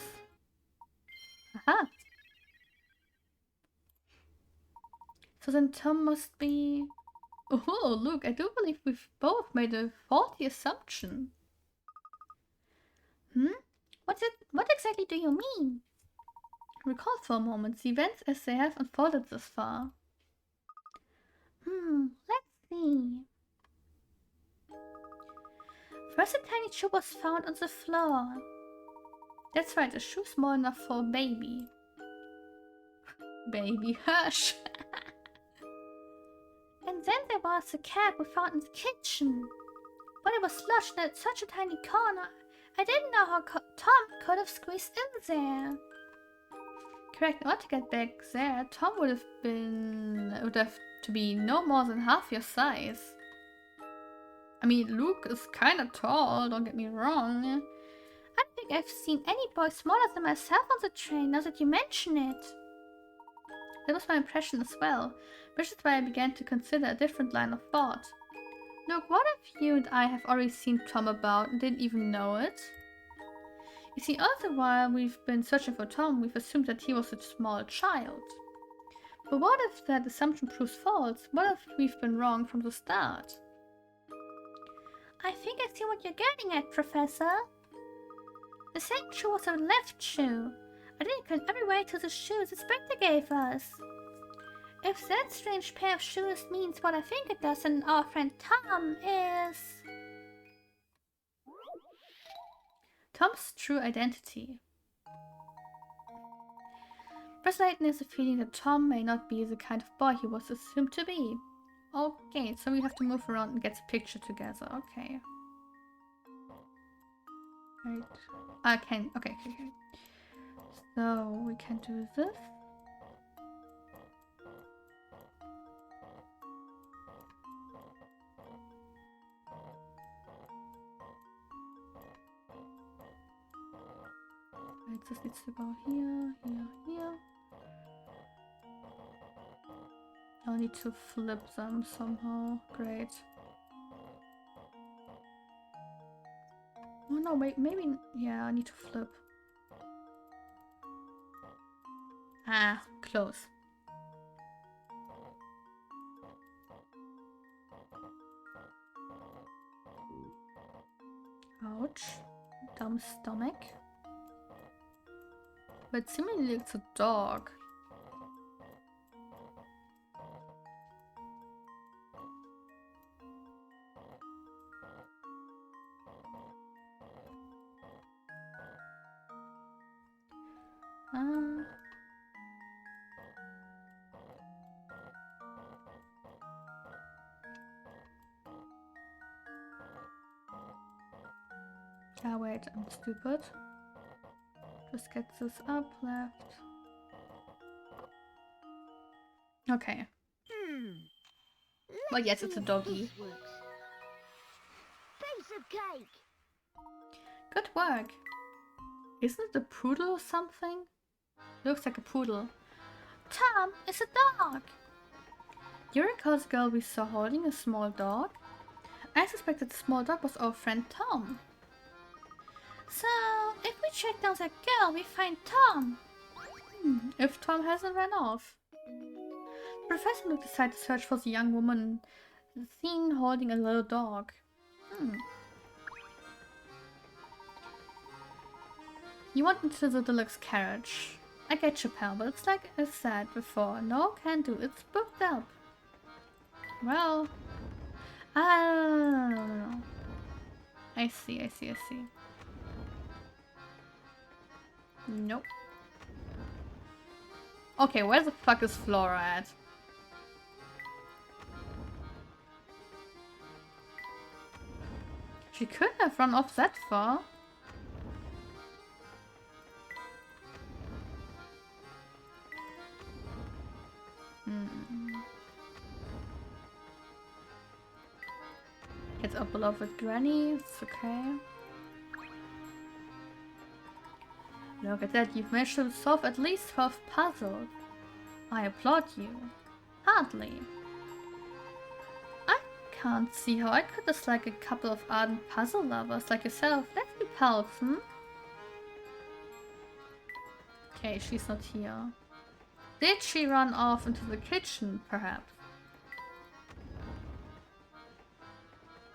Aha! So then Tom must be... Oh, look, I do believe we've both made a faulty assumption. What exactly do you mean? Recall for a moment the events as they have unfolded thus far. Let's see. First, a tiny shoe was found on the floor. That's right, a shoe small enough for a baby. Baby, hush! And then there was a cat we found in the kitchen. But it was lodged in such a tiny corner, I didn't know how Tom could have squeezed in there. Correct, in order to get back there, Tom would have to be no more than half your size. I mean, Luke is kinda tall, don't get me wrong. I don't think I've seen any boy smaller than myself on the train, now that you mention it. That was my impression as well, which is why I began to consider a different line of thought. Look, what if you and I have already seen Tom about and didn't even know it? You see, all the while we've been searching for Tom, we've assumed that he was a small child. But what if that assumption proves false? What if we've been wrong from the start? I think I see what you're getting at, Professor. The second shoe was our left shoe. I didn't connect every way to the shoes the Spectre gave us. If that strange pair of shoes means what I think it does, then our friend Tom is... Tom's true identity. Professor Layton has a feeling that Tom may not be the kind of boy he was assumed to be. Okay, so we have to move around and get the picture together. Okay. Right. I can. Okay. So we can do this. Right, this needs to go here, here, here. I'll need to flip them somehow. Great. Oh no, wait, maybe... Yeah, I need to flip. Ah, close. Ouch. Dumb stomach. But seemingly it's a dog. Ah, wait, I'm stupid. Just get this up, left. Okay. Well, yes, it's a doggy. This works. Piece of cake. Good work. Isn't it a poodle or something? Looks like a poodle. Tom, it's a dog. You recall the girl we saw holding a small dog? I suspected the small dog was our friend Tom. So, if we track down that girl, we find Tom. If Tom hasn't run off. The professor looked aside to search for the young woman seen holding a little dog. You went into the deluxe carriage. I get you, pal, but it's like I said before. No can do. It's booked up. Well, I don't know. I see. Nope. Okay, where the fuck is Flora at? She could have run off that far. Gets up beloved Granny, it's okay. Look at that, you've managed to solve at least 12 puzzles. I applaud you. Hardly. I can't see how I could dislike a couple of ardent puzzle lovers like yourself. Let's be pals, Okay, she's not here. Did she run off into the kitchen, perhaps?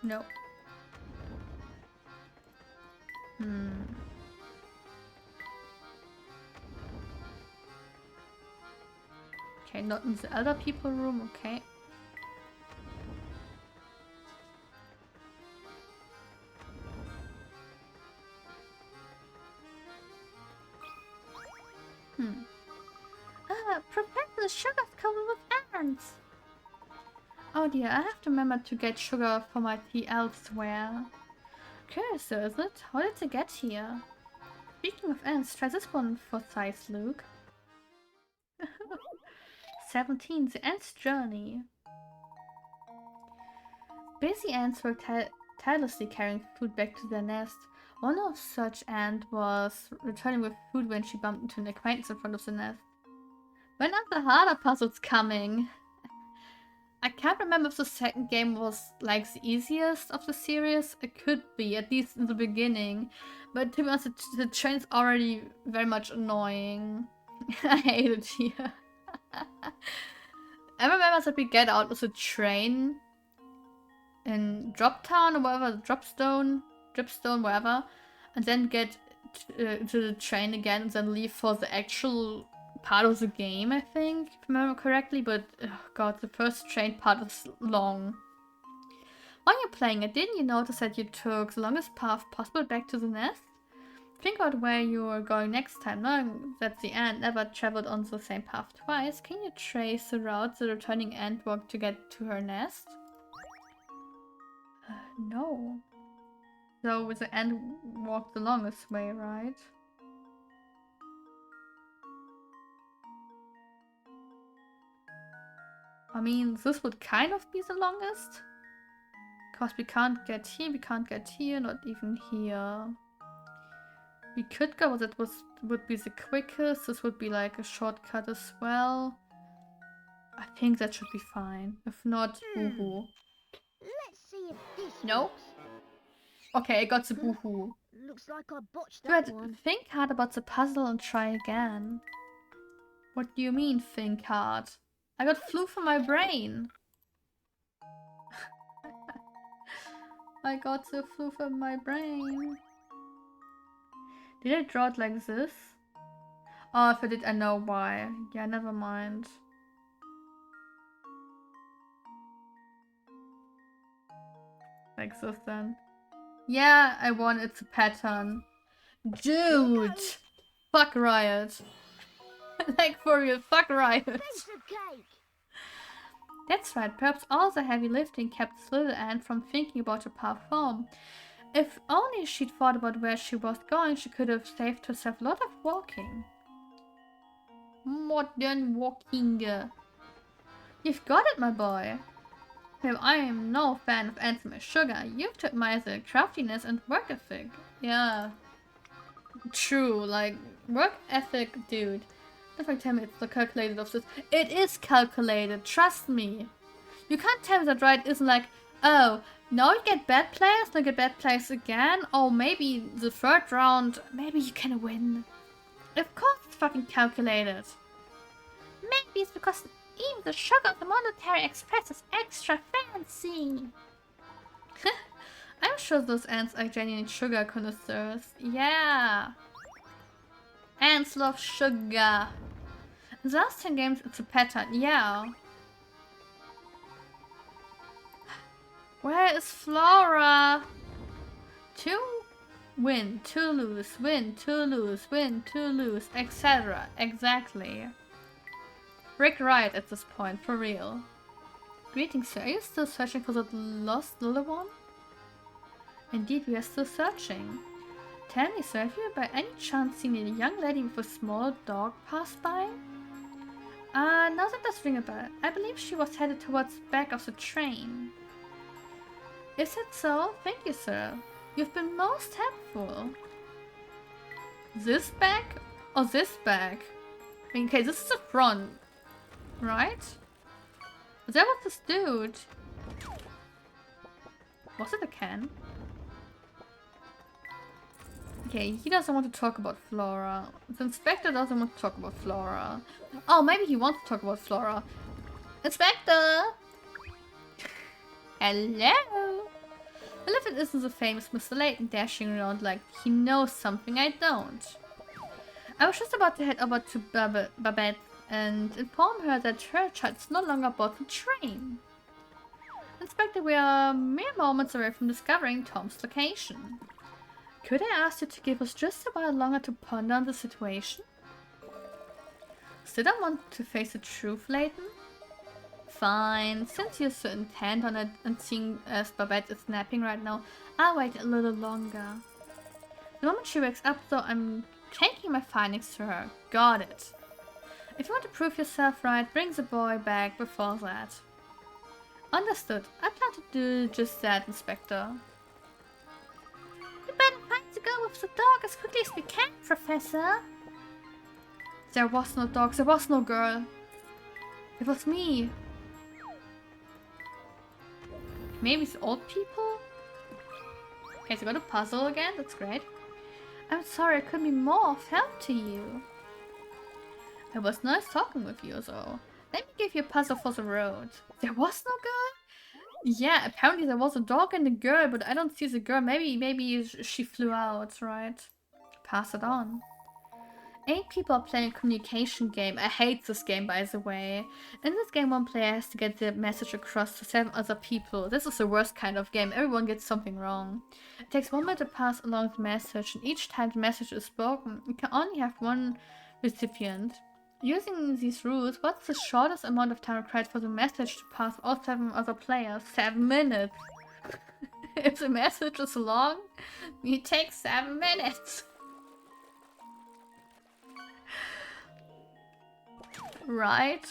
No. Okay, not in the other people room, okay. Professor Sugar's covered with ants. Oh dear, I have to remember to get sugar for my tea elsewhere. Curious though, is it? How did they get here? Speaking of ants, try this one for size, Luke. 17, the Ant's Journey. Busy ants were tirelessly carrying food back to their nest. One of such ant was returning with food when she bumped into an acquaintance in front of the nest. When are the harder puzzles coming? I can't remember if the second game was like the easiest of the series. It could be, at least in the beginning. But to be honest, the train's already very much annoying. I hate it here. I remember that we get out of the train in Droptown or whatever, Dripstone, wherever, and then get to the train again and then leave for the actual part of the game, I think, if I remember correctly, but oh god, the first train part is long. While you're playing it, didn't you notice that you took the longest path possible back to the nest? Think about where you're going next time, knowing that the ant never traveled on the same path twice. Can you trace the route the returning ant walked to get to her nest? No. So the ant walked the longest way, right? I mean, this would kind of be the longest. Because we can't get here, not even here. We could go, but that would be the quickest. This would be like a shortcut as well. I think that should be fine. If not, boohoo. Let's see if this No? works. Okay, I got the boohoo. Looks like I botched Good. that one. Think hard about the puzzle and try again. What do you mean, think hard? I got flu from my brain. I got the flu from my brain. Did I draw it like this? Oh, if I did, I know why. Yeah, never mind. Like this then. Yeah, I won. It's a pattern. Dude! Fuck Riot. Like for real, fuck Riot. Piece of cake. That's right, perhaps all the heavy lifting kept this little ant from thinking about her path home. If only she'd thought about where she was going, she could have saved herself a lot of walking. Modern walking. You've got it, my boy. Though I am no fan of ants and my sugar, you have to admire the craftiness and work ethic. Yeah. True, like, work ethic, dude. Don't tell me it's the calculated of this. It is calculated, trust me. You can't tell me that right isn't like, oh, now you get bad players, now you get bad players again. Oh, maybe the third round, maybe you can win. Of course it's fucking calculated. Maybe it's because even the sugar of the Monetary Express is extra fancy. I'm sure those ants are genuine sugar connoisseurs. Yeah. Ants love sugar. In the last 10 games, it's a pattern. Yeah. Where is Flora? 2 win, 2 lose, win, 2 lose, win, 2 lose, etc. Exactly. Rick Riot at this point, for real. Greetings, sir. Are you still searching for that lost little one? Indeed, we are still searching. Tell me, sir, have you by any chance seen a young lady with a small dog pass by? Now that does ring a bell. I believe she was headed towards the back of the train. Is it so? Thank you, sir. You've been most helpful. This back? Or this back? Okay, this is the front. Right? Is that what this dude? Was it a can? Okay, he doesn't want to talk about Flora. The inspector doesn't want to talk about Flora. Oh, maybe he wants to talk about Flora. Inspector! Hello! Well, if it isn't the famous Mr. Layton dashing around like he knows something I don't. I was just about to head over to Babette and inform her that her child is no longer aboard the train. Inspector, we are mere moments away from discovering Tom's location. Could I ask you to give us just a while longer to ponder on the situation? Still don't want to face the truth, Layton? Fine, since you're so intent on it and seeing as Babette is napping right now, I'll wait a little longer. The moment she wakes up though, I'm taking my findings to her. Got it. If you want to prove yourself right, bring the boy back before that. Understood. I plan to do just that, Inspector. We better find the girl with the dog as quickly as we can, Professor. There was no dog, there was no girl. It was me. Maybe it's old people? Okay, so got a puzzle again, that's great. I'm sorry I couldn't be more of help to you. It was nice talking with you though. Let me give you a puzzle for the road. There was no girl? Yeah, apparently there was a dog and a girl, but I don't see the girl. Maybe she flew out, right? Pass it on. 8 people are playing a communication game. I hate this game, by the way. In this game, one player has to get the message across to 7 other people. This is the worst kind of game. Everyone gets something wrong. It takes 1 minute to pass along the message, and each time the message is spoken, you can only have one recipient. Using these rules, what's the shortest amount of time required for the message to pass all 7 other players? 7 minutes. If the message is long, it takes 7 minutes. Right?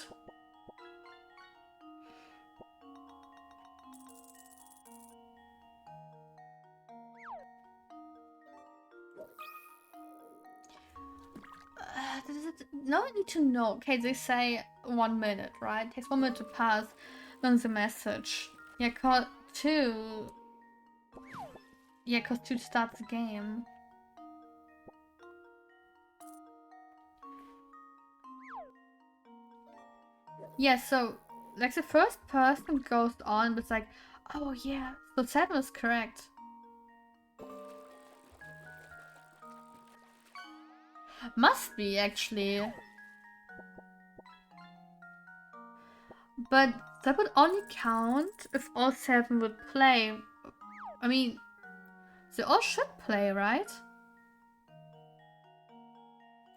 now I need to know. Okay, they say 1 minute, right? It takes 1 minute to pass on the message. Yeah, cause 2. Yeah, cause 2 starts the game. Yeah, so like the first person goes on, but it's like, oh yeah, so 7 is correct. Must be actually. But that would only count if all 7 would play. I mean, they all should play, right?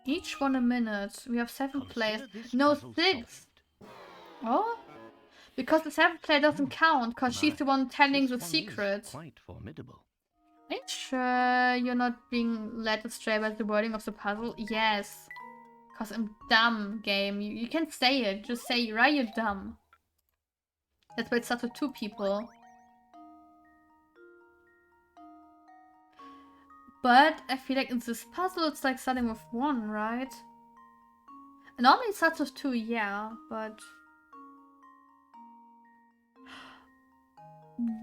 Each 1 a minute. We have 7 plays. No, 6. Oh? Because the 7th player doesn't count, because she's the one telling the secret. Quite formidable. Are you sure you're not being led astray by the wording of the puzzle? Yes. Because I'm dumb, game. You can't say it. Just say, right, you're dumb. That's why it starts with 2 people. But I feel like in this puzzle it's like starting with 1, right? And normally it starts with 2, yeah, but...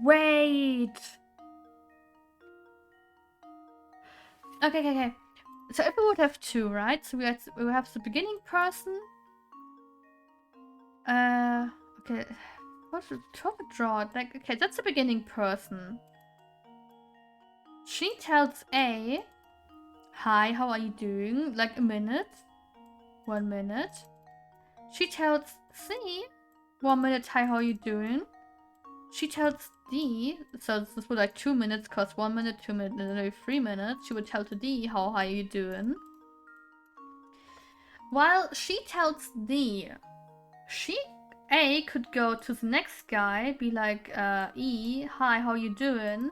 Wait! Okay. So if we would have 2, right? So we have the beginning person. Okay. What should we draw it? Like, okay, that's the beginning person. She tells A, hi, how are you doing? Like a minute. 1 minute. She tells C, 1 minute, hi, how are you doing? She tells D, so this would like 2 minutes, cause 1 minute, 2 minutes, and then 3 minutes. She would tell to D, how are you doing? While she tells D, A could go to the next guy, be like, E, hi, how you doing?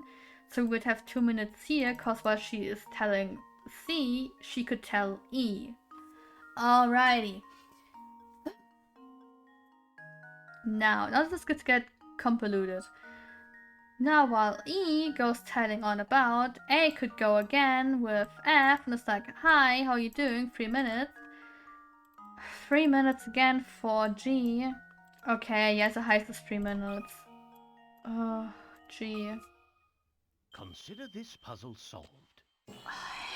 So we would have 2 minutes here, cause while she is telling C, she could tell E. Alrighty. Now this could get convoluted. Now while E goes telling on about, A could go again with F, and it's like, hi, how you doing? 3 minutes. 3 minutes again for G. Okay, yes, the highest is 3 minutes. Oh, G. Consider this puzzle solved.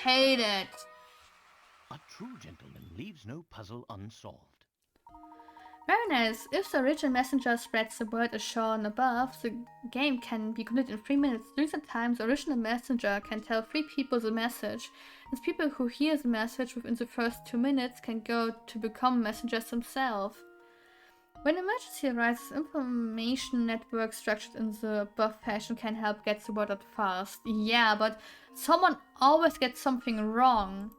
Hate it. A true gentleman leaves no puzzle unsolved. Very nice. If the original messenger spreads the word as shown above, the game can be completed in 3 minutes. During that time, the original messenger can tell 3 people the message. And people who hear the message within the first 2 minutes can go to become messengers themselves. When emergency arises, information network structured in the above fashion can help get the word out fast. Yeah, but someone always gets something wrong.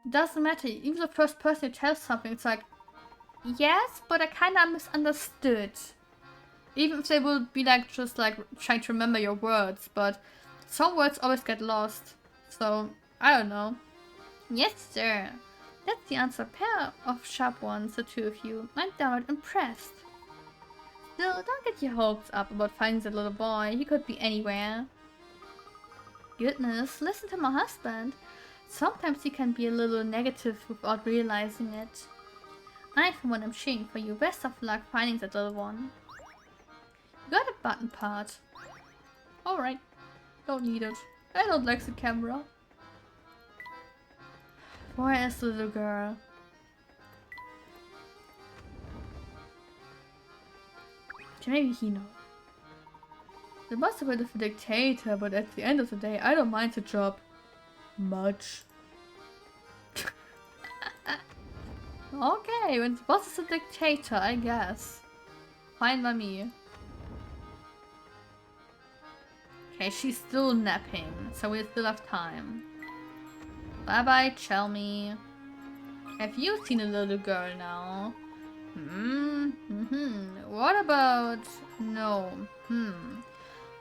Doesn't matter, even the first person who tells something, it's like, yes, but I kinda misunderstood. Even if they will be like, just like, trying to remember your words, but some words always get lost. So, I don't know. Yes, sir. That's the answer. Pair of sharp ones, the 2 of you. I'm downright impressed. Still, don't get your hopes up about finding that little boy. He could be anywhere. Goodness, listen to my husband. Sometimes he can be a little negative without realizing it. I, for one, am cheering for you. Best of luck finding that little one. You got a button part. Alright. Don't need it. I don't like the camera. Where is the little girl? Maybe he knows. There must have been a dictator, but at the end of the day, I don't mind the job. Much. Okay, when the boss is a dictator, I guess. Fine by me. Okay, she's still napping, so we still have time. Bye bye, Chelmy. Have you seen a little girl now? What about... No.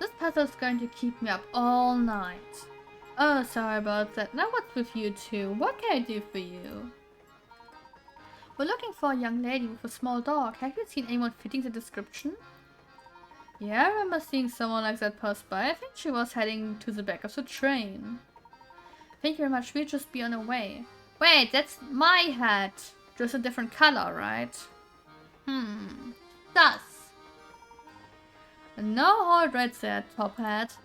This puzzle's going to keep me up all night. Oh, sorry about that. Now what's with you two? What can I do for you? We're looking for a young lady with a small dog. Have you seen anyone fitting the description? Yeah, I remember seeing someone like that pass by. I think she was heading to the back of the train. Thank you very much. We'll just be on our way. Wait, that's my hat. Just a different color, right? Das. No hold right there, top hat.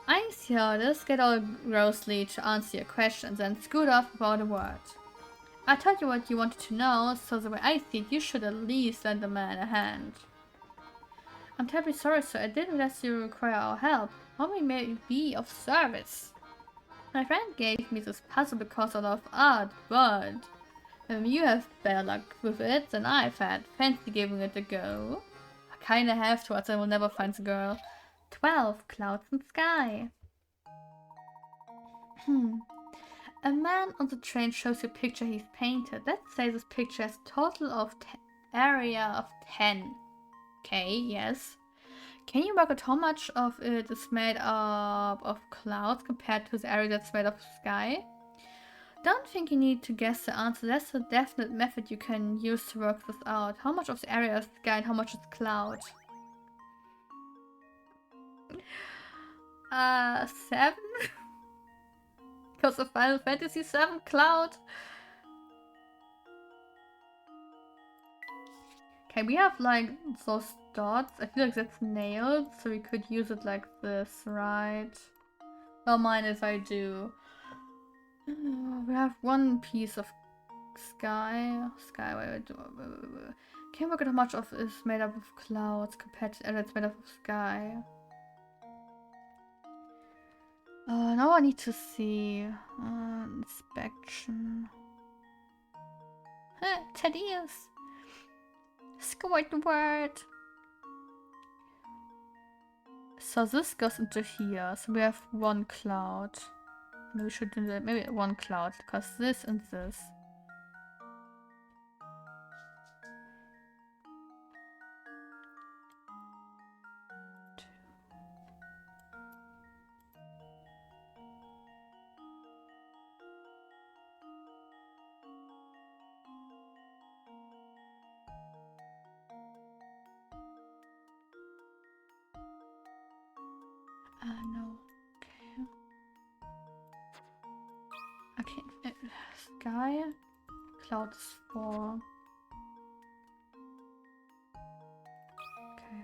I see how this get all grossly to answer your questions and scoot off without a word. I told you what you wanted to know, so the way I think you should at least lend the man a hand. I'm terribly sorry, sir. I didn't realize you require our help. How may we be of service? My friend gave me this puzzle because I love art, but you have better luck with it than I've had. Fancy giving it a go. I kinda have to, or I will never find the girl. 12 clouds and sky. A man on the train shows you a picture he's painted. Let's say this picture has a total of area of 10. Okay, yes. Can you work out how much of it is made up of clouds compared to the area that's made of sky? Don't think you need to guess the answer. That's a definite method you can use to work this out. How much of the area is sky and how much is cloud? 7? Because of Final Fantasy 7 cloud. Okay, we have like those dots. I feel like that's nailed, so we could use it like this, right? Don't mind if I do. We have one piece of sky. Wait. Can you work out how much of it is made up of clouds compared to it's made up of sky? Now I need to see inspection. Thaddeus! Squidward! So this goes into here. So we have one cloud. Maybe we should do that. Maybe one cloud, because this and this. No. Okay. Sky. Clouds 4. Okay.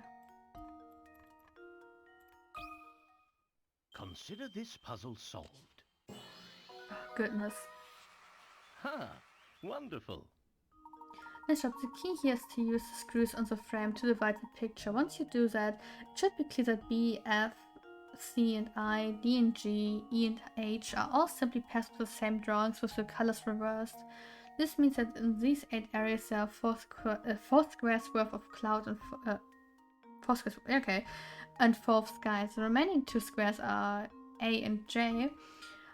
Consider this puzzle solved. Oh, goodness. Ha! Wonderful. Nice job. The key here is to use the screws on the frame to divide the picture. Once you do that, it should be clear that B, F, C and I, D and G, E and H are all simply pairs with the same drawings with the colors reversed. This means that in these 8 areas there are 4 squares worth of cloud and 4 squares, okay, and 4 of sky. The remaining 2 squares are A and J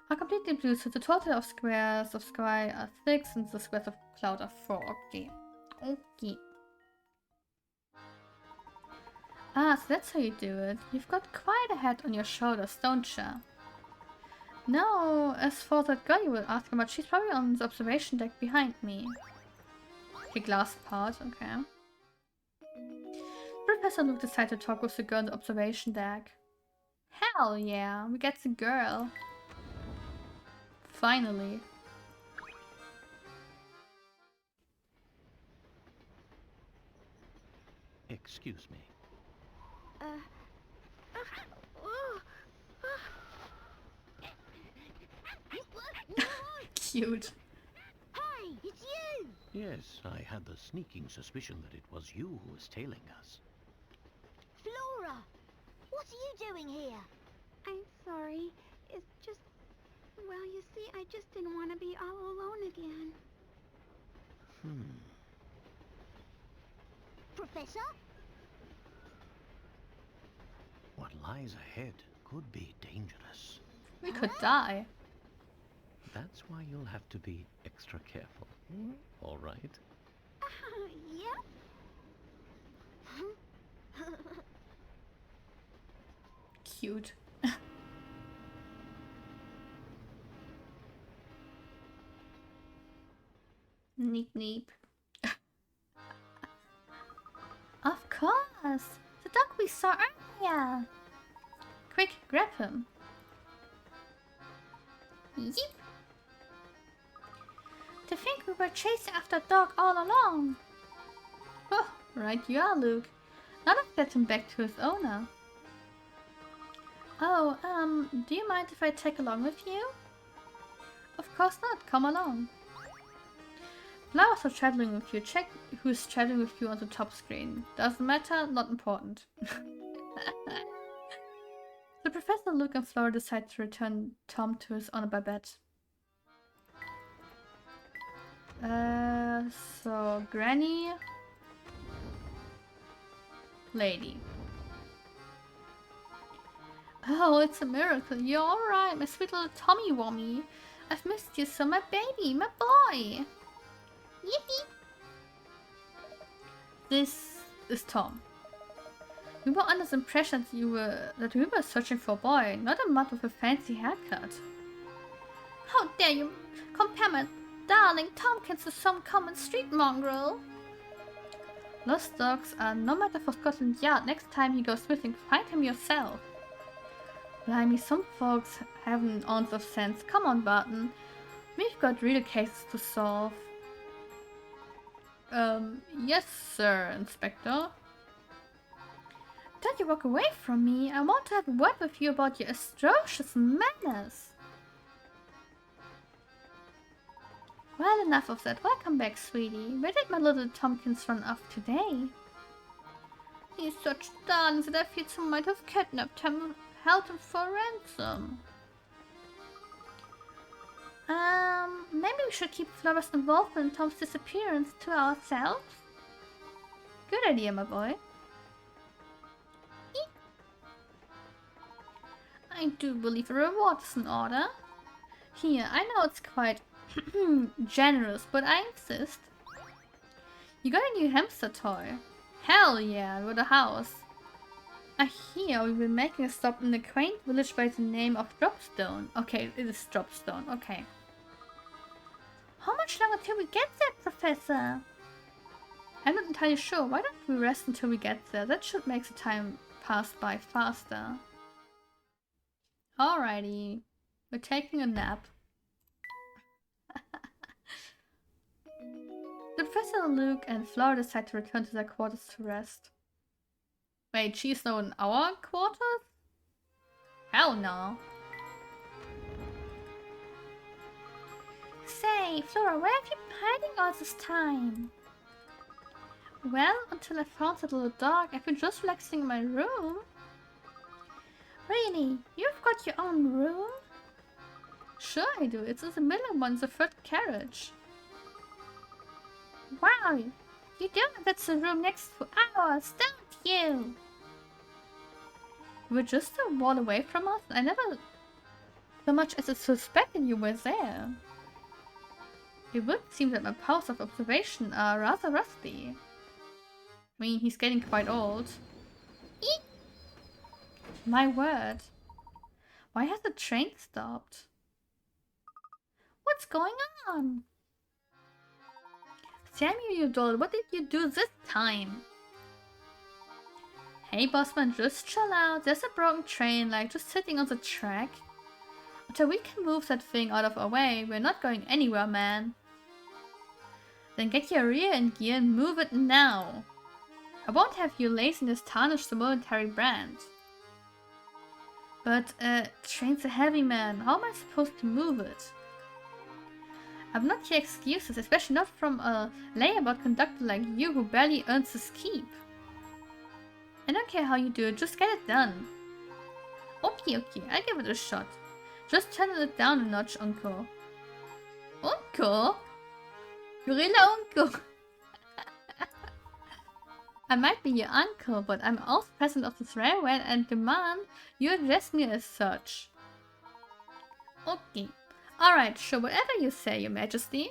are completely blue, so the total of squares of sky are 6 and the squares of cloud are 4. Okay. Ah, so that's how you do it. You've got quite a head on your shoulders, don't you? No, as for that girl you were asking about, she's probably on the observation deck behind me. The glass part, okay. Professor Luke decided to talk with the girl on the observation deck. Hell yeah, we get the girl. Finally. Excuse me. Cute. Hey, it's you! Yes, I had the sneaking suspicion that it was you who was tailing us. Flora! What are you doing here? I'm sorry. It's just... Well, you see, I just didn't want to be all alone again. Professor? What lies ahead could be dangerous. We could die. That's why you'll have to be extra careful. All right? Yep. Cute. Neep neep. Of course! The dog we saw earlier! Quick, grab him. Yeep! think we were chasing after a dog all along. Oh, right you are, Luke. Now let's get him back to his owner. Oh, do you mind if I tag along with you? Of course not, come along. Flowers are traveling with you. Check who's traveling with you on the top screen. Doesn't matter, not important. The Professor, Luke and Flora decide to return Tom to his owner by bet. So Granny, Lady. Oh, it's a miracle. You're alright, my sweet little Tommy Wommy. I've missed you so, my baby, my boy. Yippee! This is Tom. We were under the impression that we were searching for a boy, not a mutt with a fancy haircut. How dare you compare my darling Tomkins to some common street mongrel? Lost dogs are no matter for Scotland Yard. Next time he goes missing, find him yourself. Blimey, some folks have an ounce of sense. Come on, Barton. We've got real cases to solve. Yes, sir, Inspector. Don't you walk away from me. I want to have a word with you about your atrocious manners. Well, enough of that. Welcome back, sweetie. Where did my little Tomkins run off today? He's such a darling that I feared someone might have kidnapped him, held him for ransom. Maybe we should keep Flora's involvement in Tom's disappearance to ourselves? Good idea, my boy. Eek. I do believe a reward is in order. Here, I know it's quite generous, but I insist. You got a new hamster toy? Hell yeah, with a house. I hear we've been making a stop in a quaint village by the name of Dropstone. Okay, it is Dropstone, okay. How much longer till we get there, Professor? I'm not entirely sure. Why don't we rest until we get there? That should make the time pass by faster. Alrighty. We're taking a nap. The Professor, Luke, and Flora decide to return to their quarters to rest. Wait, she's now in our quarters? Hell no. Say, Flora, where have you been hiding all this time? Well, until I found that little dog, I've been just relaxing in my room. Really? You've got your own room? Sure I do. It's in the middle one, the third carriage. Wow, you do know that's the room next to ours, don't you? You were just a wall away from us? I never so much as suspected you were there. It would seem that my powers of observation are rather rusty. I mean, he's getting quite old. Eek. My word. Why has the train stopped? What's going on? Samuel, you doll, what did you do this time? Hey, bossman, just chill out. There's a broken train, like, just sitting on the track. Until we can move that thing out of our way, we're not going anywhere, man. Then get your rear in gear and move it now. I won't have your laziness tarnish the military brand. But, train's a heavy, man. How am I supposed to move it? I've not your excuses, especially not from a layabout conductor like you who barely earns his keep. I don't care how you do it, just get it done. Okay, I'll give it a shot. Just turn it down a notch, Uncle. Uncle? Gorilla Uncle! I might be your uncle, but I'm also president of this railway and demand you address me as such. Okay. Alright, sure, whatever you say, your majesty.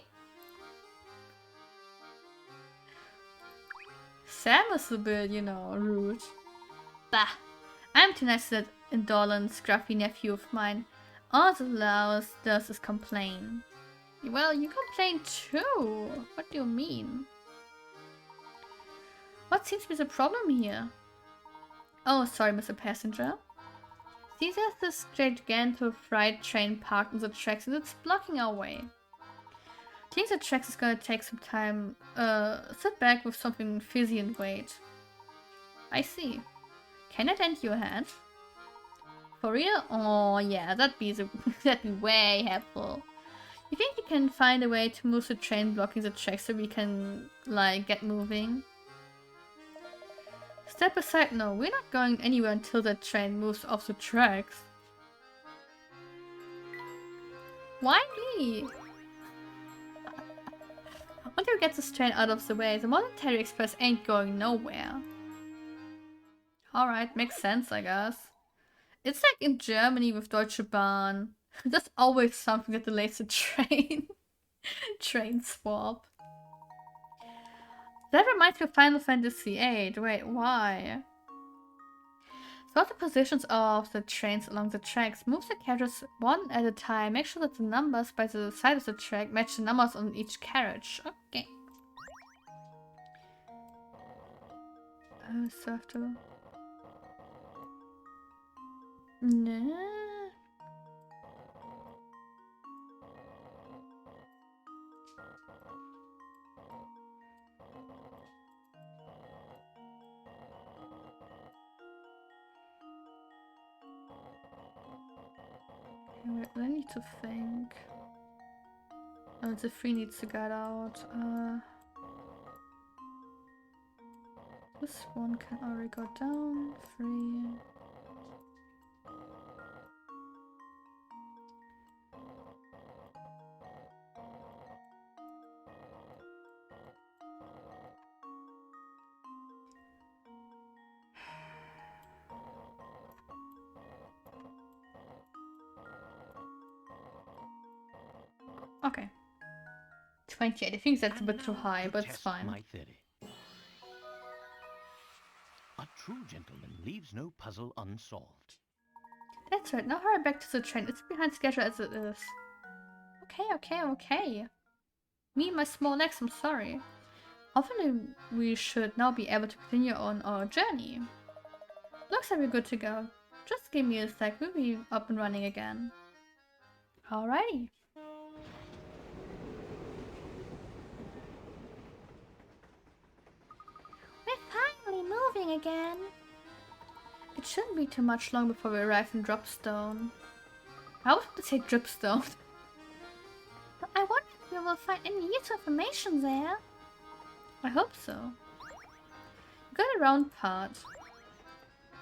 Sam is a bit, you know, rude. Bah! I'm too nice to that indolent, scruffy nephew of mine. All the Laos does is complain. Well, you complain too. What do you mean? What seems to be the problem here? Oh, sorry, Mr. Passenger. See, there's this gigantic freight train parked on the tracks and it's blocking our way. think the tracks is gonna take some time. Sit back with something fizzy and wait. I see. Can I lend you a hand? For real? Oh yeah, that'd be way helpful. You think you can find a way to move the train blocking the tracks so we can, like, get moving? Step aside, no, we're not going anywhere until the train moves off the tracks. Why me? Once we get this train out of the way, the Monetary Express ain't going nowhere. Alright, makes sense, I guess. It's like in Germany with Deutsche Bahn. There's always something that delays the train. Train swap. That reminds me of Final Fantasy VIII. Wait, why? Spot the positions of the trains along the tracks. Move the carriages one at a time. Make sure that the numbers by the side of the track match the numbers on each carriage. Okay. So I have to... No. Wait, I need to think. Oh, the 3 needs to get out. This one can already go down. 3. Okay. 28. I think that's a bit too high, but it's fine. My theory. A true gentleman leaves no puzzle unsolved. That's right. Now hurry back to the train. It's behind schedule as it is. Okay. Me and my small legs, I'm sorry. Hopefully we should now be able to continue on our journey. Looks like we're good to go. Just give me a sec. We'll be up and running again. Alrighty. Moving again. It shouldn't be too much long before we arrive in Dropstone. I was going to say Dripstone. I wonder if we will find any useful information there. I hope so. You got a round part.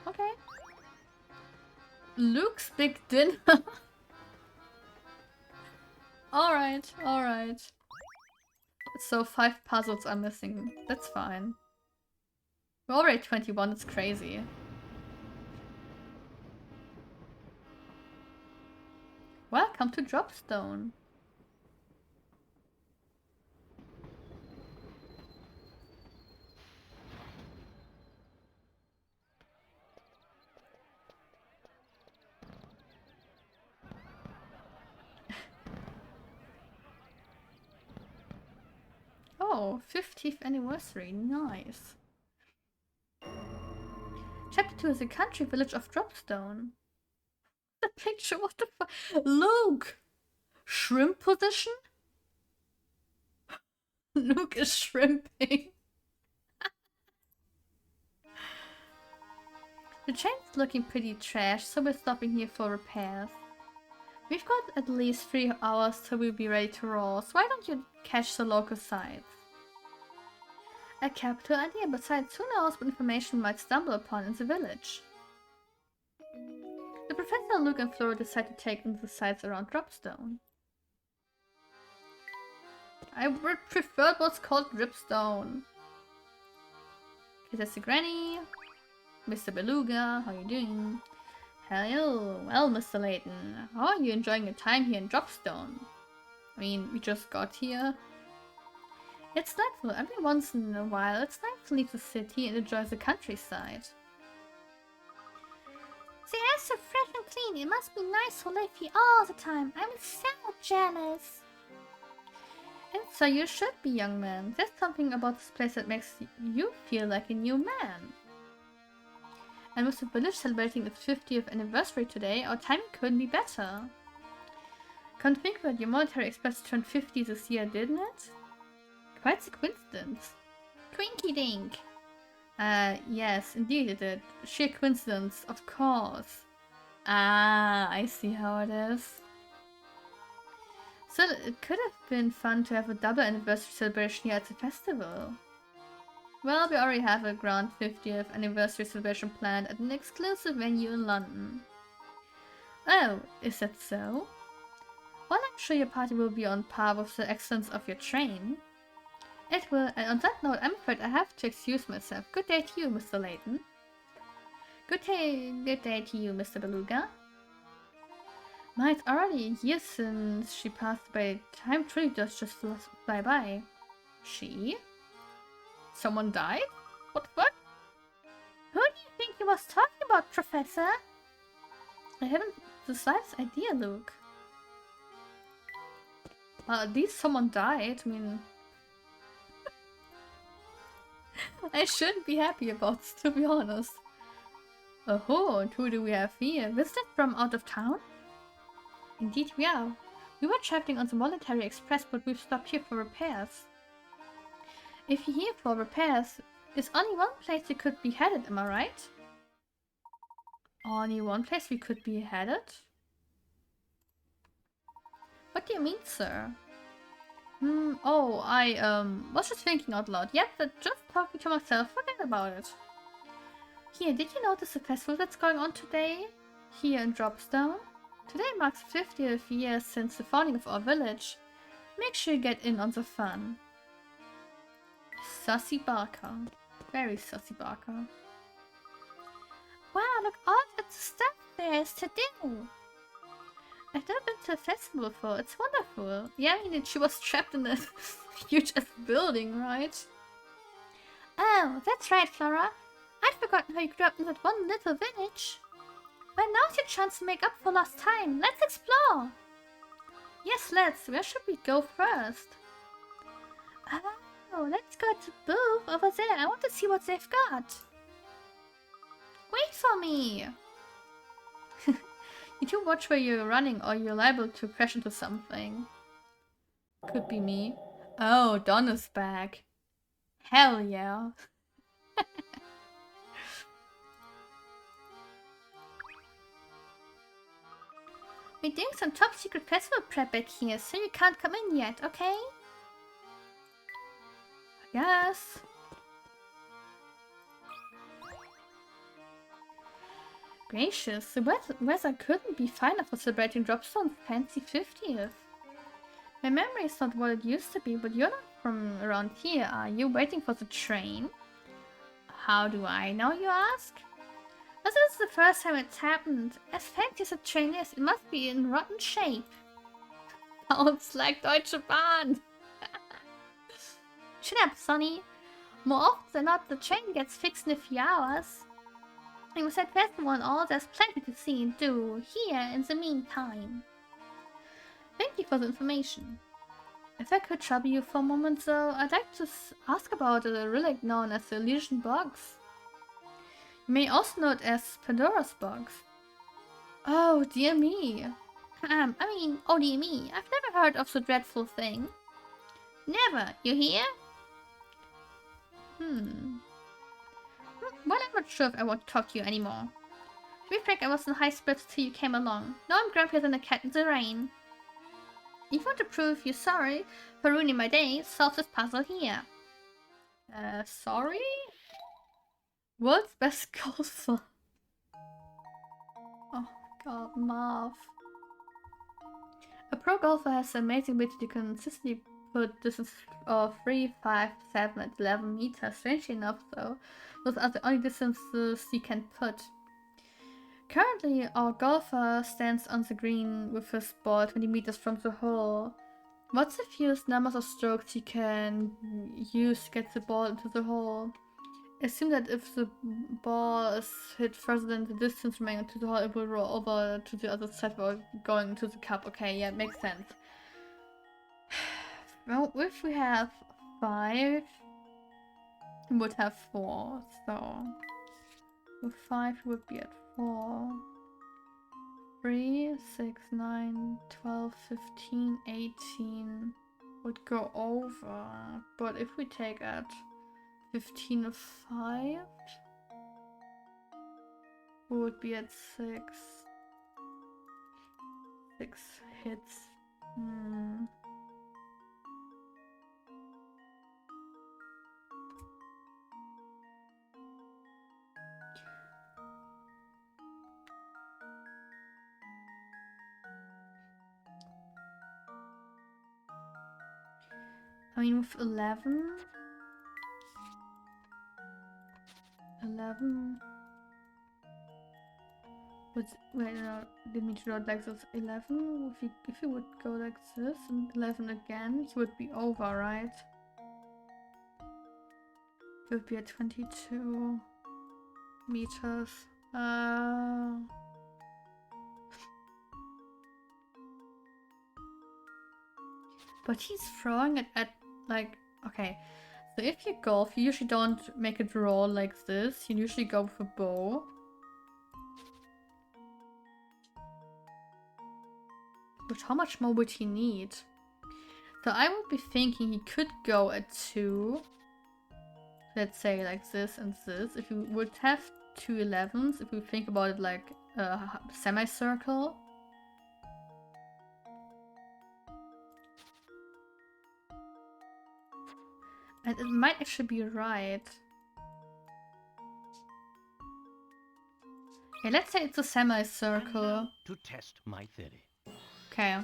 Okay. Luke's big dinner. Alright. So 5 puzzles are missing. That's fine. We're already 21, it's crazy. Welcome to Dropstone. Oh, 50th anniversary, nice. Chapter 2 is the country village of Dropstone. The picture, what the fuck? Luke! Shrimp position? Luke is shrimping. The train's looking pretty trash, so we're stopping here for repairs. We've got at least 3 hours till we'll be ready to roll, so why don't you catch the local sites? A capital idea, besides who knows what information we might stumble upon in the village. The Professor, Luke and Flora decide to take in the sites around Dropstone. I would prefer what's called Dripstone. Okay, that's the Granny. Mr. Beluga, how you doing? Hello, well, Mr. Layton, how are you enjoying your time here in Dropstone? I mean, we just got here. It's delightful. Every once in a while, it's nice to leave the city and enjoy the countryside. The air's so fresh and clean. It must be nice to live here all the time. I'm so jealous. And so you should be, young man. There's something about this place that makes you feel like a new man. And with the village celebrating its 50th anniversary today, our timing couldn't be better. Can't think about your Military Express turned 50 this year, didn't it? Quite a coincidence. Twinky dink. Yes, indeed it did. Sheer coincidence, of course. Ah, I see how it is. So it could have been fun to have a double anniversary celebration here at the festival. Well, we already have a grand 50th anniversary celebration planned at an exclusive venue in London. Oh, is that so? Well, I'm sure your party will be on par with the excellence of your train. It will, and on that note, I'm afraid I have to excuse myself. Good day to you, Mr. Layton. Good day to you, Mr. Beluga. My, it's already a year since she passed away. Time truly does just fly by. She? Someone died? What the fuck? Who do you think you was talking about, Professor? I haven't the slightest idea, Luke. Well, at least someone died. I mean, I shouldn't be happy about this, to be honest. Oh, and who do we have here? Visited from out of town? Indeed we are. We were traveling on the Military Express, but we've stopped here for repairs. If you're here for repairs, there's only one place we could be headed, am I right? Only one place we could be headed? What do you mean, sir? I was just thinking out loud. Yep, but just talking to myself, forget about it. Here, did you notice the festival that's going on today? Here in Dropstone? Today marks the 50th year since the founding of our village. Make sure you get in on the fun. Sussy Barker. Very sussy Barker. Wow, look all at the stuff there is to do. I've never been to a festival before. It's wonderful. Yeah, I mean, she was trapped in a huge ass building, right? Oh, that's right, Flora. I'd forgotten how you grew up in that one little village. Well, now's your chance to make up for lost time. Let's explore. Yes, let's. Where should we go first? Oh, let's go to the booth over there. I want to see what they've got. Wait for me. You do watch where you're running or you're liable to crash into something. Could be me. Oh, Donna's back. Hell yeah. We're doing some top secret festival prep back here, so you can't come in yet, okay? Yes. Gracious, the weather couldn't be finer for celebrating Dropstone's fancy 50th. My memory is not what it used to be, but you're not from around here, are you? Waiting for the train? How do I know, you ask? As this is the first time it's happened. As fancy as a train is, it must be in rotten shape. Sounds like Deutsche Bahn. Shut up, Sonny. More often than not, the train gets fixed in a few hours. And with that festival and all, there's plenty to see and do here in the meantime. Thank you for the information. If I could trouble you for a moment though, I'd like to ask about a relic known as the Elysian Box. You may also know it as Pandora's Box. Oh dear me. Oh dear me, I've never heard of the dreadful thing. Never, you hear? Well, I'm not sure if I want to talk to you anymore. To be frank, I was in high spirits till you came along. Now I'm grumpier than a cat in the rain. If you want to prove you're sorry for ruining my day, solve this puzzle here. Sorry? World's best golfer. Oh god, Marv. A pro golfer has the amazing ability to consistently put distance of 3, 5, 7, and 11 meters. Strangely enough though, those are the only distances he can put. Currently, our golfer stands on the green with his ball 20 meters from the hole. What's the fewest numbers of strokes he can use to get the ball into the hole? Assume that if the ball is hit further than the distance remaining to the hole, it will roll over to the other side while going into the cup. Okay, yeah, makes sense. Well, if we have 5, we would have 4, so with 5 we would be at 4. 3, 6, 9, 12, 15, 18 would go over. But if we take at 15 of 5, we would be at 6. 6 hits. I mean, with 11 wait, no, didn't mean to draw it like this. 11, if he would go like this, and 11 again, he would be over, right? He would be at 22 meters. But he's throwing it at, like, okay. So if you golf, you usually don't make it roll like this. You usually go with a bow. Which, how much more would he need? So I would be thinking he could go at 2. Let's say like this and this. If you would have 2 11s, if we think about it like a semicircle. And it might actually be right. Yeah, let's say it's a semicircle. To test my theory. Okay.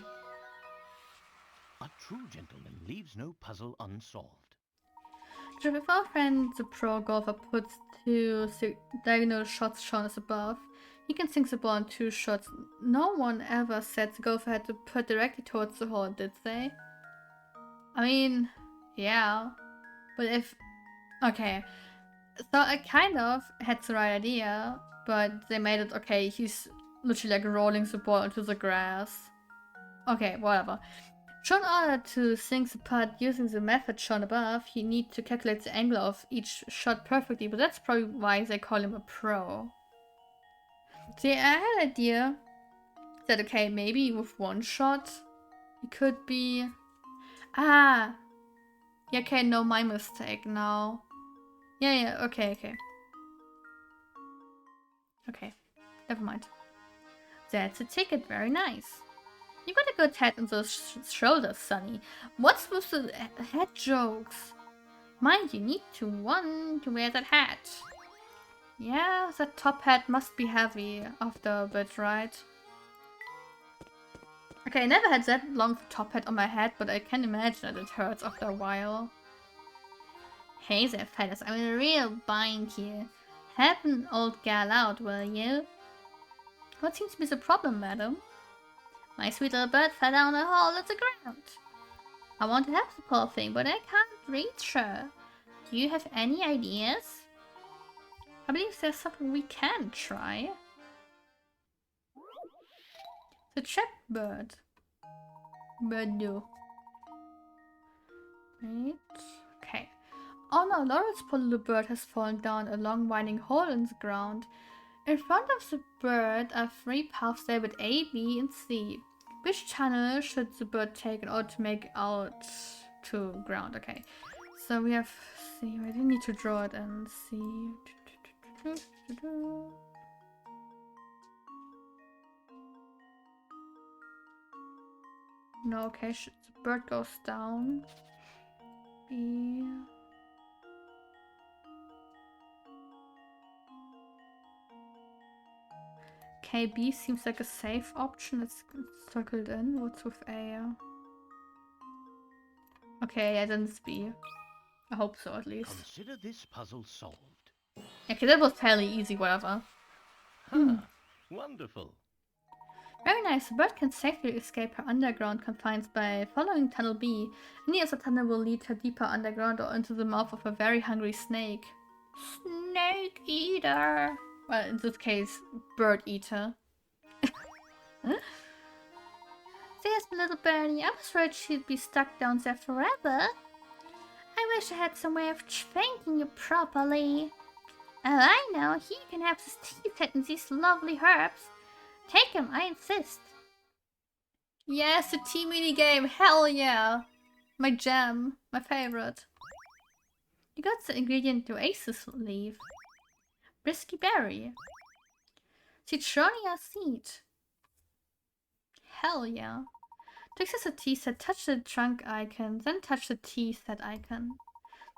A true gentleman leaves no puzzle unsolved. So if our friend the pro golfer puts 2 diagonal shots shown as above, he can sink the ball in 2 shots. No one ever said the golfer had to put directly towards the hole, did they? I mean, yeah. But if... Okay. So I kind of had the right idea, but they made it, okay, he's literally like rolling the ball into the grass. Okay, whatever. So in order to sink the putt using the method shown above, you need to calculate the angle of each shot perfectly, but that's probably why they call him a pro. See, I had an idea that, okay, maybe with 1 shot, it could be... Ah! Yeah, okay, no, my mistake now. Yeah, okay. Okay, never mind. That's a ticket, very nice. You got a good head on those shoulders, Sonny. What's with the head jokes? Mind you need to wear that hat. Yeah, that top hat must be heavy after a bit, right? Okay, I never had that long top hat on my head, but I can imagine that it hurts after a while. Hey there, fellas, I'm in a real bind here. Help an old gal out, will you? What seems to be the problem, madam? My sweet little bird fell down a hole at the ground. I want to help the poor thing, but I can't reach her. Do you have any ideas? I believe there's something we can try. The trap bird. Birdo. Right. Okay. Oh no, Laura's poor little bird has fallen down a long winding hole in the ground. In front of the bird are 3 paths labeled A, B, and C. Which channel should the bird take in order to make out to ground? Okay, so we have C. I didn't need to draw it and C. No, okay, the bird goes down. B. Okay, B seems like a safe option. It's circled in. What's with A? Okay, yeah, then it's B. I hope so, at least. Consider this puzzle solved. Okay, that was fairly easy, whatever. Wonderful. Very nice. The bird can safely escape her underground confines by following tunnel B. Any other tunnel will lead her deeper underground or into the mouth of a very hungry snake. Snake eater! Well, in this case, bird eater. Huh? There's my little birdie. I was afraid she'd be stuck down there forever. I wish I had some way of thanking you properly. Oh, I know. He can have his teeth set in these lovely herbs. Take him, I insist. Yes, the tea mini game. Hell yeah. My jam. My favorite. You got the ingredient oasis leaf. Brisky berry. Citronia seed. Hell yeah. To access the tea set, touch the trunk icon, then touch the tea set icon.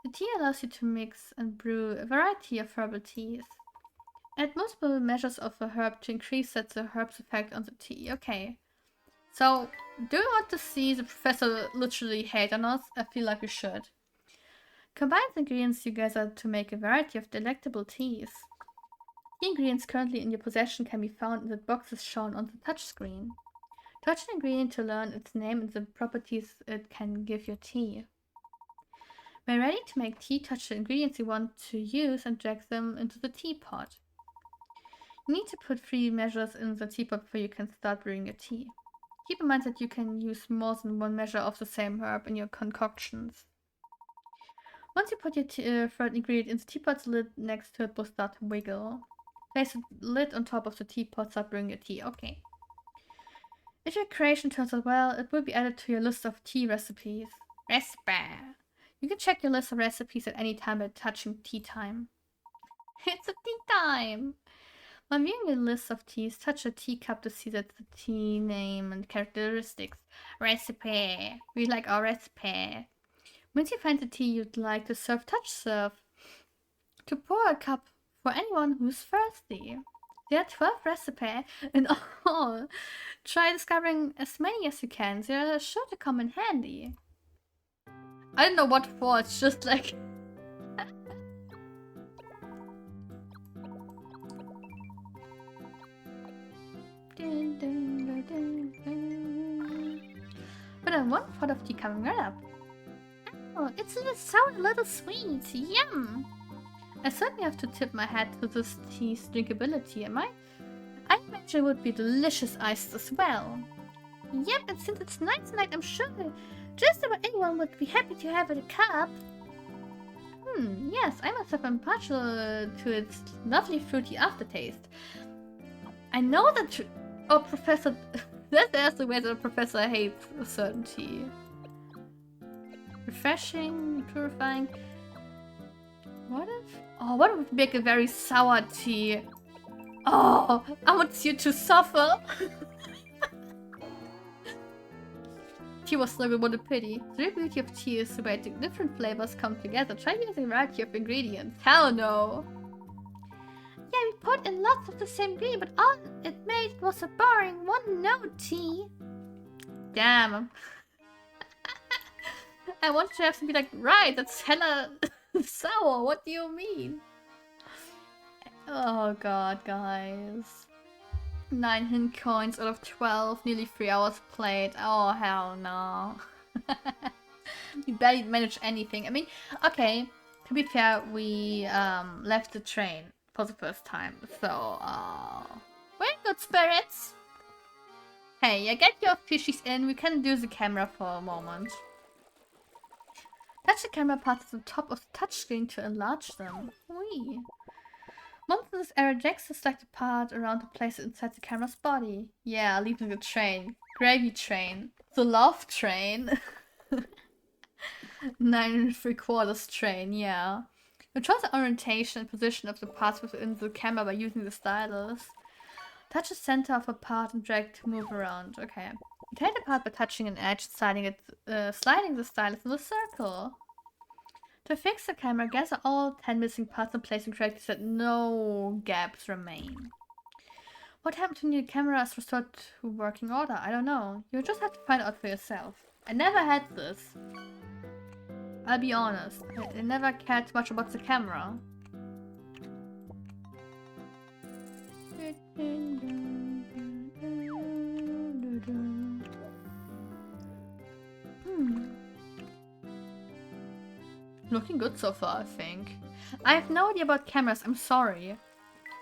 The tea allows you to mix and brew a variety of herbal teas. Add multiple measures of a herb to increase the herb's effect on the tea. Okay. So, do you want to see the professor literally hate on us? I feel like we should. Combine the ingredients you gather to make a variety of delectable teas. The ingredients currently in your possession can be found in the boxes shown on the touchscreen. Touch an ingredient to learn its name and the properties it can give your tea. When ready to make tea, touch the ingredients you want to use and drag them into the teapot. You need to put 3 measures in the teapot before you can start brewing your tea. Keep in mind that you can use more than 1 measure of the same herb in your concoctions. Once you put your third ingredient in the teapot, the lid next to it will start to wiggle. Place the lid on top of the teapot, start brewing your tea. Okay. If your creation turns out well, it will be added to your list of tea recipes. Recipe. You can check your list of recipes at any time by touching tea time. It's a tea time! When viewing your list of teas, touch a teacup to see that the tea name and characteristics. Recipe. We like our recipe. Once you find the tea you'd like to serve, touch serve. To pour a cup for anyone who's thirsty. There are 12 recipes in all. Try discovering as many as you can. They're sure to come in handy. I don't know what for, it's just like... But I want pot of tea coming right up. Oh, it's a sour little sweet. Yum! I certainly have to tip my hat to this tea's drinkability, am I? I imagine it would be delicious iced as well. Yep, and since it's night tonight, I'm sure just about anyone would be happy to have a cup. Yes, I must have been partial to its lovely fruity aftertaste. I know that... Oh, Professor... That's the way that a professor hates a certain tea. Refreshing, purifying... What if... Oh, what would make a very sour tea? Oh, I want you to suffer! Tea was so good, what a pity. The real beauty of tea is the way different flavors come together. Try using a variety of ingredients. Hell no! Yeah, we put in lots of the same ingredient, but all it made was a boring one-note tea. Damn. I wanted to have to be like, right, that's hella sour, what do you mean? Oh god, guys. 9 hint coins out of 12, nearly 3 hours played. Oh, hell no. We barely managed anything. I mean, okay, to be fair, we left the train for the first time, so we're in good spirits. Hey, yeah, get your fishies in. We can do the camera for a moment. Touch the camera parts at the top of the touchscreen to enlarge them. Whee! Once in this area, Jack select the part around to place it inside the camera's body. Yeah, leaving the train. Gravy train. The love train. 9 3/4 train, yeah. Control the orientation and position of the parts within the camera by using the stylus. Touch the center of a part and drag to move around. Okay. Rotate the part by touching an edge, sliding the stylus in a circle. To fix the camera, gather all 10 missing parts and place them correctly so that no gaps remain. What happened when your camera is restored to working order? I don't know. You'll just have to find out for yourself. I never had this. I'll be honest. I never cared much about the camera. Looking good so far, I think. I have no idea about cameras, I'm sorry.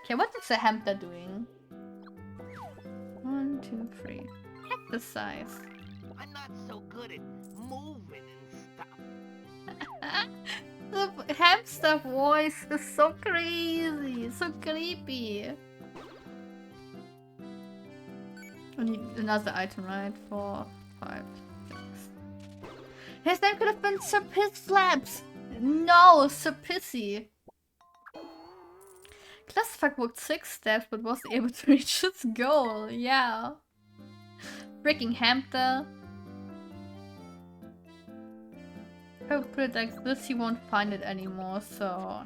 Okay, what is the hamster doing? 1, 2, 3. Exercise. I'm not so good at moving and stuff. The hamster voice is so crazy, so creepy. We need another item, right? 4, 5, 6. His name could have been Sir Piss Flaps! No, Sir Pissy! Clusterfuck walked 6 steps but wasn't able to reach its goal. Yeah. Freaking hamster. If I put it like this, he won't find it anymore, so...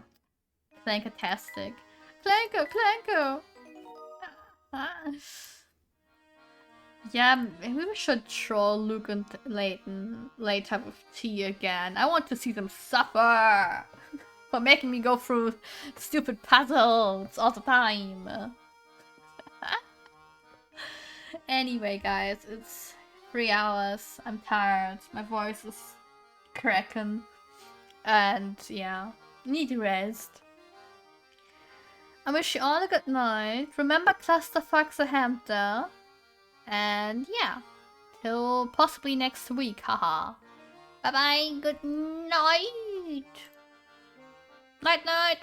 Clankertastic. Clanker! Clanker! Yeah, maybe we should troll Luke and Layton later with tea again. I want to see them suffer! For making me go through stupid puzzles all the time. Anyway, guys, it's 3 hours. I'm tired. My voice is cracking. And yeah, need rest. I wish you all a good night. Remember Clusterfuck's a hamster. And yeah, till possibly next week. Haha. Bye bye. Good night. Night night.